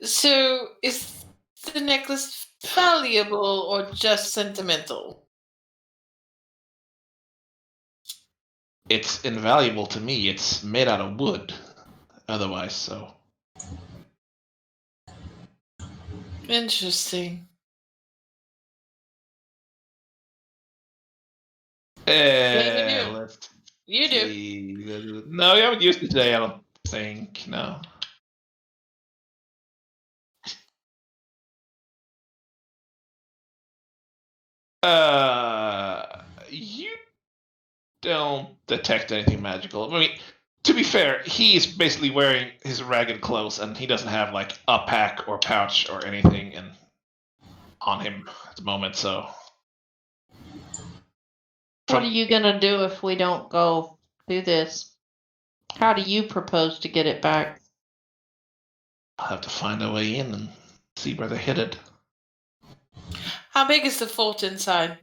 So, is the necklace valuable or just sentimental?
It's invaluable to me. It's made out of wood. Otherwise, so.
Interesting.
Let's
You do.
see. No, you haven't used it today, I don't think. No. You don't detect anything magical. I mean, to be fair, he's basically wearing his ragged clothes, and he doesn't have like a pack or pouch or anything on him at the moment. So,
What are you gonna do if we don't go do this? How do you propose to get it back?
I'll have to find a way in and see where they're headed.
How big is the fort inside?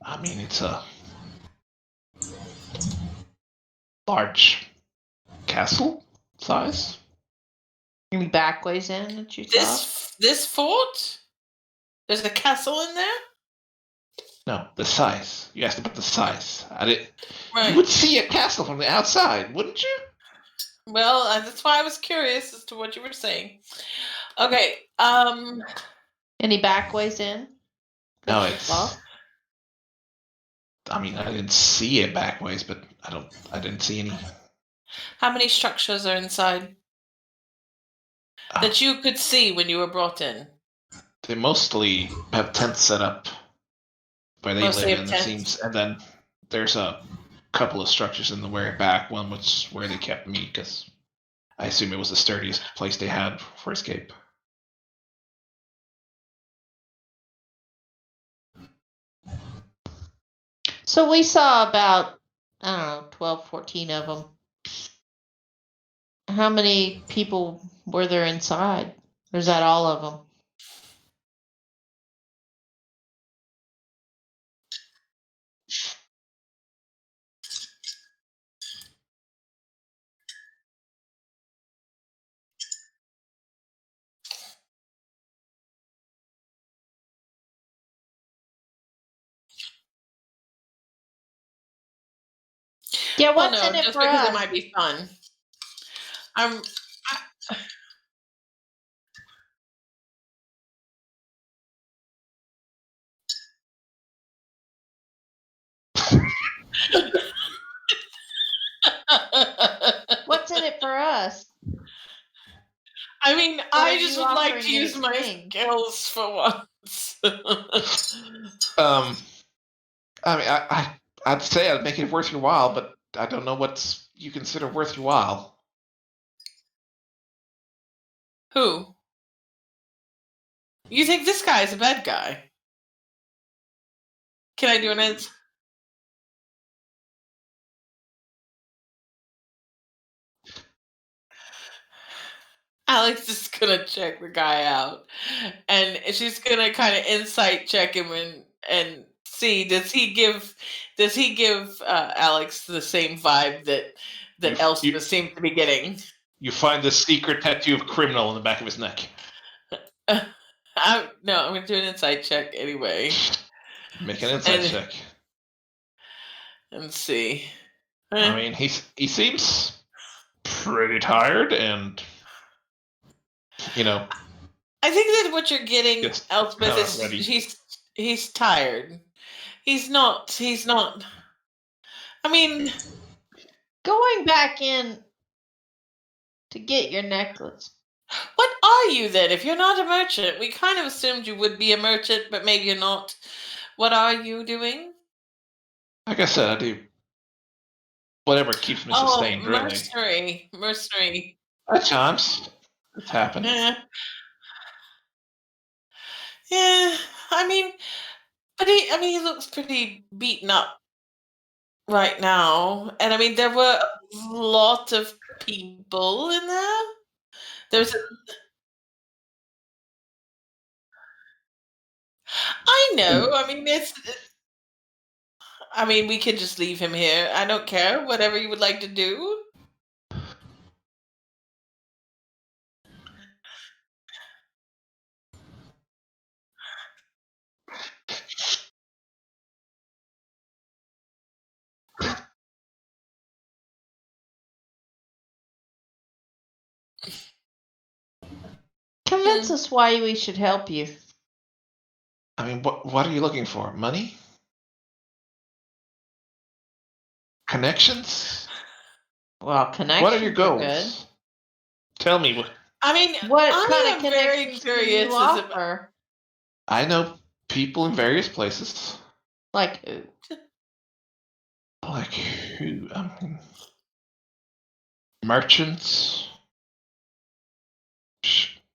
I mean, it's a large castle size.
Any back ways in that you thought?
This fort? There's a castle in there?
No, the size. You asked about the size. You
Right.
would see a castle from the outside, wouldn't you?
Well, that's why I was curious as to what you were saying. Okay.
Any back ways in?
No,
That you
it's.
saw?
I mean, I didn't see it back ways, but I didn't see any.
How many structures are inside that you could see when you were brought in?
They mostly have tents set up where they
Mostly
live
have
in. It
tents.
seems, and then there's a couple of structures in the very back. One was where they kept me, because I assume it was the sturdiest place they had for escape.
So we saw about, I don't know, 12, 14 of them. How many people were there inside? Or is that all of them? Yeah,
Well,
what's
no,
in it
just
for
because
us?
it might be fun. I'm.
for us.
I mean,
are
I
you
just would like
offering
to
in
use my
exchange?
skills for once.
I mean, I'd say I'd make it worth your while, but I don't know what you consider worth your while.
Who? You think this guy is a bad guy? Can I do an ins? Alex is gonna check the guy out, and she's gonna kind of insight check him and see does he give Alex the same vibe that Elspeth seemed to be getting.
You find the secret tattoo of criminal on the back of his neck.
No, I'm gonna do an insight check anyway
Make an insight check.
and see.
I mean, he seems pretty tired, and
I think that what you're getting,
Yes,
Elspeth, is
ready.
he's tired. He's not. I mean,
Going back in to get your necklace.
what are you then? If you're not a merchant, we kind of assumed you would be a merchant, but maybe you're not. What are you doing?
Like I said, I do whatever keeps me sustained. Really,
mercenary.
at times it's happened.
Yeah. Yeah. I mean, but he looks pretty beaten up right now, and I mean there were a lot of people in there. There's I know. I mean, we can just leave him here. I don't care. Whatever you would like to do.
Convince us why we should help you.
I mean, what are you looking for? Money? Connections?
Well, connections.
What are your goals?
Good.
Tell me what.
I mean,
What
I
kind
am
of
very
connections do
curious
you
as
offer?
I know people in various places.
Like who?
Like who? I mean, merchants,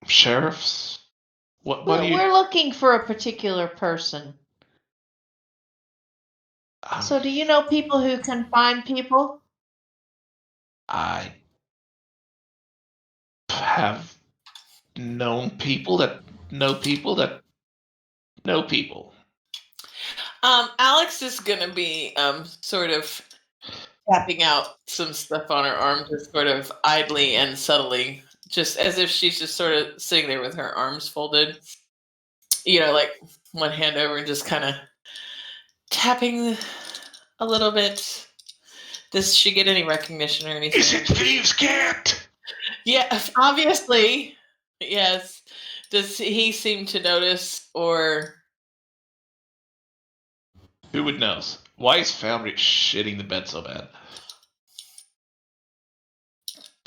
sheriffs. What do you?
We're looking for a particular person. So, do you know people who can find people?
I have known people that know people that know people.
Alex is gonna be sort of tapping out some stuff on her arm, just sort of idly and subtly, just as if she's just sort of sitting there with her arms folded. Like one hand over and just kind of tapping a little bit. Does she get any recognition or anything?
Is it Thieves' Cat?
Yeah, obviously. Yes. Does he seem to notice or?
Who would know? Why is family shitting the bed so bad?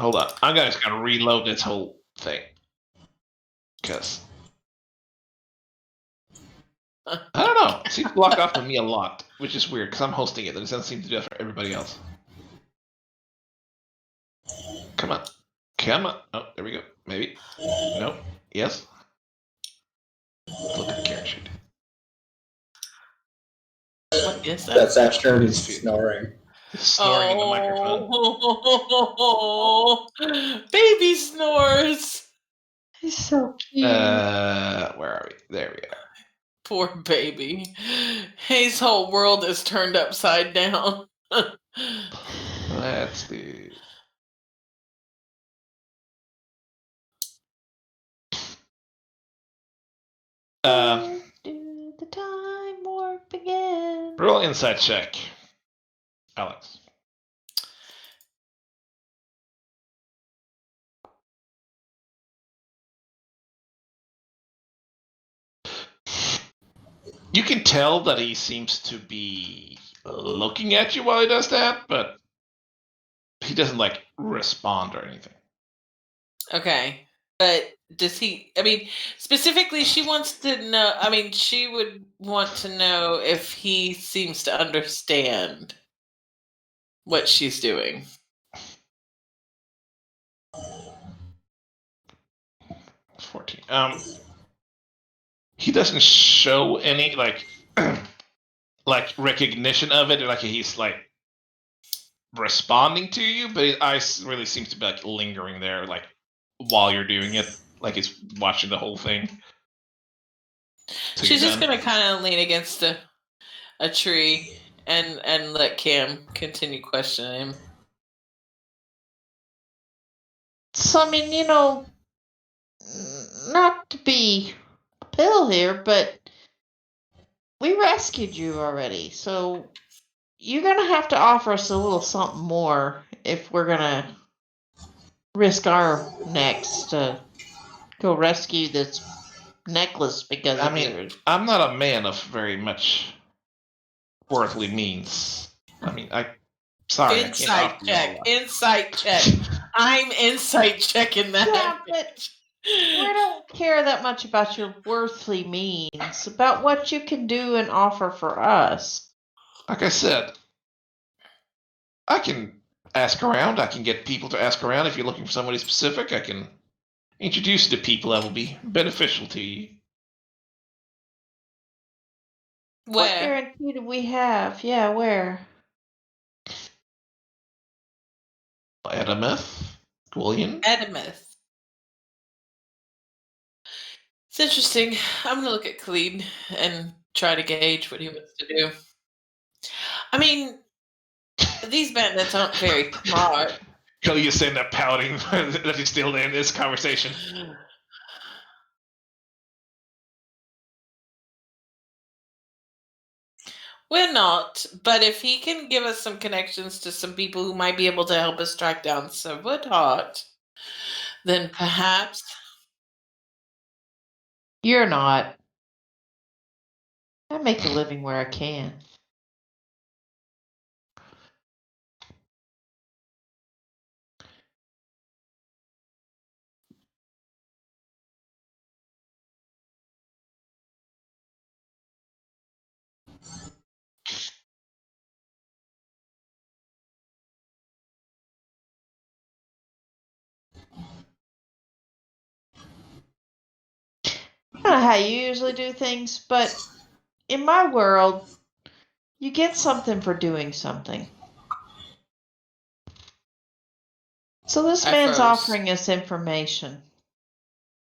Hold on. I'm just gonna reload this whole thing. Because I don't know. It seems blocked off to me a lot, which is weird because I'm hosting it. It doesn't seem to do that for everybody else. Come on. Come on. Oh, there we go. Maybe. Nope. Yes. Look at the character sheet.
What is that?
That's Ashton snoring.
Snoring in the microphone.
Baby snores.
He's so cute.
Where are we? There we are.
Poor baby. His whole world is turned upside down.
Let's do.
Where do the time warp begin?
Roll insight check, Alex. You can tell that he seems to be looking at you while he does that, but he doesn't like respond or anything.
Okay. But does he, I mean, specifically, she wants to know, I mean, she would want to know if he seems to understand what she's doing.
It's 14. He doesn't show any like like recognition of it, or like he's like responding to you, but his eyes really seems to be like lingering there, like while you're doing it, like he's watching the whole thing. till
She's
you're
just
done.
going to kind of lean against a tree and let Cam continue questioning him.
So, I mean, not to be a pill here, but we rescued you already. So you're going to have to offer us a little something more if we're going to risk our necks to go rescue this necklace because
I
of
mean,
yours.
I'm not a man of very much worldly means. I mean, sorry, I can't offer
Insight
you a
check.
whole lot.
Insight check. I'm insight checking that.
Yeah, but we don't care that much about your worldly means, about what you can do and offer for us.
Like I said, I can ask around. I can get people to ask around. If you're looking for somebody specific, I can introduce you to people that will be beneficial to you.
What
Where?
guarantee do we have? Yeah, where?
Adameth, William.
Edimeth. It's interesting. I'm going to look at Khalid and try to gauge what he wants to do. I mean, these bandits aren't very smart.
Kelly is sitting there pouting that he's still in this conversation.
We're not, but if he can give us some connections to some people who might be able to help us track down Sir Woodhart, then perhaps.
You're not. I make a living where I can. I don't know how you usually do things, but in my world, you get something for doing something. So this
I
man's
froze.
offering us information.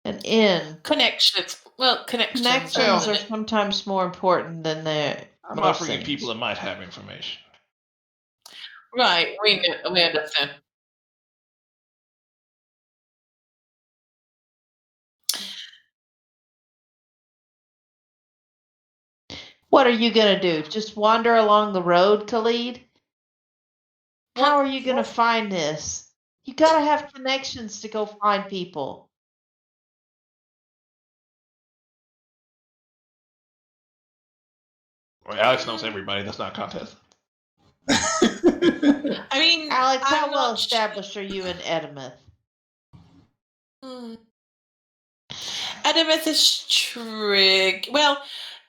An inn.
Connections. Well, connections.
Connections are sometimes more important than
I'm
most
offering you
things.
people that might have information.
Right. We understand.
What are you going to do? Just wander along the road, Khalid? How are you going to find this? You got to have connections to go find people.
Well, Alex knows everybody. That's not a contest.
I mean,
Alex, how
I'm
well
not
established are you in Edimeth?
Edimeth is trick. Well,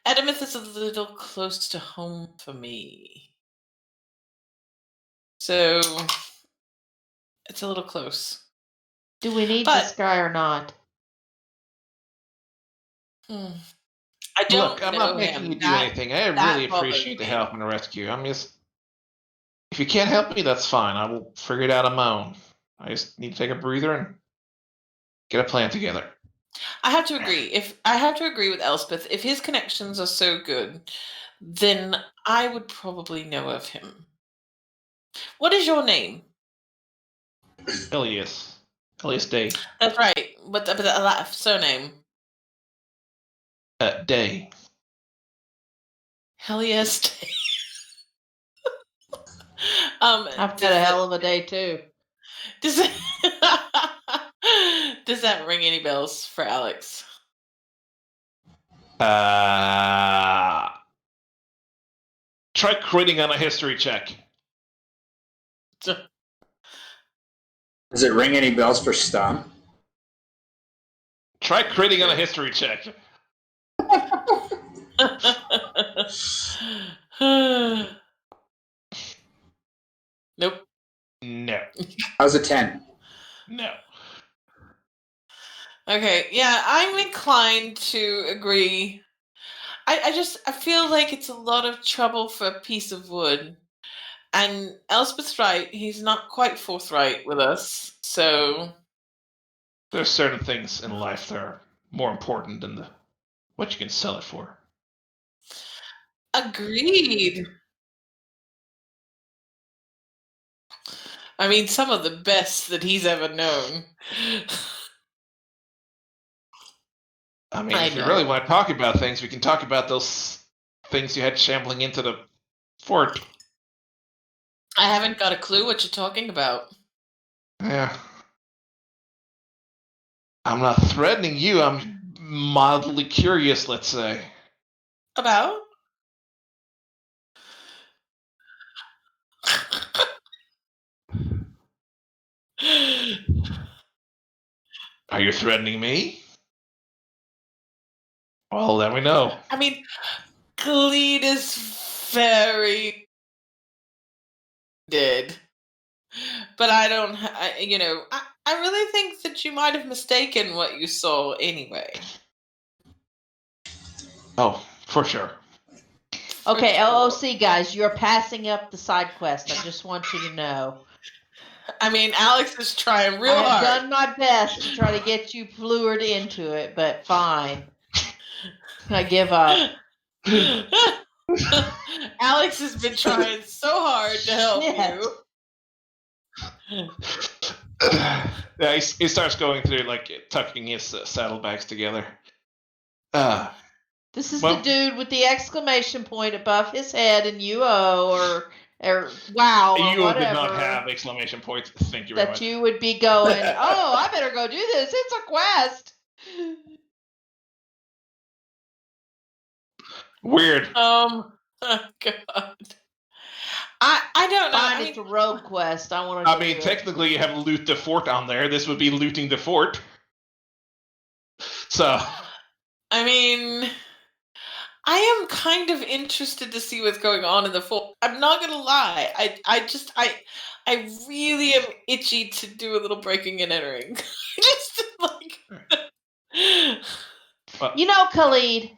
Edimeth is a little close to home for me. So it's a little close.
Do we need
But-
this guy or not?
I don't
Look, I'm
know
not making
him.
you do anything. I
that
really
bothers
appreciate the
me.
help and the rescue. I'm just, if you can't help me, that's fine. I will figure it out on my own. I just need to take a breather and get a plan together.
I have to agree with Elspeth. If his connections are so good, then I would probably know of him. What is your name?
Elias Day.
That's right. But the surname?
Day.
Heliest.
I've had a hell of a day too.
Does that, does that ring any bells for Alex?
Try critting on a history check.
Does it ring any bells for Stump?
Try critting on a history check.
Nope.
No.
How's a 10?
No.
Okay, yeah, I'm inclined to agree. I feel like it's a lot of trouble for a piece of wood. And Elspeth's right, he's not quite forthright with us. So
There's certain things in life that are more important than what you can sell it for.
agreed. I mean, some of the best that he's ever known.
I mean,
I
if you
know.
really want to talk about things, we can talk about those things you had shambling into the fort.
I haven't got a clue what you're talking about.
Yeah. I'm not threatening you. I'm mildly curious, let's say.
About?
Are you threatening me? Well, let me know.
I mean, Khalid is very dead. But I don't, I really think that you might have mistaken what you saw anyway.
Oh, for sure.
Okay,
For sure.
LOC guys, you're passing up the side quest. I just want you to know.
I mean, Alex is trying real
I have
hard.
done my best to try to get you lured into it, but fine. I give up.
Alex has been trying so hard to help
Yes.
you.
Yeah, he starts going through, like, tucking his saddlebags together.
This is
Well-
the dude with the exclamation point above his head and UO or wow or
You
whatever.
did not have exclamation points. Thank you very
that
much.
you would be going, oh, I better go do this. It's a quest.
Weird.
Oh God. I don't know.
Fine,
I mean,
it's a rogue quest. I want to
I
do
mean,
it.
technically, you have loot the fort on there. This would be looting the fort. So,
I mean, I am kind of interested to see what's going on in the fort. I'm not gonna lie. I really am itchy to do a little breaking and entering. Just like
You know, Khalid,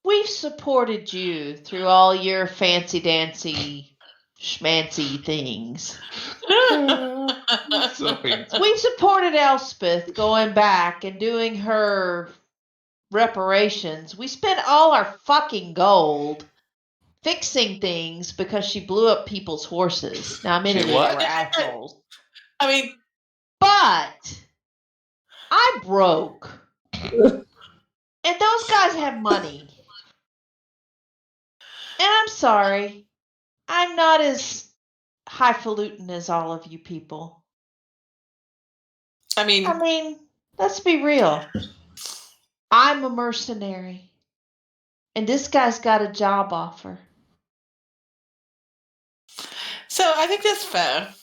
we've supported you through all your fancy dancy schmancy things.
so weird.
We've supported Elspeth going back and doing her reparations. We spent all our fucking gold fixing things because she blew up people's horses. Now, admittedly,
what?
they were assholes.
I mean,
But I broke. And those guys have money. And I'm sorry. I'm not as highfalutin as all of you people.
I mean,
Let's be real. I'm a mercenary. And this guy's got a job offer.
so I think that's fair.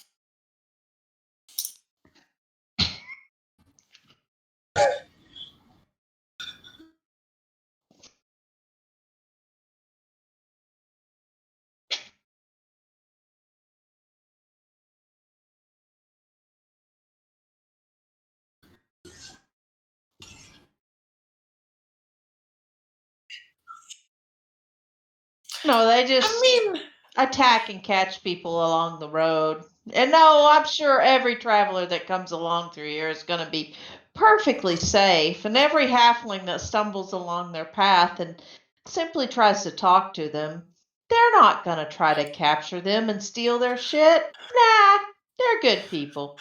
No, they just
I mean,
attack and catch people along the road. And no, I'm sure every traveler that comes along through here is going to be perfectly safe. And every halfling that stumbles along their path and simply tries to talk to them, they're not going to try to capture them and steal their shit. Nah, they're good people.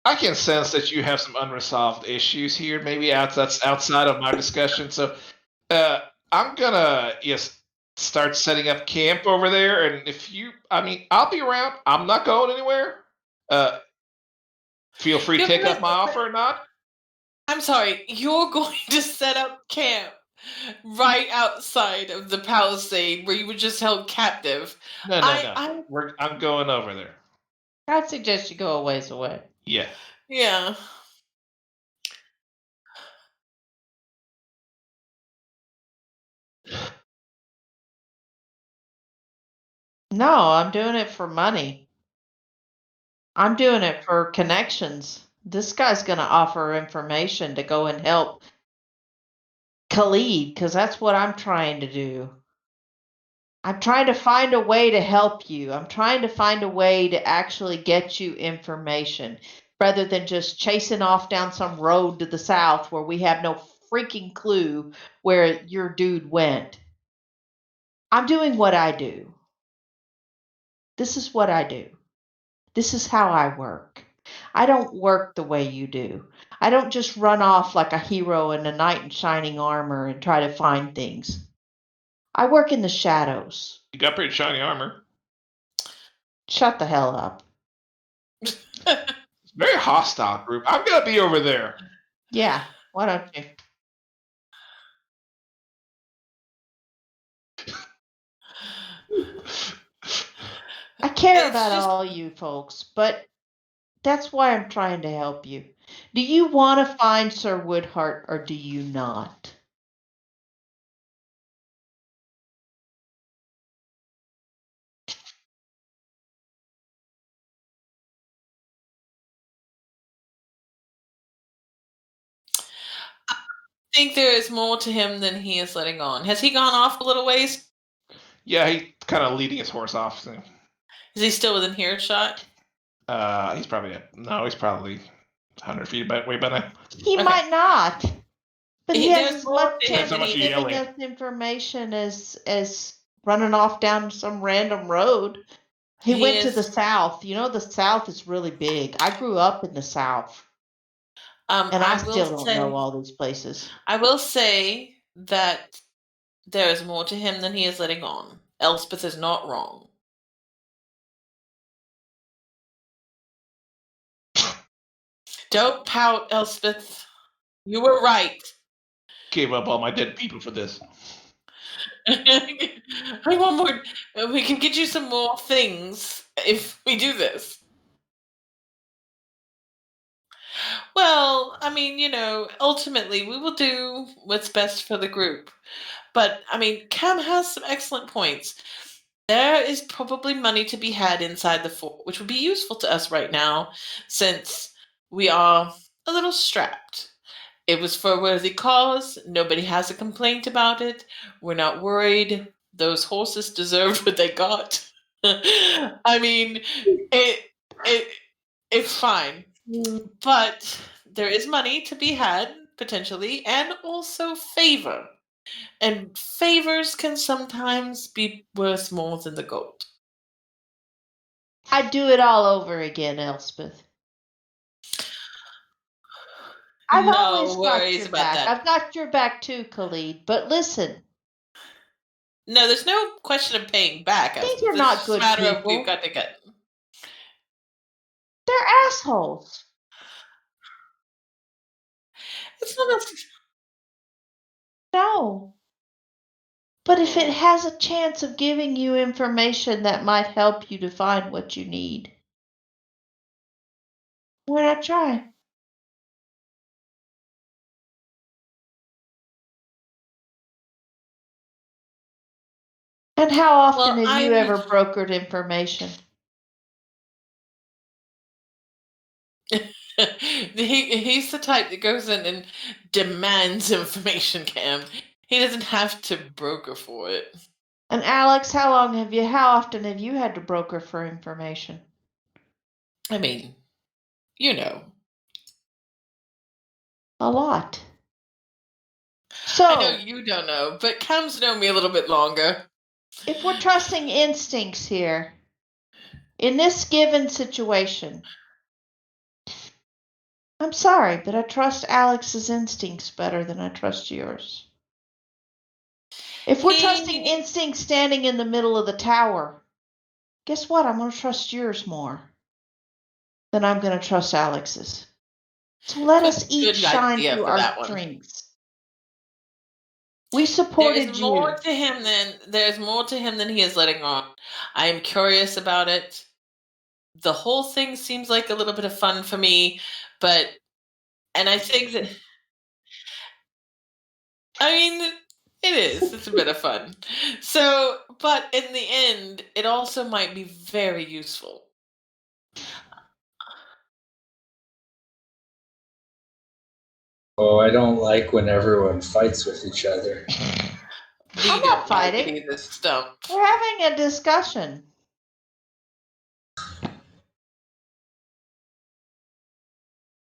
I can sense that you have some unresolved issues here. Maybe that's outside of my discussion. So, I'm gonna start setting up camp over there. And I'll be around. I'm not going anywhere. Feel free to
Yeah,
take
but-
up my offer or not.
I'm sorry, you're going to set up camp right outside of the palisade where you were just held captive.
No.
I'm
I'm going over there.
I'd suggest you go a ways away.
Yeah.
Yeah.
No, I'm doing it for money. I'm doing it for connections. This guy's going to offer information to go and help Khalid because that's what I'm trying to do. I'm trying to find a way to help you. I'm trying to find a way to actually get you information rather than just chasing off down some road to the south where we have no freaking clue where your dude went. I'm doing what I do. This is what I do. This is how I work. I don't work the way you do. I don't just run off like a hero in a knight in shining armor and try to find things. I work in the shadows.
You got pretty shiny armor.
Shut the hell up.
It's a very hostile group. I'm gonna be over there.
Yeah, why don't you? I care
It's
about
just-
all you folks, but that's why I'm trying to help you. Do you want to find Sir Woodhart or do you not?
I think there is more to him than he is letting on. Has he gone off a little ways?
Yeah, he's kind of leading his horse off. So.
Is he still within earshot?
He's probably he's probably 100 feet away by now.
He
Okay.
might not. But he has
There's
as
more
much
to him
chance
Depends how
of
much you're
giving
yelling.
us information as running off down some random road. He
He
went to the
is-
south. You know, the south is really big. I grew up in the south, and I still don't know all these places.
I will say that there is more to him than he is letting on. Elspeth is not wrong. Don't pout, Elspeth. You were right.
Gave up all my dead people for this.
I want more. We can get you some more things if we do this. Well, I mean, ultimately we will do what's best for the group. But, I mean, Cam has some excellent points. There is probably money to be had inside the fort, which would be useful to us right now since we are a little strapped. It was for a worthy cause. Nobody has a complaint about it. We're not worried. Those horses deserved what they got. I mean, it it's fine. But there is money to be had potentially, and also favor. And favors can sometimes be worth more than the gold.
I'd do it all over again, Elspeth. I've
No
always got
worries
your
about
back.
that.
I've got your back too, Khalid. But listen,
No, there's no question of paying back.
these
Elspeth.
are
It's
not
just a
good
matter of
people.
we've got to get.
They're assholes.
It's not a,
No. But if it has a chance of giving you information that might help you to find what you need, why not try? And how often
Well,
have you
I'm
ever brokered information?
he's the type that goes in and demands information, Cam. He doesn't have to broker for it.
And Alex, how often have you had to broker for information?
I mean, you know.
A lot.
I know
So,
you don't know, but Cam's known me a little bit longer.
if we're trusting instincts here, in this given situation, I'm sorry, but I trust Alex's instincts better than I trust yours. If we're trusting instincts standing in the middle of the tower, guess what? I'm going to trust yours more than I'm going to trust Alex's. So let us each
Good
shine
idea
through
for
our
that one.
strengths. We
There
supported
is
you.
more to him than he is letting on. I am curious about it. the whole thing seems like a little bit of fun for me, and I think that, I mean, it is. It's a bit of fun. So, but in the end, it also might be very useful.
Oh, I don't like when everyone fights with each other.
We
I'm
don't
not
like
fighting.
it either, Stump.
We're having a discussion.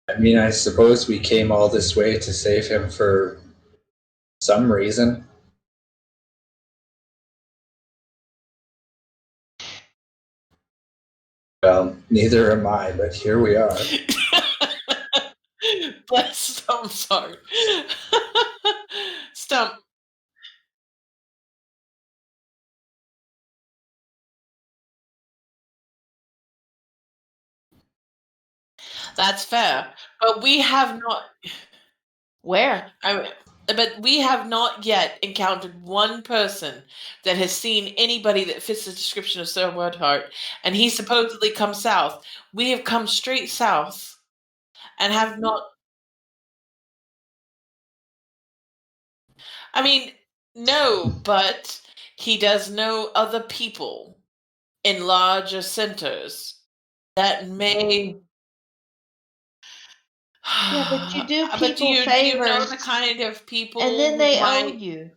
I mean, I suppose we came all this way to save him for some reason. Well, neither am I, but here we are.
Bless Stump, sorry. Stump. That's fair. But we have not.
Where?
But we have not yet encountered one person that has seen anybody that fits the description of Sir Woodhart, and he supposedly comes south. We have come straight south and have not. I mean, no, but he does know other people in larger centers that may.
Yeah, but you do
But
people
do you know
favors,
the kind of people
and then
who
they owe
might?
you.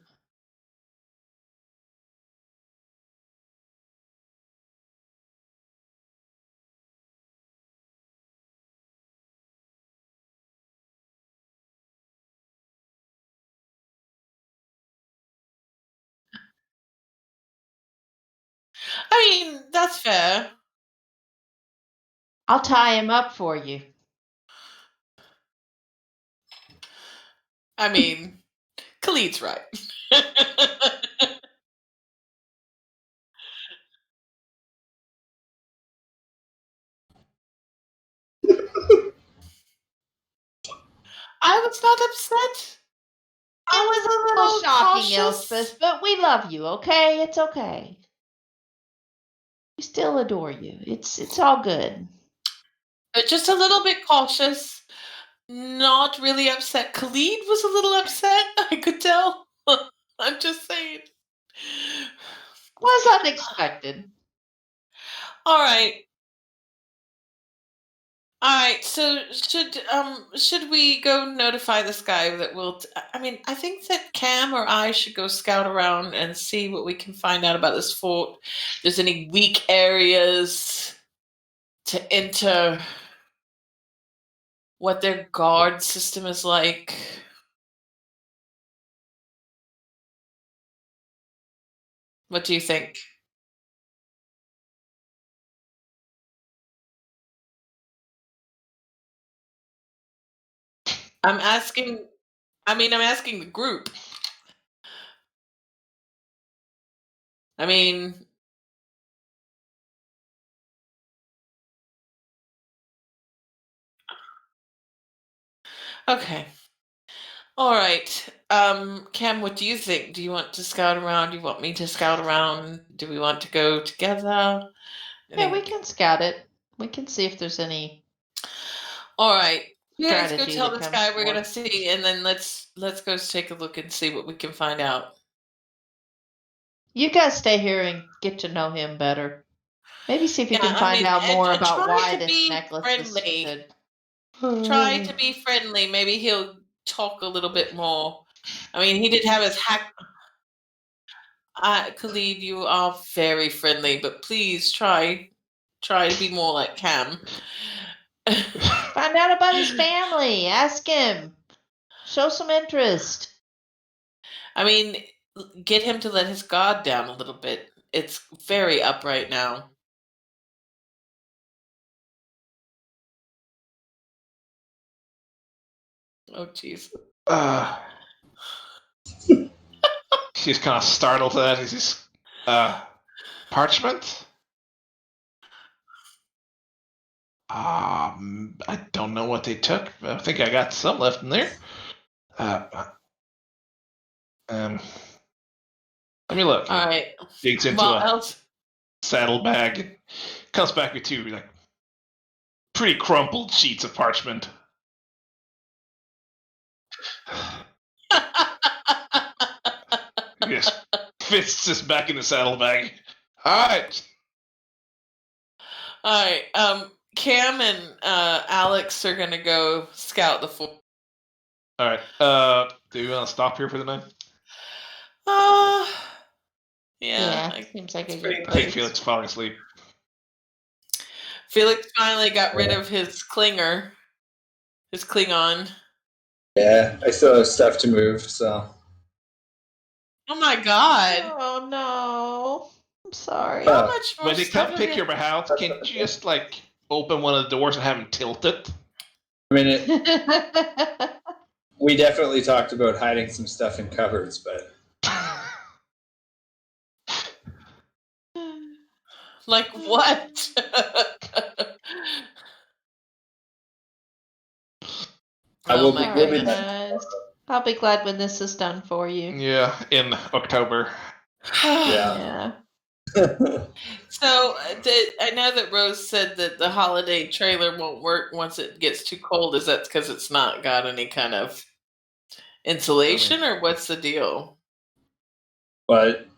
I mean, that's fair.
I'll tie him up for you.
I mean, Khalid's right. I was not upset. I was a little
Shocking,
cautious.
Elspeth, but we love you, okay? It's okay. We still adore you. It's all good.
Just a little bit cautious. Not really upset. Khalid was a little upset. I could tell. I'm just saying.
Was unexpected.
All right. All right. So should we go notify this guy that I mean, I think that Cam or I should go scout around and see what we can find out about this fort. If there's any weak areas to enter, what their guard system is like. What do you think? I'm asking. I mean, I'm asking the group. I mean, okay. All right. Cam, what do you think? Do you want to scout around? Do you want me to scout around? Do we want to go together?
Yeah, we can scout it. We can see if there's any.
All right. Yeah, let's go
strategy
tell
that
this
comes
guy we're gonna
forth.
see, and then let's go take a look and see what we can find out.
You guys stay here and get to know him better. Maybe see if you
Yeah,
can
I
find
mean,
out more
and
about
try
why
to
this
be
necklace is
friendly.
good.
Try to be friendly. Maybe he'll talk a little bit more. I mean, he did have his hack. Khalid, you are very friendly, but please try to be more like Cam.
Find out about his family. Ask him. Show some interest.
I mean, get him to let his guard down a little bit. It's very up right now. Oh, jeez.
She's kind of startled at that. He's parchment? I don't know what they took. I think I got some left in there. Let me look.
All right.
Digs into
Well,
a
else.
saddlebag and comes back with two. Like, pretty crumpled sheets of parchment. Yes, fists is back in the saddlebag. All right.
All right. Cam and Alex are gonna go scout the fort.
All right. Do you want to stop here for the night?
Yeah.
Seems like a
it's
good
pretty
I think
place.
Felix is falling asleep.
Felix finally got rid of his clinger, his Klingon.
Yeah, I still have stuff to move, so.
Oh my god!
Oh no! I'm sorry.
How much more
When they
stuff
come
have
pick
you-
your house, can you just like open one of the doors and have them tilt it?
I mean, we definitely talked about hiding some stuff in cupboards, but
Like what?
I
Oh
will
my
be, we'll be
goodness.
back.
I'll be glad when this is done for you.
Yeah, in October.
Yeah.
Yeah.
So I know that Rose said that the holiday trailer won't work once it gets too cold. Is that because it's not got any kind of insulation, or what's the deal?
But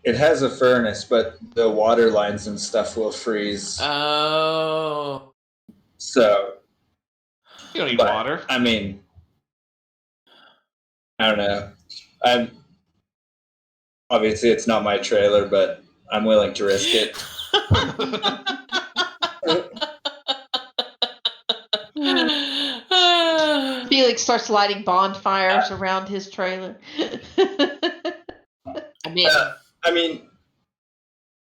it has a furnace, but the water lines and stuff will freeze.
Oh.
So,
You don't need
but,
water.
I mean, I don't know. I'm obviously it's not my trailer, but I'm willing to risk it.
Felix starts lighting bonfires around his trailer.
I
mean,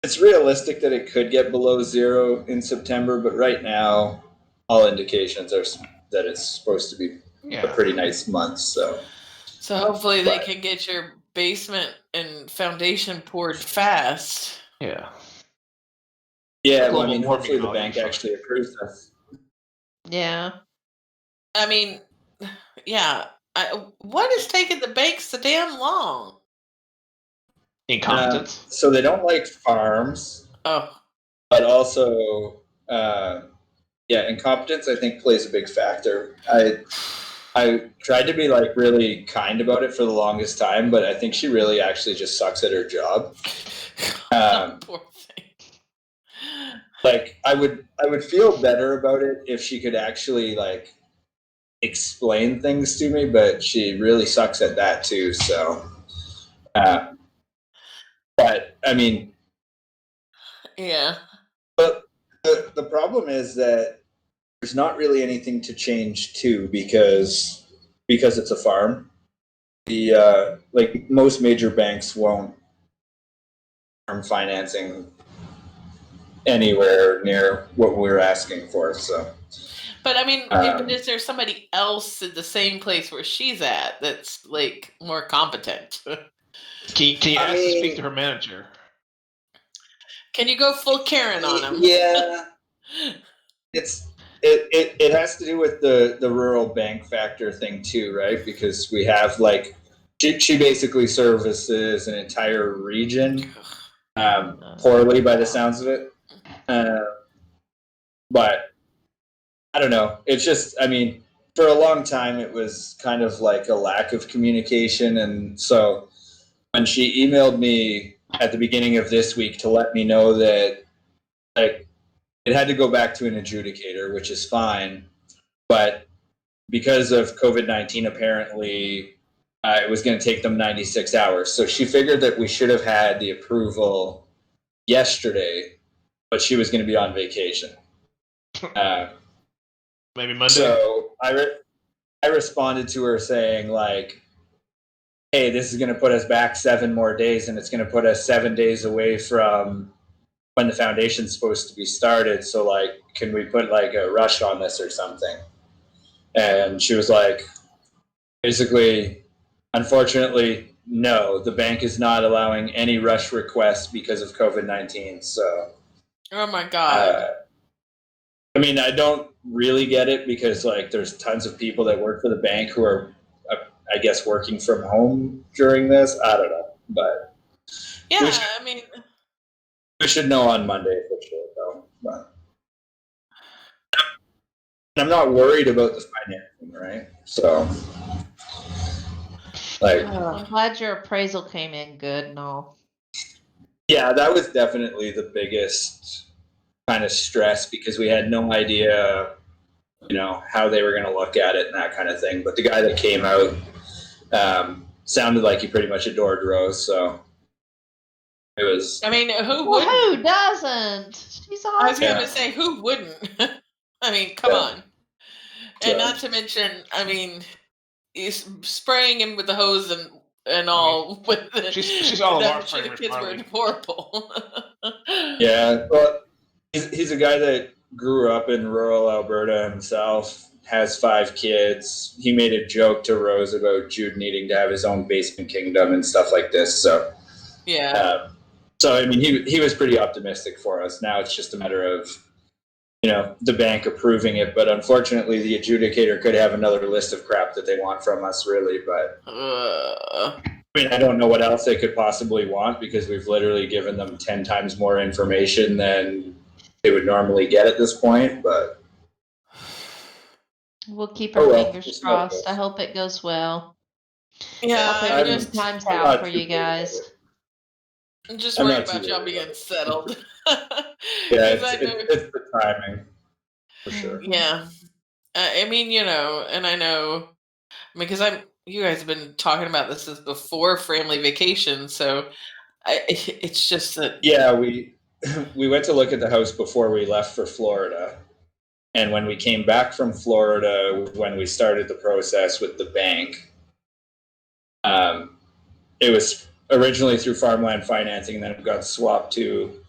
it's realistic that it could get below 0 in September, but right now, all indications are that it's supposed to be a pretty nice month. So
hopefully they can get your basement and foundation poured fast.
Yeah.
Yeah, well, I
Global
mean,
warming
hopefully the
all
bank
your
actually approves us.
Yeah.
I mean, yeah. What is taking the banks so damn long?
Incompetence.
So they don't like farms,
Oh,
but also, incompetence I think plays a big factor. I tried to be like really kind about it for the longest time, but I think she really actually just sucks at her job.
poor thing.
Like I would feel better about it if she could actually like explain things to me, but she really sucks at that too. So, but I mean,
Yeah.
but the problem is that there's not really anything to change to because it's a farm. The like most major banks won't farm financing anywhere near what we're asking for. So,
But I mean, is there somebody else at the same place where she's at that's like more competent?
Can you ask to speak to her manager?
Can you go full Karen on him?
Yeah, it has to do with the rural bank factor thing too, right? Because we have like she basically services an entire region poorly by the sounds of it. But I don't know. It's just, I mean, for a long time it was kind of like a lack of communication, and so when she emailed me at the beginning of this week to let me know that like it had to go back to an adjudicator, which is fine, but because of COVID-19, apparently it was going to take them 96 hours. So she figured that we should have had the approval yesterday, but she was going to be on vacation.
Maybe Monday.
So I responded to her saying like, hey, this is going to put us back 7 more days, and it's going to put us 7 days away from when the foundation's supposed to be started. So like, can we put like a rush on this or something? And she was like, basically, unfortunately, no, the bank is not allowing any rush requests because of COVID-19. So,
Oh my god.
I mean, I don't really get it because like there's tons of people that work for the bank who are, I guess, working from home during this. I don't know, but
yeah,
we should know on Monday for sure, though. But. I'm not worried about the financing, right? So, like,
I'm glad your appraisal came in good and all.
yeah, that was definitely the biggest kind of stress because we had no idea, how they were going to look at it and that kind of thing. But the guy that came out sounded like he pretty much adored Rose, so it was.
I mean, who
Well,
wouldn't?
who doesn't? She's
I was
awesome.
going to say, who wouldn't? I mean, come
Yeah.
on. And not to mention, I mean, he's spraying him with the hose and all with the.
She's all
I'm
about
sure the
Farmer
kids were
Farley.
adorable.
Yeah, well, he's a guy that grew up in rural Alberta himself, has 5 kids. He made a joke to Rose about Jude needing to have his own basement kingdom and stuff like this. So,
Yeah.
so I mean, he was pretty optimistic for us. Now it's just a matter of, the bank approving it. But unfortunately, the adjudicator could have another list of crap that they want from us, really. But I mean, I don't know what else they could possibly want because we've literally given them 10 times more information than they would normally get at this point. But
We'll keep our
Oh, well,
fingers
we'll see how it
crossed. I
goes.
hope it goes well.
Yeah,
Hope
I'm
everything
just
times
I'm
out
not
for
too
you
worried about
guys.
it.
I'm just
I'm
worried
not too
about y'all
worried
being
about it.
settled.
Yeah,
'Cause I know,
it's the timing for sure.
yeah. I mean, and I know, because you guys have been talking about this since before family vacation, so it's just that.
Yeah, we we went to look at the house before we left for Florida. And when we came back from Florida, when we started the process with the bank, it was originally through farmland financing, and then it got swapped to